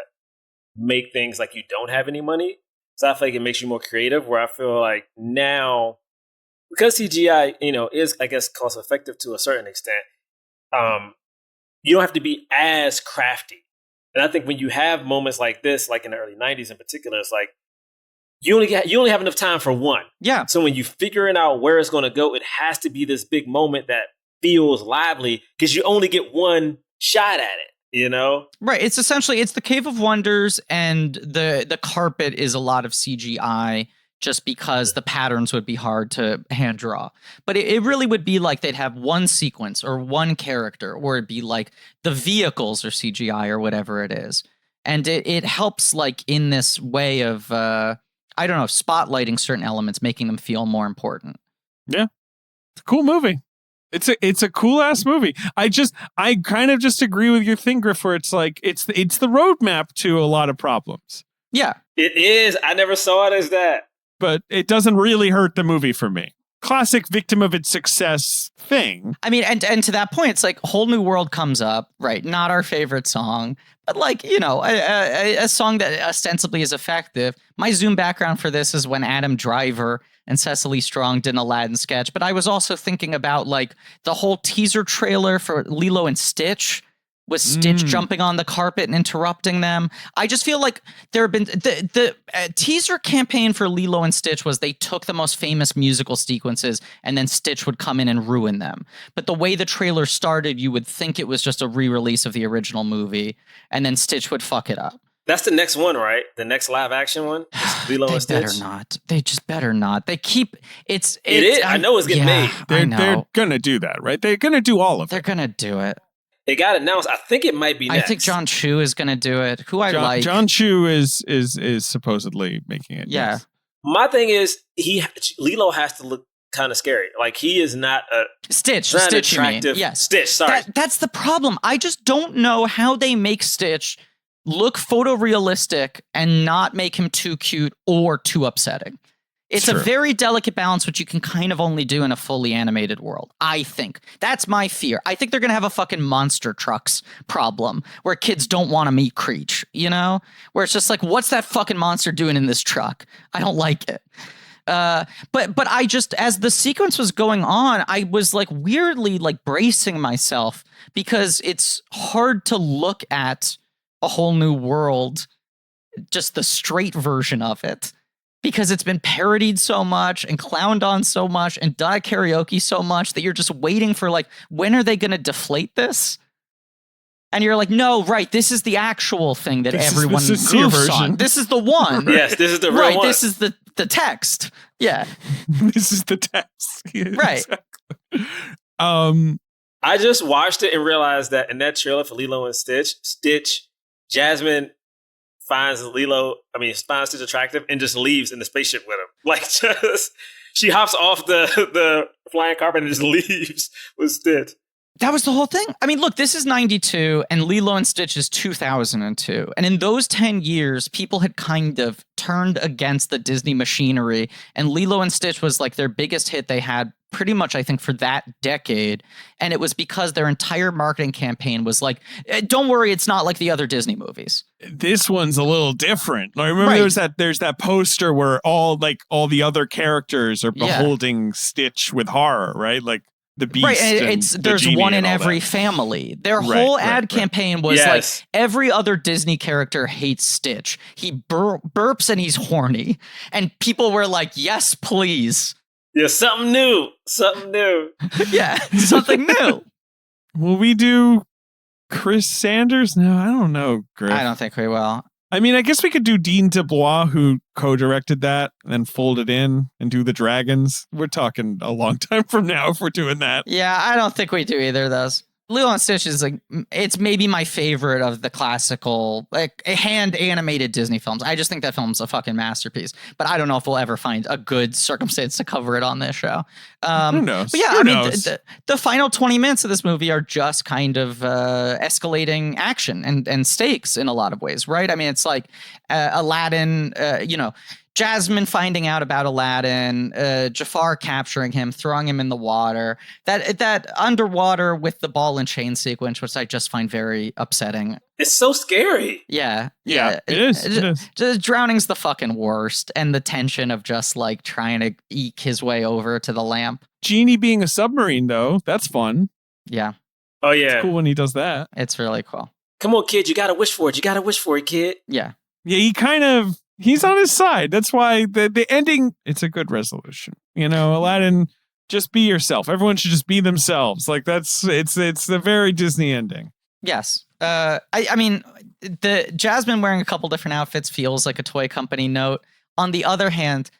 make things like you don't have any money. So I feel like it makes you more creative, where I feel like now, because CGI, you know, is, I guess, cost effective to a certain extent, you don't have to be as crafty. And I think when you have moments like this, like in the early 90s in particular, it's like you only have enough time for one. Yeah. So when you figuring out where it's going to go, it has to be this big moment that feels lively, because you only get one shot at it. You know? Right. It's essentially, it's the Cave of Wonders, and the carpet is a lot of CGI just because the patterns would be hard to hand draw. But it really would be like they'd have one sequence or one character, or it'd be like the vehicles are CGI or whatever it is. And it helps like in this way of, I don't know, spotlighting certain elements, making them feel more important. Yeah. It's a cool movie. It's a cool ass movie. I kind of just agree with your thing, Griff, where it's like it's the roadmap to a lot of problems. Yeah, it is. I never saw it as that, but it doesn't really hurt the movie for me. Classic victim of its success thing. I mean, and to that point, it's like Whole New World comes up, right? Not our favorite song, but like, you know, a song that ostensibly is effective. My Zoom background for this is when Adam Driver and Cecily Strong did an Aladdin sketch. But I was also thinking about like the whole teaser trailer for Lilo and Stitch with Stitch jumping on the carpet and interrupting them. I just feel like there have been the teaser campaign for Lilo and Stitch was they took the most famous musical sequences and then Stitch would come in and ruin them. But the way the trailer started, you would think it was just a re-release of the original movie and then Stitch would fuck it up. That's the next one, right? The next live action one? Lilo and Stitch? They better not. They just better not. They keep... It is. I know it's getting made. They're going to do that, right? They're going to do all of it. They're going to do it. It got announced. I think it might be next. I think John Chu is going to do it. Like. John Chu is supposedly making it. Yeah. Yes. My thing is, Lilo has to look kind of scary. Like, he is not a... Stitch, attractive. Yes. Stitch, sorry. That's the problem. I just don't know how they make Stitch look photorealistic and not make him too cute or too upsetting. It's a very delicate balance, which you can kind of only do in a fully animated world, I think. That's my fear. I think they're going to have a fucking monster trucks problem where kids don't want to meet Creech, you know? Where it's just like, what's that fucking monster doing in this truck? I don't like it. But I just, as the sequence was going on, I was like weirdly like bracing myself because it's hard to look at A Whole New World, just the straight version of it. Because it's been parodied so much and clowned on so much and done at karaoke so much that you're just waiting for like, when are they going to deflate this? And you're like, no, right, this is the actual thing that everyone goofs on. This is the one. Yes, this is the real one. This is the text. Yeah. This is the text. Yeah, right. Exactly. I just watched it and realized that in that trailer for Lilo and Stitch, Jasmine finds Stitch attractive and just leaves in the spaceship with him. Like, just she hops off the flying carpet and just leaves with Stitch. That was the whole thing. I mean, look, this is 92 and Lilo and Stitch is 2002. And in those 10 years, people had kind of turned against the Disney machinery. And Lilo and Stitch was like their biggest hit they had pretty much, I think, for that decade. And it was because their entire marketing campaign was like, don't worry, it's not like the other Disney movies. This one's a little different. I remember there's that poster where all the other characters are beholding Stitch with horror, right? Like the Beast. Right, and there's one in every family. Their whole ad campaign was like every other Disney character hates Stitch. He burps and he's horny. And people were like, yes, please. Yeah, something new. Yeah, something new. Will we do Chris Sanders? No, I don't know, Griff. I don't think we will. I mean, I guess we could do Dean DeBlois, who co-directed that, and fold it in and do the dragons. We're talking a long time from now if we're doing that. Yeah, I don't think we do either of those. Lilo and Stitch is like, it's maybe my favorite of the classical, like hand animated Disney films. I just think that film's a fucking masterpiece, but I don't know if we'll ever find a good circumstance to cover it on this show. Who knows? But yeah, I mean, the final 20 minutes of this movie are just kind of escalating action and stakes in a lot of ways, right? I mean, it's like Aladdin, Jasmine finding out about Aladdin, Jafar capturing him, throwing him in the water, that underwater with the ball and chain sequence, which I just find very upsetting. It's so scary. Yeah, it is. Just drowning's the fucking worst, and the tension of just like trying to eke his way over to the lamp. Genie being a submarine, though, that's fun. Yeah. Oh yeah, it's cool when he does that. It's really cool. Come on, kid, you gotta wish for it. Kid. Yeah. Yeah, he's on his side. That's why the ending, it's a good resolution. Aladdin, just be yourself. Everyone should just be themselves. Like it's a very Disney ending. Yes. I mean, the Jasmine wearing a couple different outfits feels like a toy company note. On the other hand,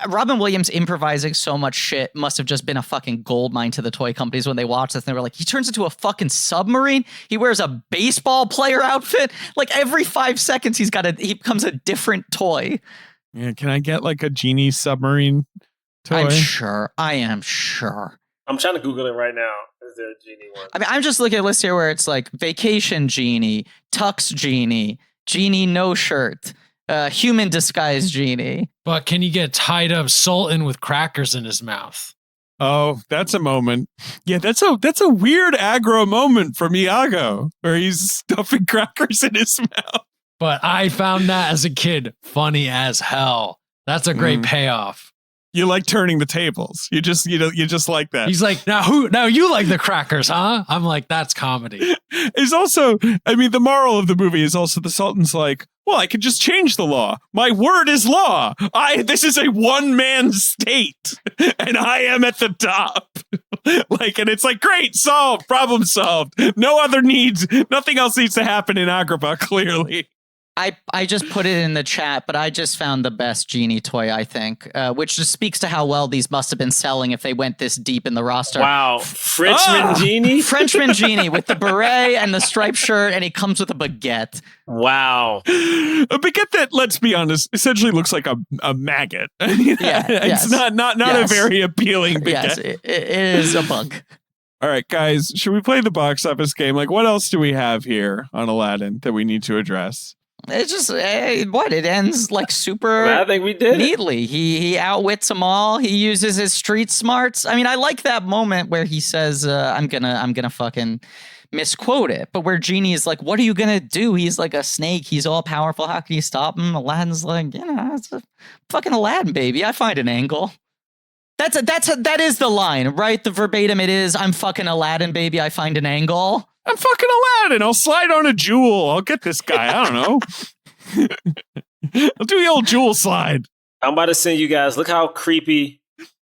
Robin Williams improvising so much shit must have just been a fucking goldmine to the toy companies when they watched this and they were like, he turns into a fucking submarine. He wears a baseball player outfit. Like every 5 seconds, he becomes a different toy. Yeah, can I get like a Genie submarine toy? I am sure. I'm trying to Google it right now. Is there a genie one? I mean, I'm just looking at a list here where it's like vacation genie, tux genie, genie no shirt, human disguise genie. But can you get tied up Sultan with crackers in his mouth? Oh, that's a moment. Yeah, that's a weird aggro moment from Iago where he's stuffing crackers in his mouth. But I found that as a kid funny as hell. That's a great payoff. You like turning the tables. You just like that. He's like, now you like the crackers, huh? I'm like, that's comedy. It's also, I mean, the moral of the movie is also the Sultan's like, well, I could just change the law. My word is law. This is a one-man state, and I am at the top. And it's like, great, solved, problem solved. No other needs, nothing else needs to happen in Agrabah, clearly. I just put it in the chat, but I just found the best genie toy, I think, which just speaks to how well these must have been selling if they went this deep in the roster. Wow. Frenchman genie? Frenchman genie with the beret and the striped shirt, and he comes with a baguette. Wow. A baguette that, let's be honest, essentially looks like a maggot. It's not a very appealing baguette. Yes, it is a bug. All right, guys, should we play the box office game? Like, what else do we have here on Aladdin that we need to address? It's just it ends like super I think we did neatly. He outwits them all. He uses his street smarts. I mean, I like that moment where he says, I'm gonna fucking misquote it, but where Genie is like, what are you gonna do? He's like a snake. He's all powerful. How can you stop him? Aladdin's like, it's a fucking Aladdin, baby. I find an angle. That is the line, right? The verbatim it is, I'm fucking Aladdin, baby. I find an angle. I'm fucking Aladdin. I'll slide on a jewel. I'll get this guy. I don't know. I'll do the old jewel slide. I'm about to send you guys. Look how creepy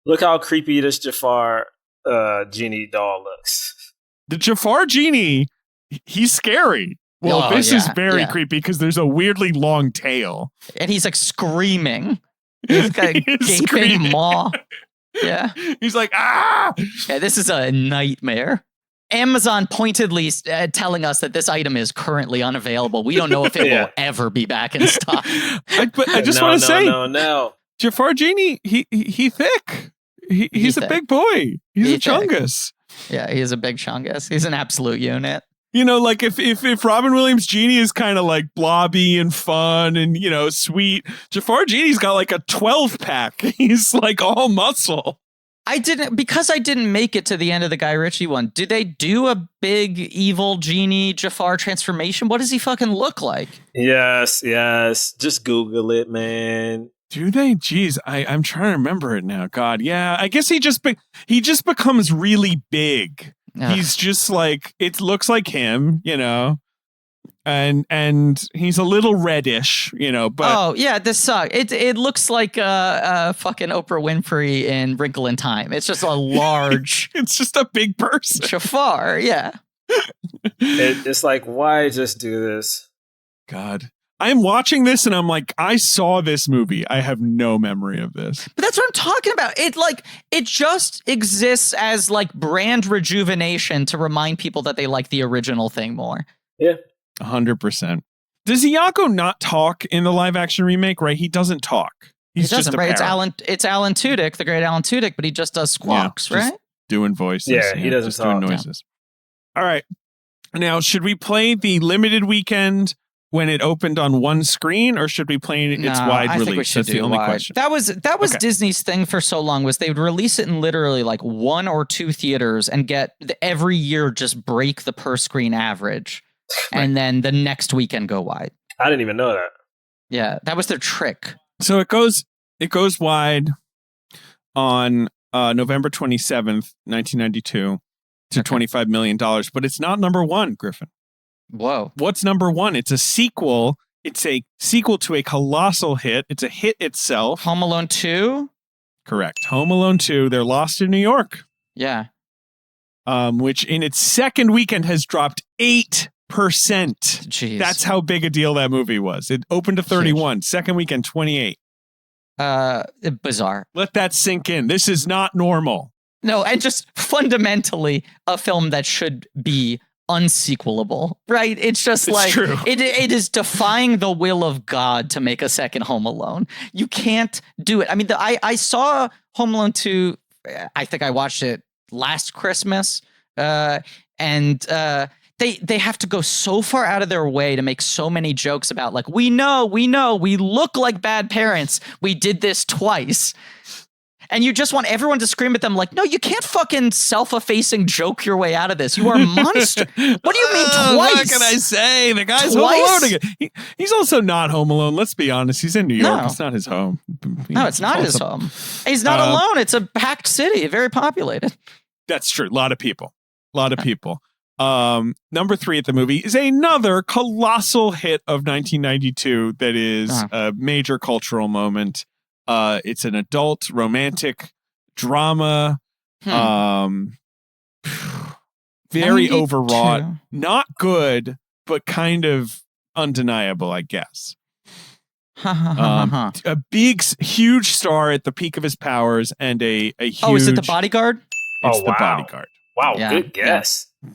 this Jafar genie doll looks. The Jafar genie, he's scary. Well, this is very creepy because there's a weirdly long tail. And he's like screaming. He's got a gaping maw. Yeah. He's like, ah! Yeah, this is a nightmare. Amazon pointedly telling us that this item is currently unavailable. We don't know if it will ever be back in stock. But I just want to say, no. Jafar Genie, he thick. He's a thick. Big boy. He's a chungus. Yeah, he is a big chungus. He's an absolute unit. You know, like if Robin Williams Genie is kind of like blobby and fun and, sweet, Jafar Genie's got like a 12-pack. He's like all muscle. I didn't make it to the end of the Guy Ritchie one. Did they do a big evil genie Jafar transformation? What does he fucking look like? Yes. Just Google it, man. Do they? Jeez, I'm trying to remember it now. God, yeah. I guess he just becomes really big. Ugh. He's just like, it looks like him, and he's a little reddish, but oh yeah, this sucks. It looks like fucking Oprah Winfrey in Wrinkle in Time. It's just a large. It's just a big person. Jafar, yeah. It's like, why just do this? God, I'm watching this and I'm like, I saw this movie. I have no memory of this. But that's what I'm talking about. It just exists as like brand rejuvenation to remind people that they like the original thing more. Yeah. 100%. Does Iago not talk in the live action remake? Right, he doesn't talk. He doesn't, right? It's Alan Tudyk, the great Alan Tudyk, but he just does squawks, right? Doing voices. Yeah, he doesn't just talk. Doing noises. Yeah. All right. Now, should we play the limited weekend when it opened on one screen, or should we play its wide release? Think we should That's the only wide. question. That was okay. Disney's thing for so long was they would release it in literally like 1 or 2 theaters and get every year just break the per screen average. And then the next weekend go wide. I didn't even know that. Yeah, that was their trick. So it goes wide on November 27th, 1992 to $25 million, but it's not number one, Griffin. Whoa. What's number one? It's a sequel. It's a sequel to a colossal hit. It's a hit itself. Home Alone 2? Correct. Home Alone 2. They're Lost in New York. Yeah. Which in its second weekend has dropped 8%. Jeez. That's how big a deal that movie was. It opened to 31. Second weekend, 28. Bizarre. Let that sink in. This is not normal. No, and just fundamentally a film that should be unsequelable, right? It's just like true. It is defying the will of God to make a second Home Alone. You can't do it. I mean, I saw Home Alone 2. I think I watched it Last Christmas, and they have to go so far out of their way to make so many jokes about like, we know, we look like bad parents. We did this twice. And you just want everyone to scream at them like, no, you can't fucking self-effacing joke your way out of this. You are a monster. What do you mean twice? What can I say? The guy's Home Alone again. He's also not Home Alone. Let's be honest. He's in New York. No. It's not his home. No, it's not his home. He's not alone. It's a packed city, very populated. That's true. A lot of people. Number 3 at the movie is another colossal hit of 1992 that is a major cultural moment. It's an adult romantic drama. Very overwrought. Not good, but kind of undeniable, I guess. A big, huge star at the peak of his powers, and a huge... Oh, is it The Bodyguard? It's The Bodyguard. Wow, good guess. Yeah.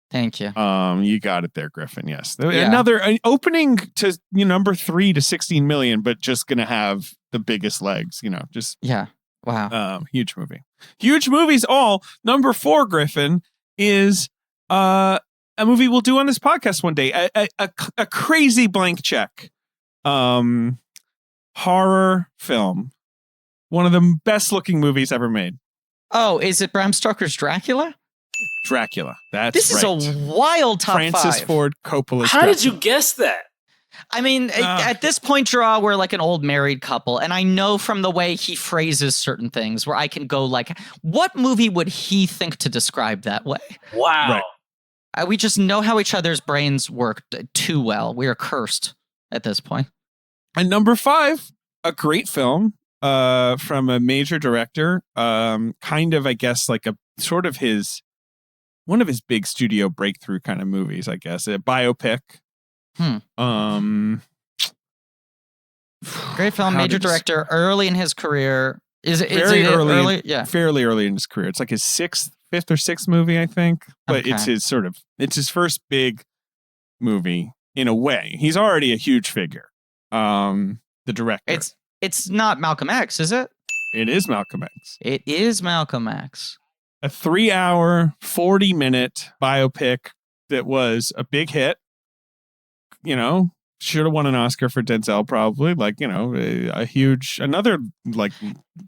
Thank you. You got it there, Griffin. Yes. Another opening to number 3 to 16 million, but just going to have the biggest legs, just. Yeah. Wow. Huge movie. Huge movies all. Number 4, Griffin, is a movie we'll do on this podcast one day. A crazy blank check. Horror film. One of the best looking movies ever made. Oh, is it Bram Stoker's Dracula? Dracula. This is a wild top 5. Francis Ford Coppola's How Dracula. did you guess that? I mean, at this point, Jerah, we're like an old married couple, and I know from the way he phrases certain things where I can go like, what movie would he think to describe that way? Wow. Right. We just know how each other's brains work too well. We are cursed at this point. And number 5, a great film from a major director, kind of, I guess, like a sort of one of his big studio breakthrough kind of movies, I guess, a biopic. Great film, major director, early in his career. Is it early? Yeah, fairly early in his career. It's like his 5th or 6th movie, I think. But Okay. it's his first big movie in a way. He's already a huge figure. The director. It's not Malcolm X, is it? It is Malcolm X. It is Malcolm X. A 3-hour, 40-minute biopic that was a big hit. Should have won an Oscar for Denzel, probably. Another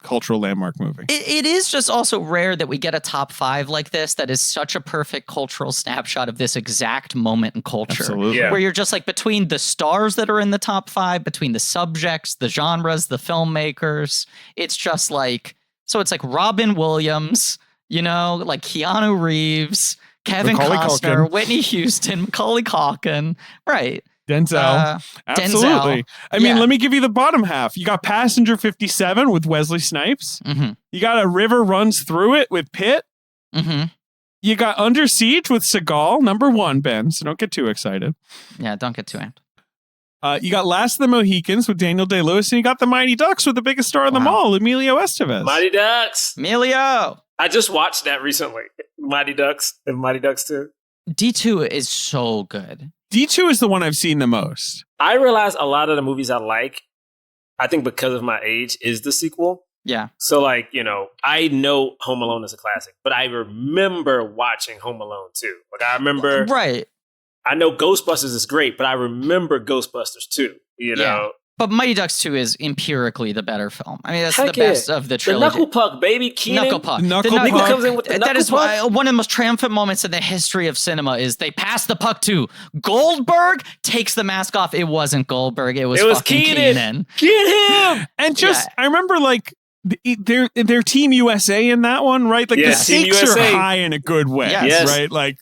cultural landmark movie. It is just also rare that we get a top 5 like this that is such a perfect cultural snapshot of this exact moment in culture. Absolutely. Yeah. Where you're just like between the stars that are in the top 5, between the subjects, the genres, the filmmakers. It's just like, so it's like Robin Williams, like Keanu Reeves, Kevin Macaulay Costner, Culkin. Whitney Houston, Macaulay Culkin. Right. Denzel. Absolutely. Denzel. I mean, Yeah. let me give you the bottom half. You got Passenger 57 with Wesley Snipes. Mm-hmm. You got A River Runs Through It with Pitt. Mm-hmm. You got Under Siege with Seagal, number 1, Ben, so don't get too excited. Yeah, don't get too amped. You got Last of the Mohicans with Daniel Day-Lewis, and you got The Mighty Ducks with the biggest star of them all, Emilio Estevez. Mighty Ducks. Emilio! I just watched that recently. Mighty Ducks and Mighty Ducks 2. D2 is so good. D2 is the one I've seen the most. I realize a lot of the movies I like, I think because of my age, is the sequel. Yeah. So, I know Home Alone is a classic, but I remember watching Home Alone 2. I remember... Right. I know Ghostbusters is great, but I remember Ghostbusters 2, Yeah. But Mighty Ducks 2 is empirically the better film. I mean, that's Heck the best of the The trilogy. Knuckle Puck, baby. Keenan. Knuckle Puck. Knuckle The Puck. Nigga comes in with the That knuckle is puck. one of the most triumphant moments in the history of cinema is they pass the puck to Goldberg, takes the mask off. It wasn't Goldberg. It was fucking Keenan. Get him! And just, Yeah. I remember their Team USA in that one, right? Like Yeah, the Team stakes are USA. high in a good way, Yes. right?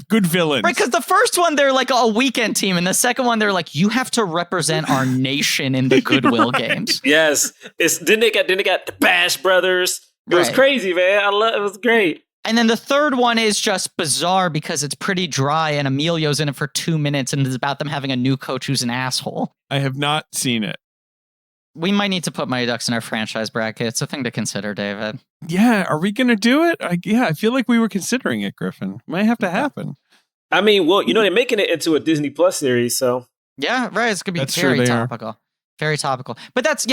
Good villains. Right, because the first one, they're like a weekend team. And the second one, they're like, you have to represent our nation in the Goodwill games. Yes. Then they got the Bash Brothers. It was Right. crazy, man. It was great. And then the third one is just bizarre because it's pretty dry and Emilio's in it for 2 minutes and it's about them having a new coach who's an asshole. I have not seen it. We might need to put Mighty Ducks in our franchise bracket. It's a thing to consider, David. Yeah, are we going to do it? I feel like we were considering it, Griffin. Might have to happen. I mean, well, they're making it into a Disney Plus series, so. Yeah, right. It's going to be That's true, very they are. topical. Very topical. But that's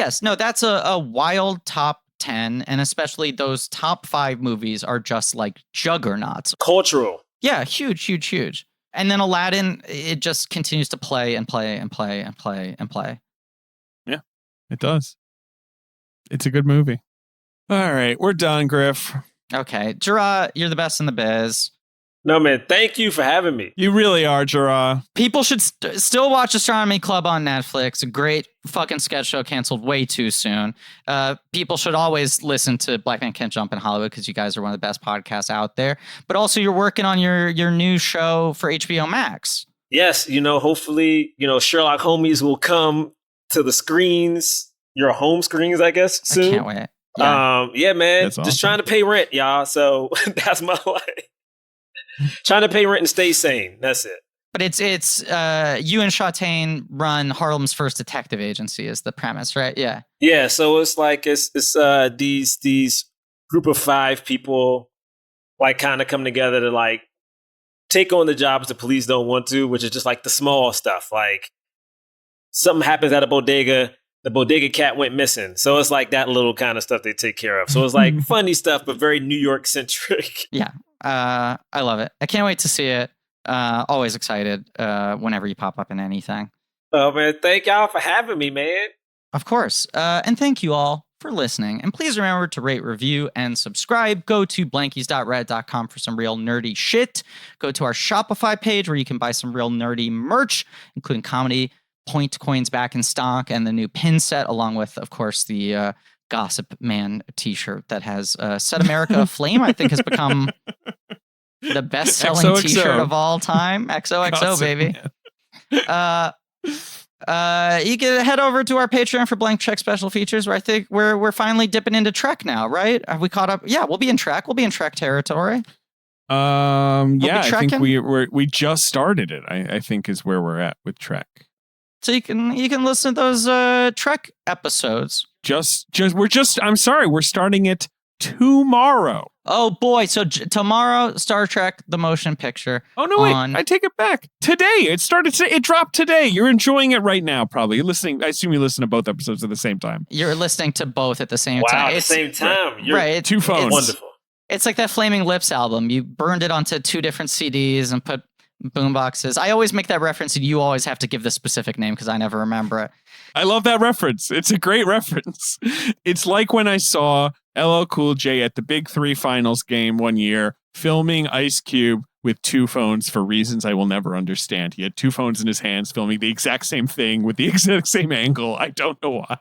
a wild top 10, and especially those top 5 movies are just like juggernauts. Cultural. Yeah, huge, huge, huge. And then Aladdin, it just continues to play and play and play and play and play. Yeah, it does. It's a good movie. All right, we're done, Griff. Okay, Jerah, you're the best in the biz. No, man, thank you for having me. You really are, Jerah. People should still watch Astronomy Club on Netflix. A great fucking sketch show canceled way too soon. People should always listen to Black Man Can't Jump in Hollywood because you guys are one of the best podcasts out there. But also, you're working on your new show for HBO Max. Yes, hopefully, Sherlock Homies will come to the screens, your home screens, I guess, soon. I can't wait. Yeah, man. That's awesome. Just trying to pay rent, y'all. So that's my life. Trying to pay rent and stay sane. That's it. But it's you and Chatain run Harlem's first detective agency is the premise, right? Yeah. Yeah. So it's like it's these group of 5 people like kind of come together to like take on the jobs the police don't want to, which is just like the small stuff. Like something happens at a bodega, the bodega cat went missing. So it's like that little kind of stuff they take care of. So it's like funny stuff, but very New York centric. Yeah. I love it. I can't wait to see it. Always excited whenever you pop up in anything. Oh, man. Thank y'all for having me, man. Of course. And thank you all for listening. And please remember to rate, review, and subscribe. Go to blankies.reddit.com for some real nerdy shit. Go to our Shopify page where you can buy some real nerdy merch, including comedy point coins back in stock and the new pin set, along with, of course, the Gossip Man t-shirt that has Set America aflame. I think has become the best-selling XOXO. t-shirt of all time. XOXO, Gossip baby. You can head over to our Patreon for blank check special features where I think we're finally dipping into Trek now, right? Have we caught up? Yeah, we'll be in Trek. We'll be in Trek territory. Yeah, I think we just started it. I think is where we're at with Trek. So you can listen to those Trek episodes. I'm sorry, we're starting it tomorrow. Oh boy, so tomorrow, Star Trek: The Motion Picture. Oh no, wait, I take it back. Today, it dropped today. You're enjoying it right now, probably. You're listening. I assume you listen to both episodes at the same time. You're listening to both at the same time. Wow, at the same time. Right. 2 phones. Wonderful. It's like that Flaming Lips album. You burned it onto 2 different CDs and put boomboxes. I always make that reference, and you always have to give the specific name because I never remember it. I love that reference. It's a great reference. It's like when I saw LL Cool J at the Big 3 Finals game one year filming Ice Cube with 2 phones for reasons I will never understand. He had 2 phones in his hands filming the exact same thing with the exact same angle. I don't know why.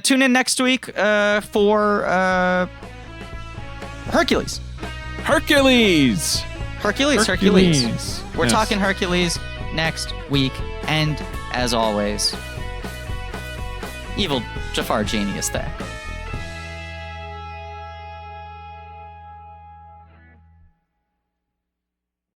Tune in next week for Hercules. Hercules. We're talking Hercules next week. And as always, evil Jafar Genie is there.